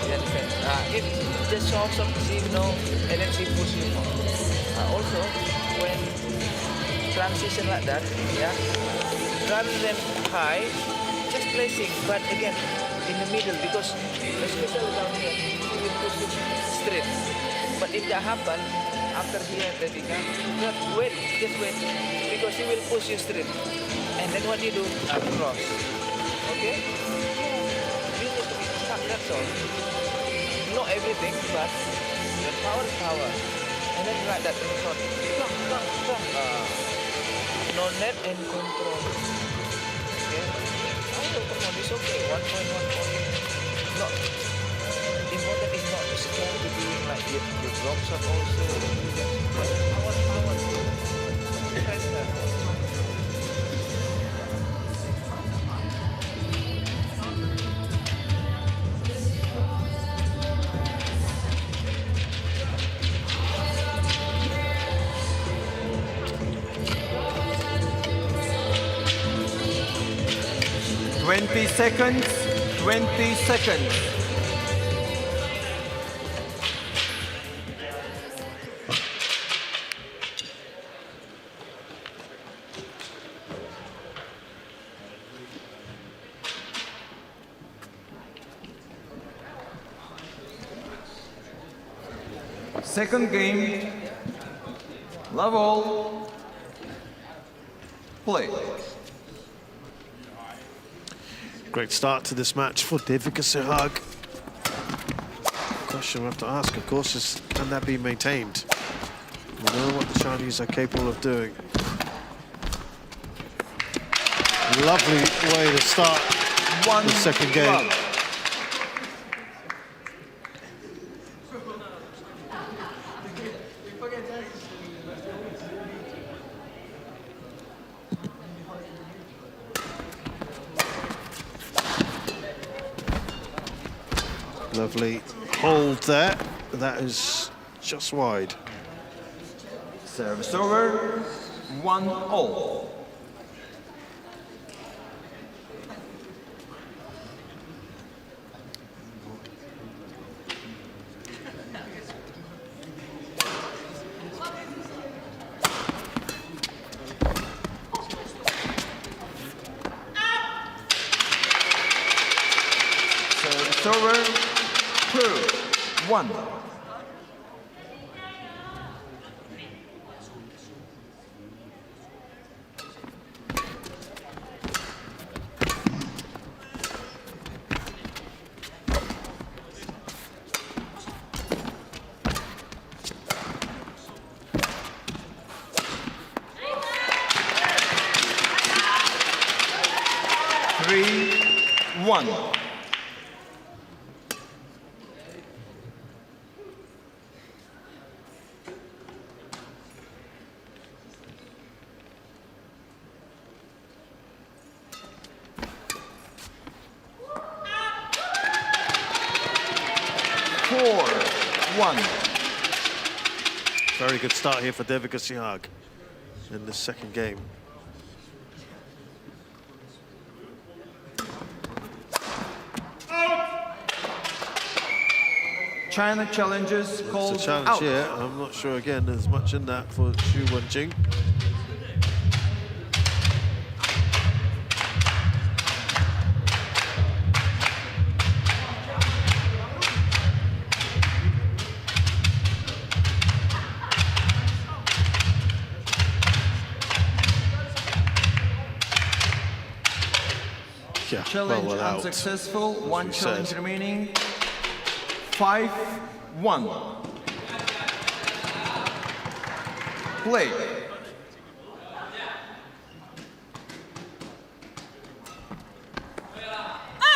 You understand? If the shot no, and then she push you more. Also, when transition like that, yeah, rather than high, just placing, but again, in the middle, because especially down here, you will push it straight. But if that happen, after here, not wait, just wait, because he will push you straight. And then what you do, cross. Okay? You need to be stuck, that's all. Not everything, but the power is power. And then like that, shot. No net and control. Okay? It's okay. 1 point. No. Important is not scared to be like you drop shot also. Power. That's that. 20 seconds. 20 seconds. Second game. Love all. Play. Great start to this match for Devika Shihug. Question we have to ask, of course, is can that be maintained? We know what the Chinese are capable of doing. Lovely way to start the second game. Lovely hold there. That is just wide. Service over, 1-all. Service over, 2-1. One. Very good start here for Devika Shihug in the second game. China challenges called It's a challenge out. here. I'm not sure again there's much in that for Xu Jing. Yeah, Challenge well out. unsuccessful, one we challenge said. remaining. 5-1. Play.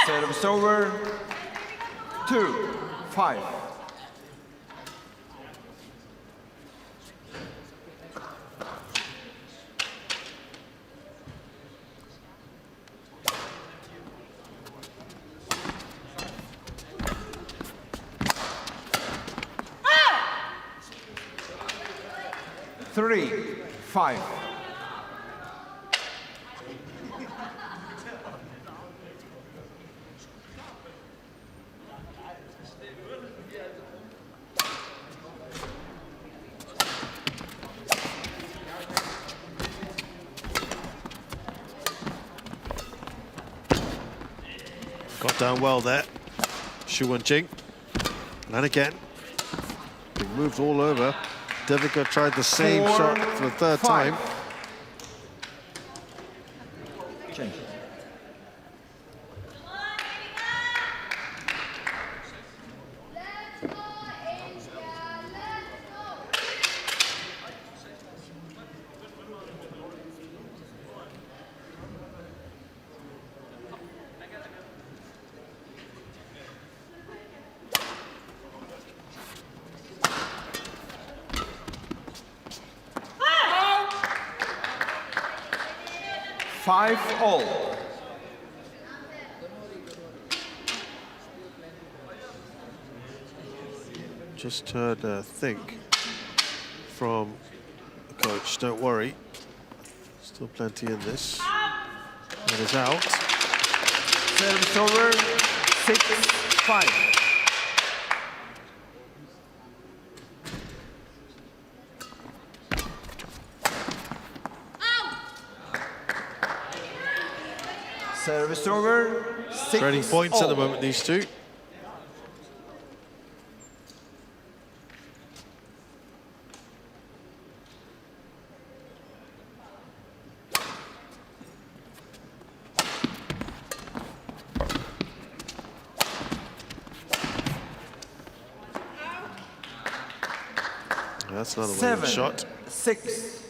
Service over. 2-5. Three, 5. Got down well there, Xu Jing. And again, he moved all over. Devika tried the same 4, shot for the third 5. time. Chen. Five all. Just heard a think from the coach, don't worry. Still plenty in this. That is out. Service over. 6-5. Service over. 6 Trading points at the all. moment, these two. That's another winning shot. 7-6.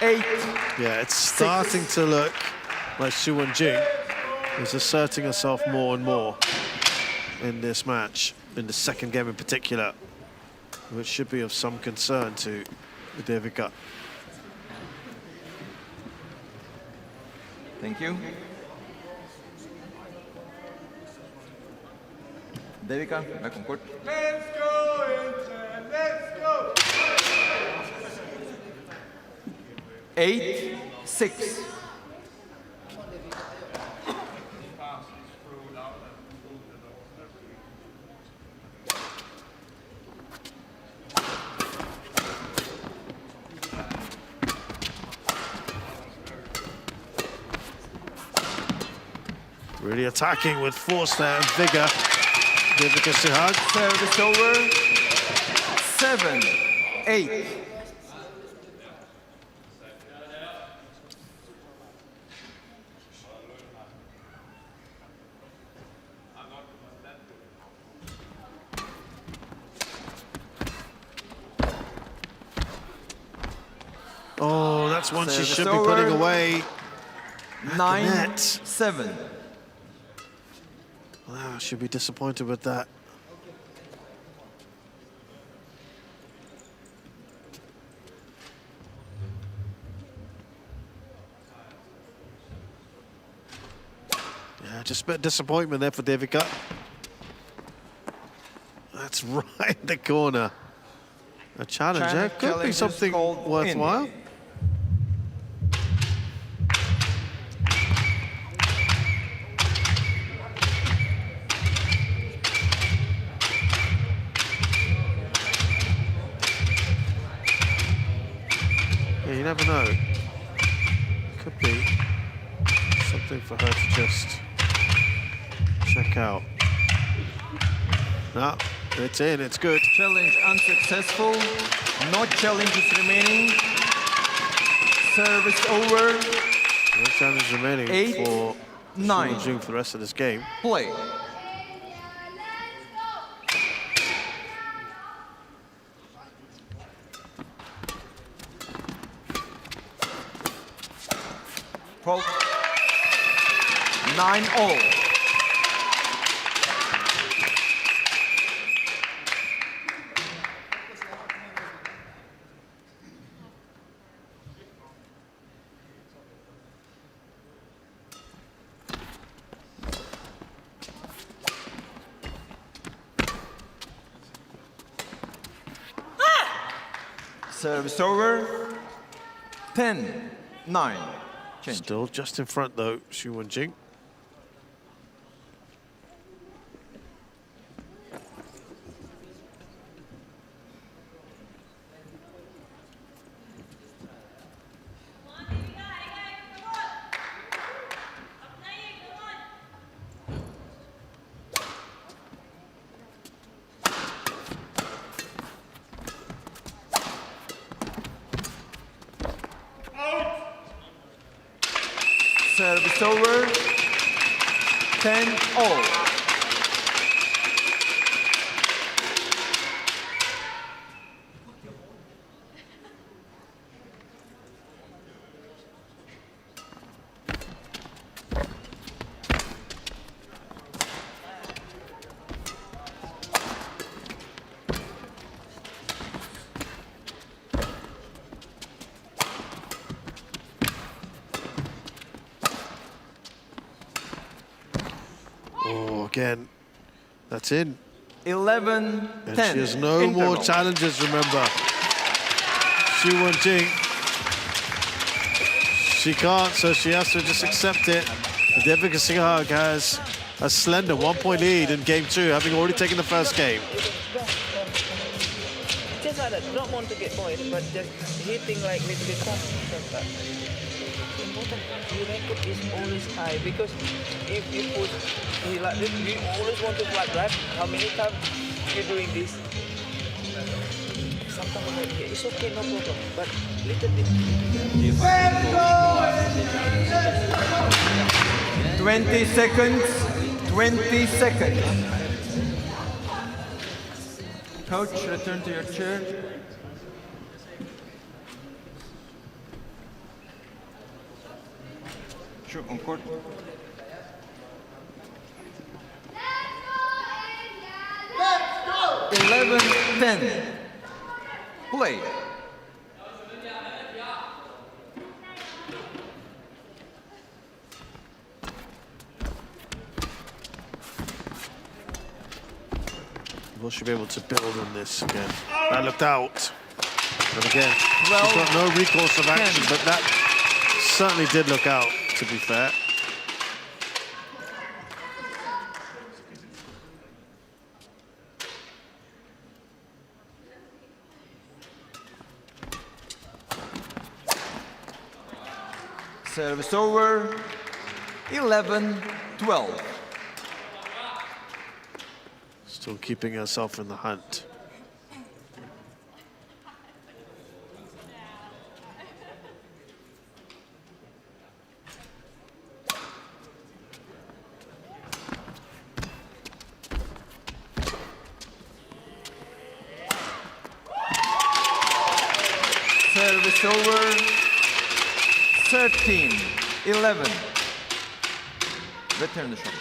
8. Yeah, it's starting to look like Xu Jing is asserting herself more and more in this match, in the second game in particular, which should be of some concern to Devika. Thank you. Devika, back on court. Let's go, Inter, let's go. 8-6. Really attacking with force there and vigor. Devika Shihug. Service over. 7-8. Oh, that's one she Service should be over. putting away. 9-7. Wow, should be disappointed with that. Yeah, just a bit of disappointment there for Devika. That's right in the corner. A challenge there could be something worthwhile. Yeah, you never know. Could be something for her to just check out. No, it's in, it's good. Challenge unsuccessful. No challenges remaining. Service over. No challenge remaining 8-9. for Jing for the rest of this game. Play. Fault. 9-all. Service over. 10-9. Change. Still just in front though, Xu Jing. Service over. 10-all. Oh, again, that's in. 11-10. And she has no more challenges, remember. Xu Jing. She can't, so she has to just accept it. And Devika Shihug has a slender 1-point lead in game 2, having already taken the first game. Just like that, not want to get points, but just hitting like little bit tough. Important, your record is always high because if you put like this, you always want to flat drive. How many times you're doing this? Sometimes I'm like, okay, it's okay, no problem, but little bit. 20 seconds. 20 seconds. Coach, return to your chair. Shoot on court. Let's go! 11-10. Play. Will she be able to build on this again? That looked out. But again, she's 12, got no recourse of action, 10. but that certainly did look out, to be fair. Service over. 11-12. Still keeping herself in the hunt. Service over. 13-11. Return the shot.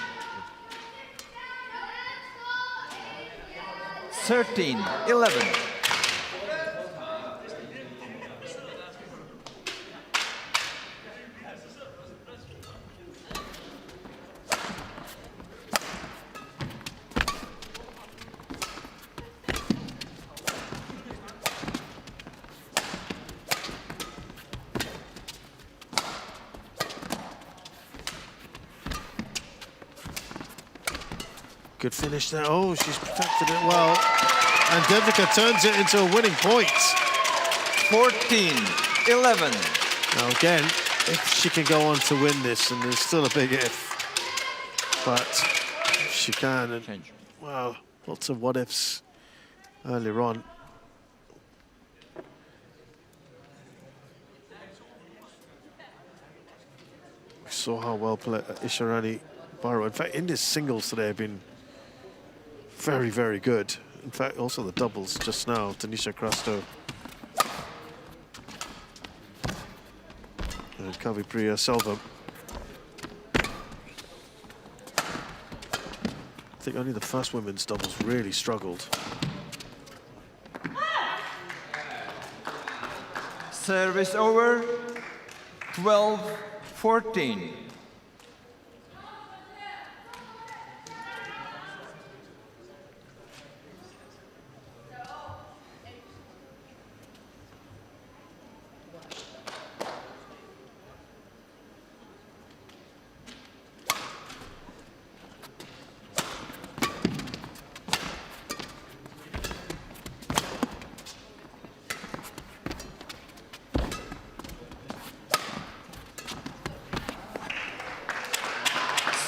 13-11. Good finish there. Oh, she's protected it well. And Devika turns it into a winning point. 14-11. Now again, if she can go on to win this, and there's still a big if, but if she can, and wow, lots of what ifs earlier on. We saw how well played Isharani, Baruah. In fact, in this singles today have been very, very good. In fact, also the doubles just now, Tanisha Crasto and Kavipriya Selvam. I think only the first women's doubles really struggled. Service over. 12-14.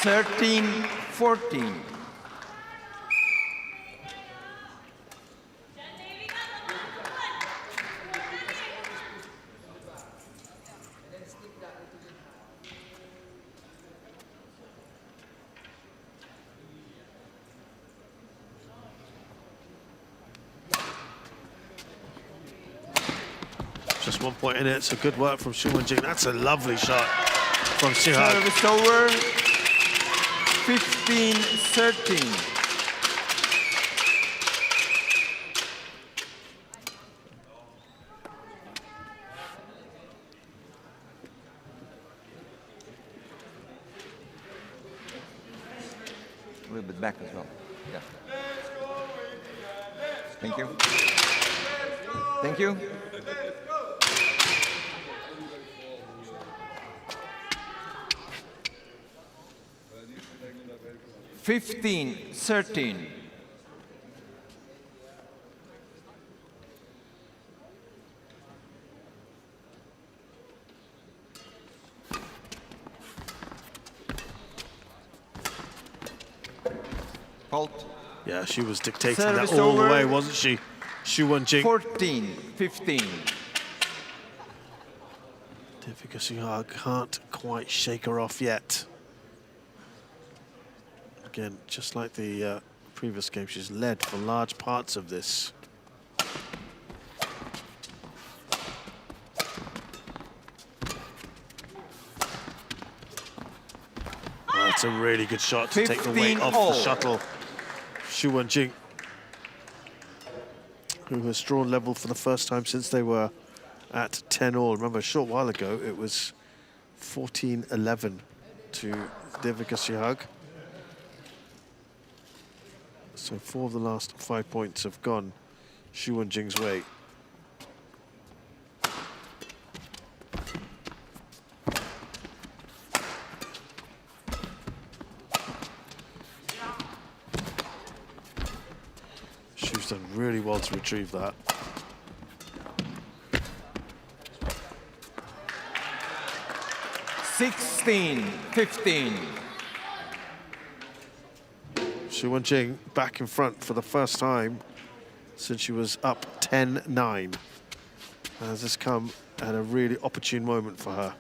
Thirteen, 14. Just 1 point in it, so good work from Jing. That's a lovely shot from Shihug. Service over. 15-13. A little bit back as well. Yeah. Thank you. Thank you. Fifteen, 13. Fault. Yeah, she was dictating Service that all over. the way, wasn't she? Jing. 14-15. Devika Shihug can't quite shake her off yet. Again, just like the previous game, she's led for large parts of this. That's a really good shot to take the weight off the shuttle. Xu Wenjing, who has drawn level for the first time since they were at 10-all. Remember, a short while ago, it was 14-11 to Devika Shihug. So 4 of the last 5 points have gone Xu Wenjing's way. Xu's done really well to retrieve that. (16-15). Xu Wenjing back in front for the first time since she was up 10-9. Has this come at a really opportune moment for her?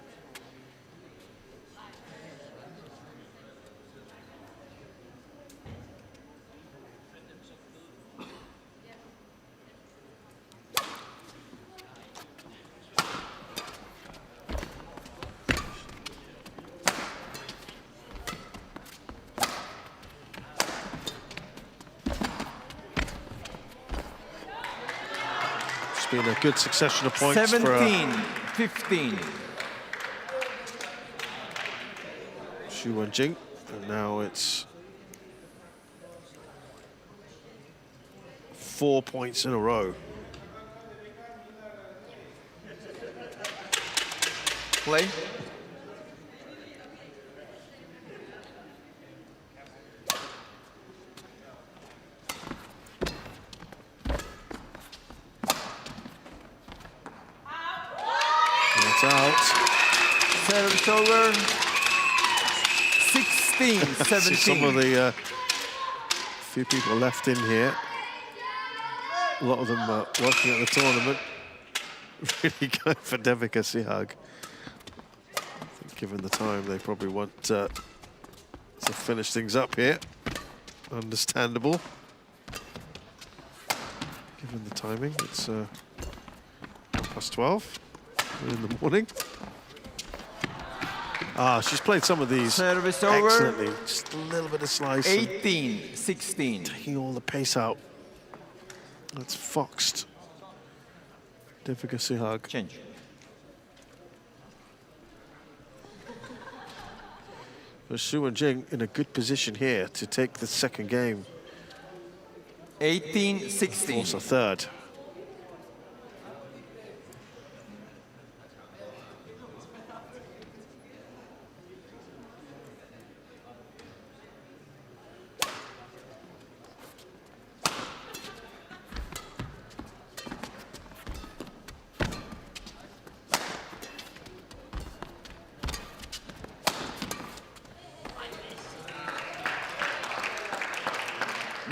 Been a good succession of points. 17-15. Xu Wenjing, and now it's 4 points in a row. Play. Out. Service over. 16-17. Some of the few people left in here. A lot of them working at the tournament. Really going for Devika Shihug. I think given the time, they probably want to finish things up here. Understandable. Given the timing, it's +12. In the morning. She's played some of these Service excellently. over. Just a little bit of slice. 18-16. Taking all the pace out. That's foxed Devika Shihug. Change. But Xu Wenjing in a good position here to take the second game. 18-16. Also third.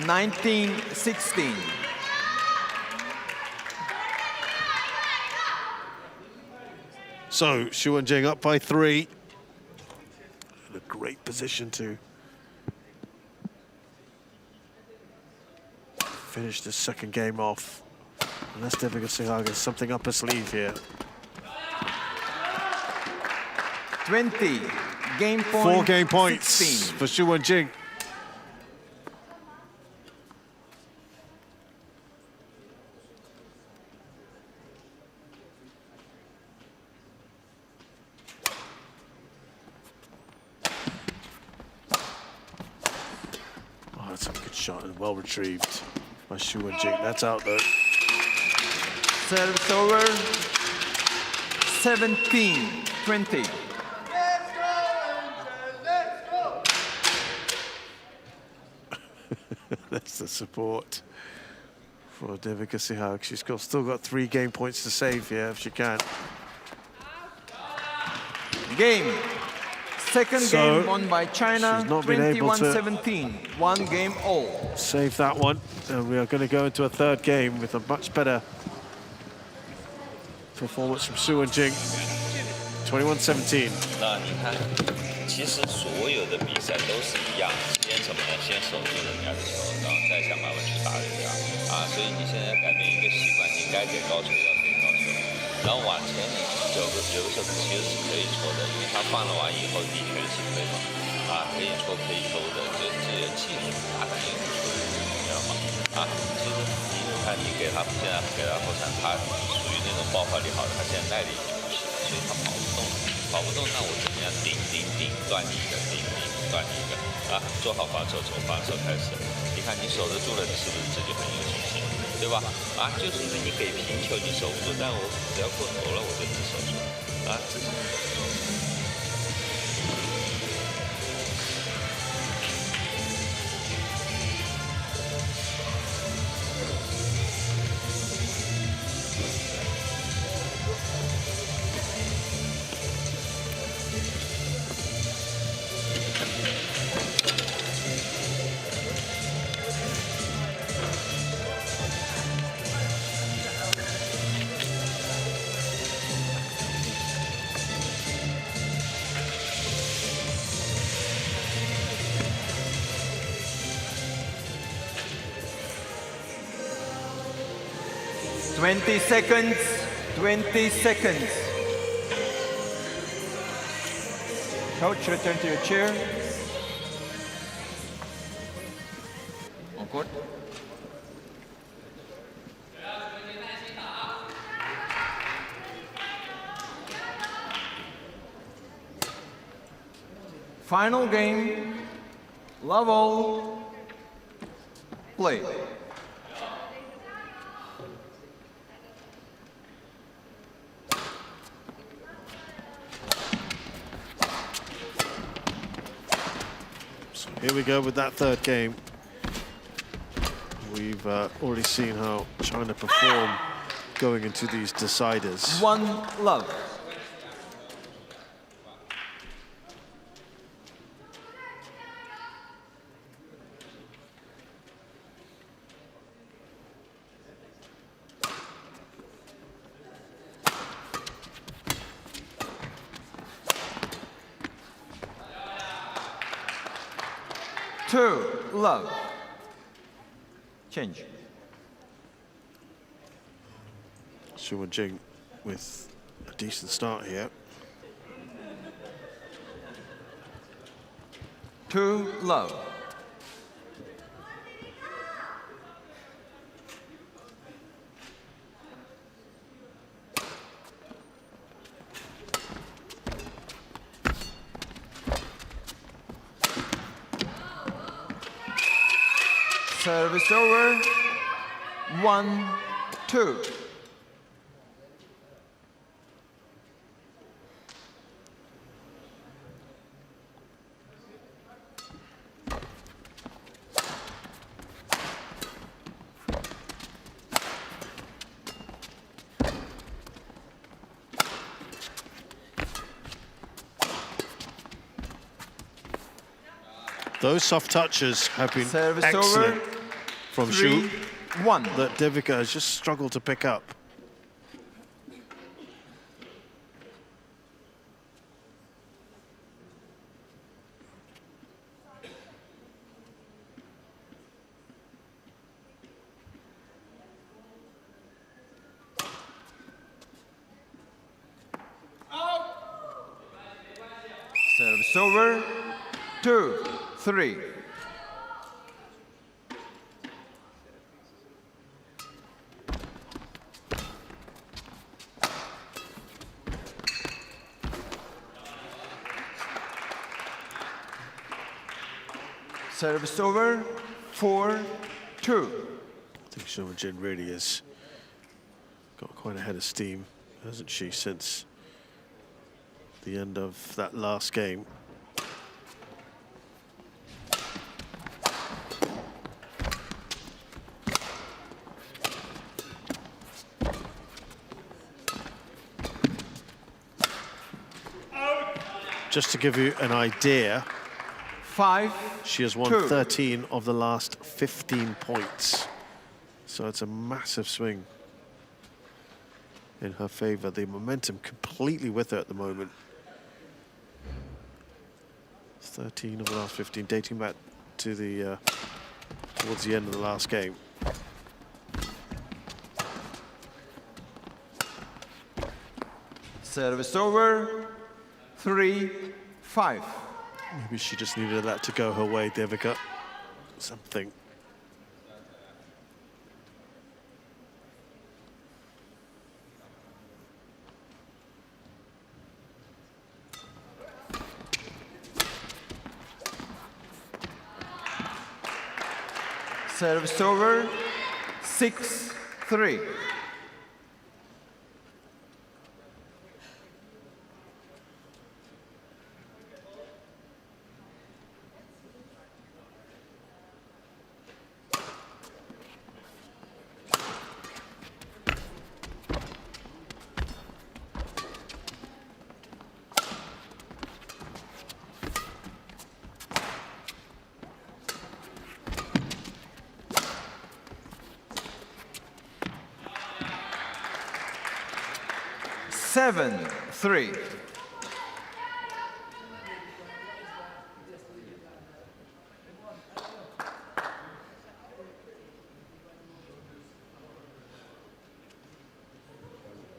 (19-16). So Xu Wenjing up by 3. In a great position to finish the second game off. Unless Devika Shihug has something up her sleeve here. 20. Game point. 4 game points 16. for Xu Wenjing. That's a good shot and well retrieved by Xu Wenjing. That's out though. Service over. 17-20. That's the support for Devika Shihug. She's still got 3 game points to save here if she can. Game. Second game won by China, 21-17. 1 game all. Save that one. And we are going to go into a third game with a much better performance from Xu Wenjing. 21-17. 那你看，其实所有的比赛都是一样，先什么呢？先守住人家的球，然后再想办法去打人家。所以你现在改变一个习惯，你该给高球要给高球，然后往前你有的时候其实是可以错的，因为他放了完以后，你全是对方。可以抽可以投的，这技术大胆也是属于，你知道吗？其实你看你给他现在给他后场，他属于那种爆发力好的，他现在耐力已经不行了，所以他跑不动了，跑不动，那我怎么样顶断你一个，断你一个做好防守，从防守开始。你看你守得住了，你是不是这就很有信心，对吧？就是因为你给平球你守不住，但我只要过头了，我就能守住这是。20 seconds. 20 seconds. Coach, return to your chair. On court. Final game. Love all. Play. Here we go with that third game. We've already seen how China perform going into these deciders. 1-love. Love. Change. Su and Jing with a decent start here. 2-love. Service over. 1-2. Those soft touches have been Service excellent over. from 3-1. Xu that Devika has just struggled to pick up. Service over. 2-3. Service over. 4-2. I think Su and Jin really has got quite a head of steam, hasn't she, since the end of that last game. Just to give you an idea, 5-2. She has won 13 of the last 15 points. So it's a massive swing in her favor. The momentum completely with her at the moment. 13 of the last 15, dating back to the towards the end of the last game. Service over. 3-5. Maybe she just needed that to go her way, Devika. Something. Service over, 6-3. Seven, 3.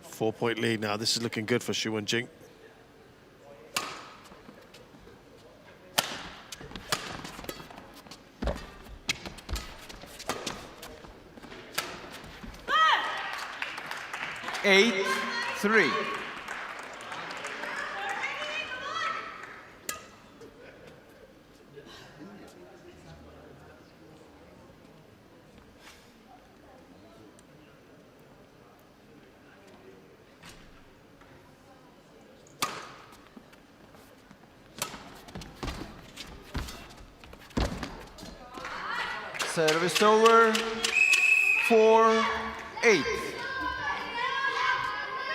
Four-point lead now. This is looking good for Xu Wenjing. Eight, 3. Service over, 4-8.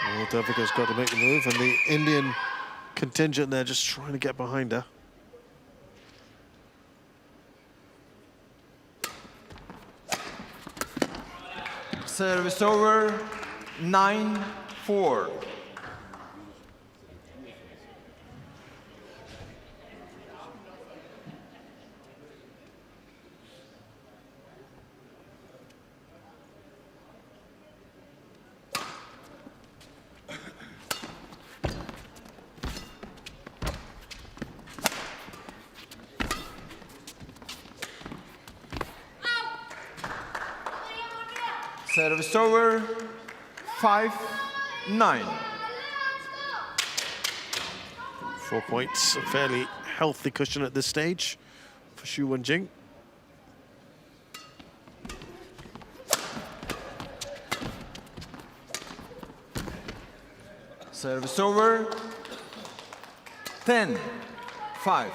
Well, Devika's got to make the move, and the Indian contingent there just trying to get behind her. Service over, 9-4. Service over, 5-9. 4 points, a fairly healthy cushion at this stage for Xu Wenjing. Service over, 10-5.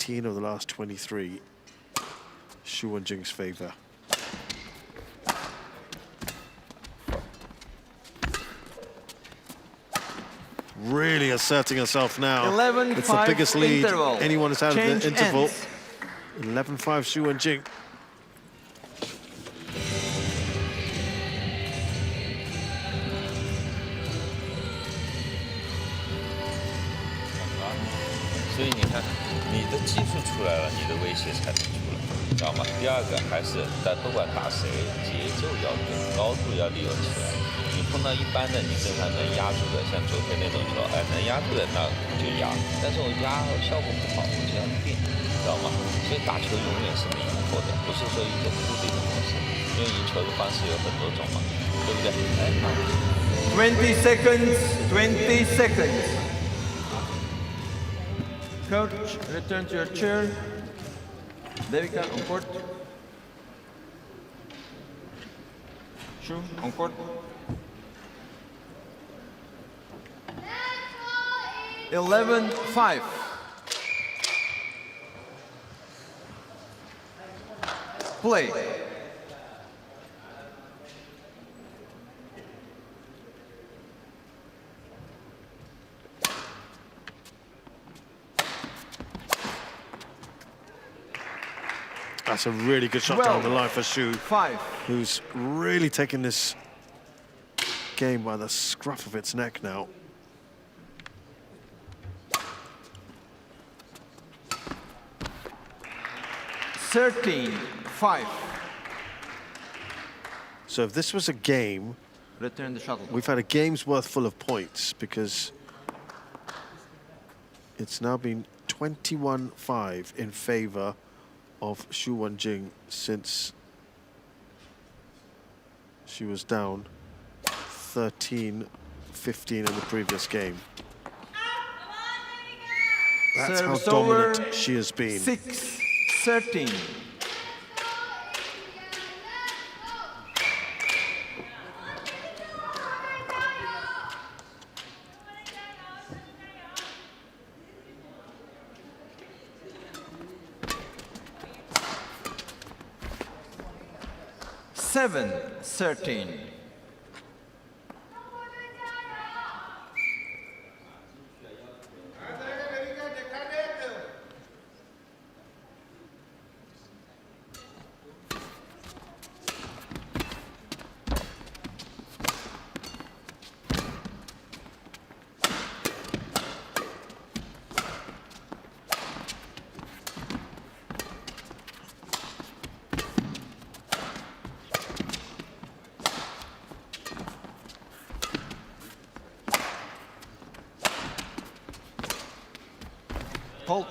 Of the last 23, Xu Wenjing's favor. Really asserting herself now. 11-5 it's the biggest lead interval. anyone has had in the interval. Ends. 11-5 Xu Wenjing.所以你看，你的技术出来了，你的威胁才能出来，知道吗？第二个还是，但不管打谁，节奏要对，高度要利用起来。你碰到一般的，你正常能压住的，像昨天那种球，哎，能压住的那就压，但是我压效果不好，我就要变，知道吗？所以打球永远是灵活的，不是说一种固定的模式，因为赢球的方式有很多种嘛，对不对？哎，好。20 seconds, 20 seconds. Coach, return to your chair. Devika, on court. Xu, on court. Eleven, 5. Play. That's a really good shot down the line for Xu, 5. who's really taking this game by the scruff of its neck now. 13-5. So if this was a game, return the shuttle. we've had a game's worth full of points because it's now been 21-5 in favor of Xu Wenjing since she was down 13-15 in the previous game. That's how Service dominant over. she has been. 6-13. Seven, 13. Halt.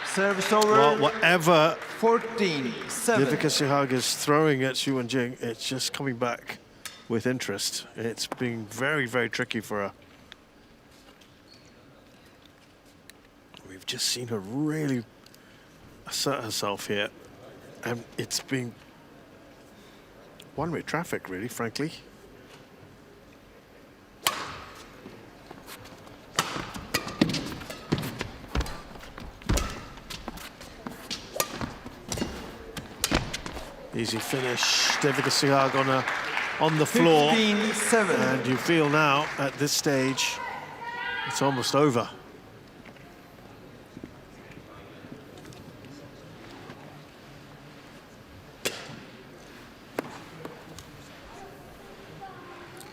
Service over. Well, whatever 14-7. Devika Shihug is throwing at Xu Wenjing, it's just coming back with interest. It's been very, very tricky for her. We've just seen her really assert herself here. And it's been one-way traffic, really, frankly. Easy finish, Devika Shihug on the floor. 15-7. And you feel now, at this stage, it's almost over.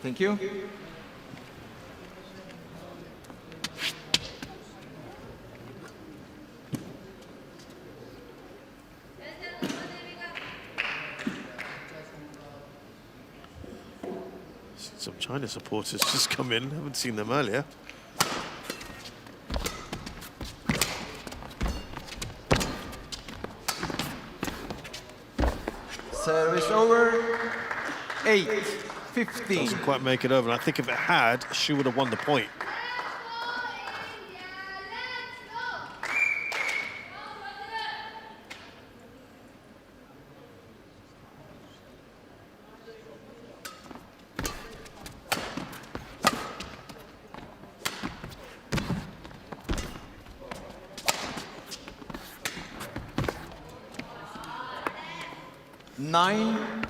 Thank you. Some China supporters just come in, haven't seen them earlier. Service over. 8-15. Doesn't quite make it over, and I think if it had, she would have won the point.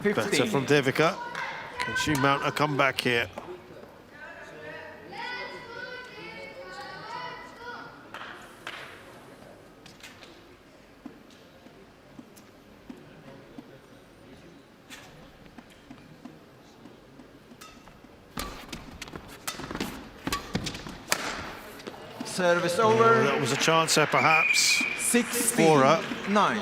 Better from Devika. Can she mount a comeback here? Service over. That was a chance there, perhaps. 16-9.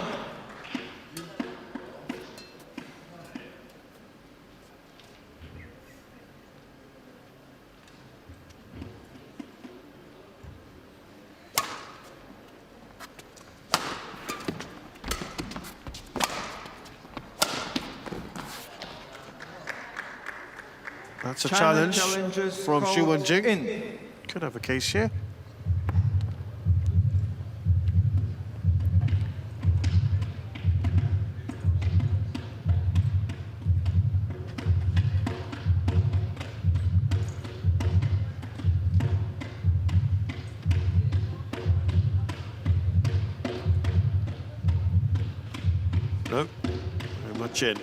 That's a challenge from Xu Wenjing. Could have a case here. Nope, very much in.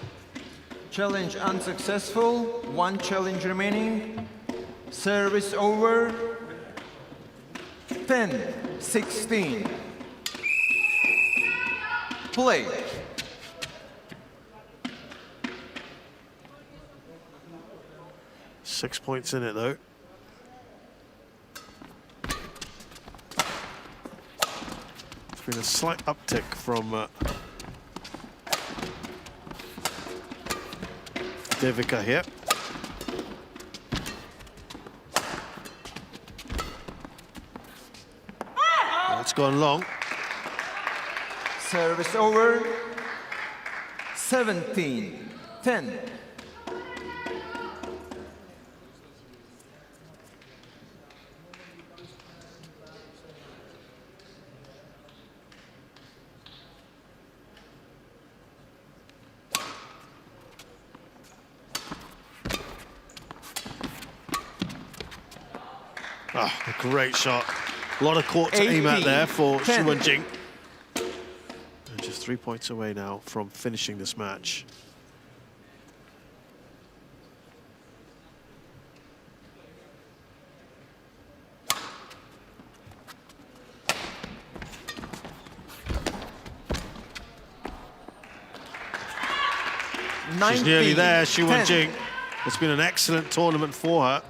Challenge unsuccessful. One challenge remaining. Service over. 10-16. Play. Six points in it, though. been a slight uptick from Devika here. That's gone long. Service over. 17-10. Ah, a great shot. A lot of court to aim at there for Xu Jing. And just 3 points away now from finishing this match. She's nearly there, Xu Jing. It's been an excellent tournament for her.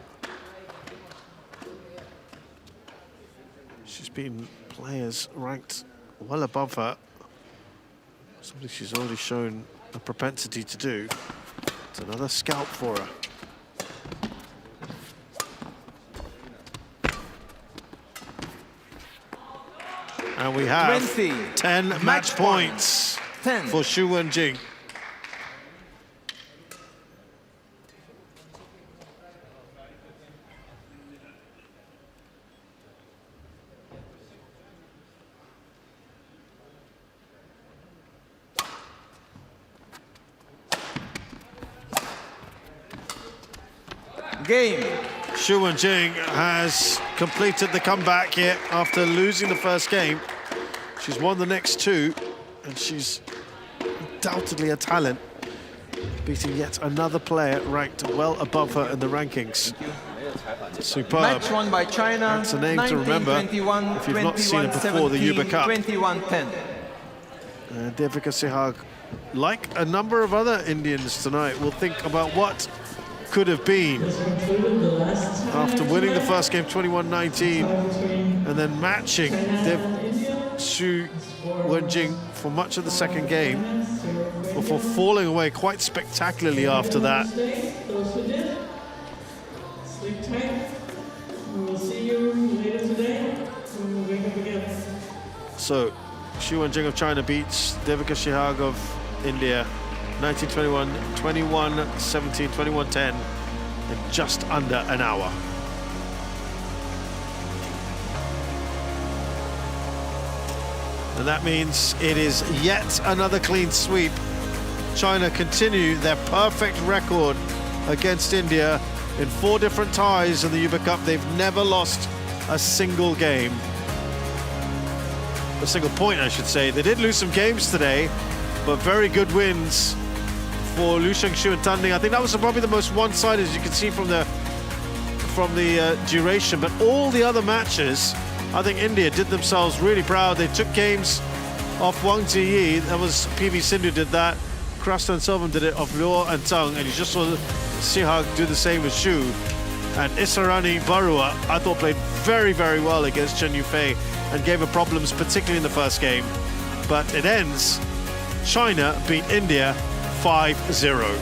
She's been players ranked well above her. Something she's already shown a propensity to do. It's another scalp for her. And we have 10 match points for Xu Jing. Game. Xu Jing has completed the comeback here after losing the first game. She's won the next two, and she's undoubtedly a talent, beating yet another player ranked well above her in the rankings. Superb. Match won by China. That's a name to remember if you've not seen it before the Yuba Cup. 21-10. Devika Shihug, like a number of other Indians tonight, will think about what could have been after winning the first game 21-19 and then matching Xu Jing for much of the second game before falling away quite spectacularly after that. Sleep tight. We will see you later today when we wake up again. So Xu Jing of China beats Devika Shihug of India 1921, 21-17, 21-10 in just under an hour. And that means it is yet another clean sweep. China continue their perfect record against India in 4 different ties in the Yuba Cup. They've never lost a single game. A single point, I should say. They did lose some games today, but very good wins for Liu Shengshu and Tan Ning. I think that was probably the most one-sided, as you can see from the duration. But all the other matches, I think India did themselves really proud. They took games off Wang Zhi. That was PV Sindhu did that. Crasto and Selvam did it off Liu and Zhang, and you just saw Shihug do the same with Xu. And Isharani Baruah, I thought, played very, very well against Chen Yufei and gave her problems, particularly in the first game. But it ends, China beat India 5-0.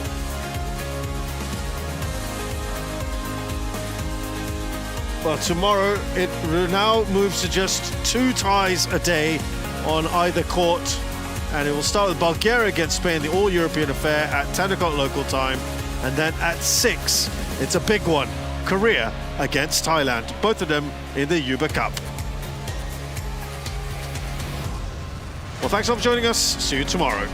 Well, tomorrow it now moves to just 2 ties a day on either court, and it will start with Bulgaria against Spain, the all-European affair, at 10 o'clock local time, and then at 6, it's a big one, Korea against Thailand, both of them in the Yuba Cup. Well, thanks for joining us. See you tomorrow.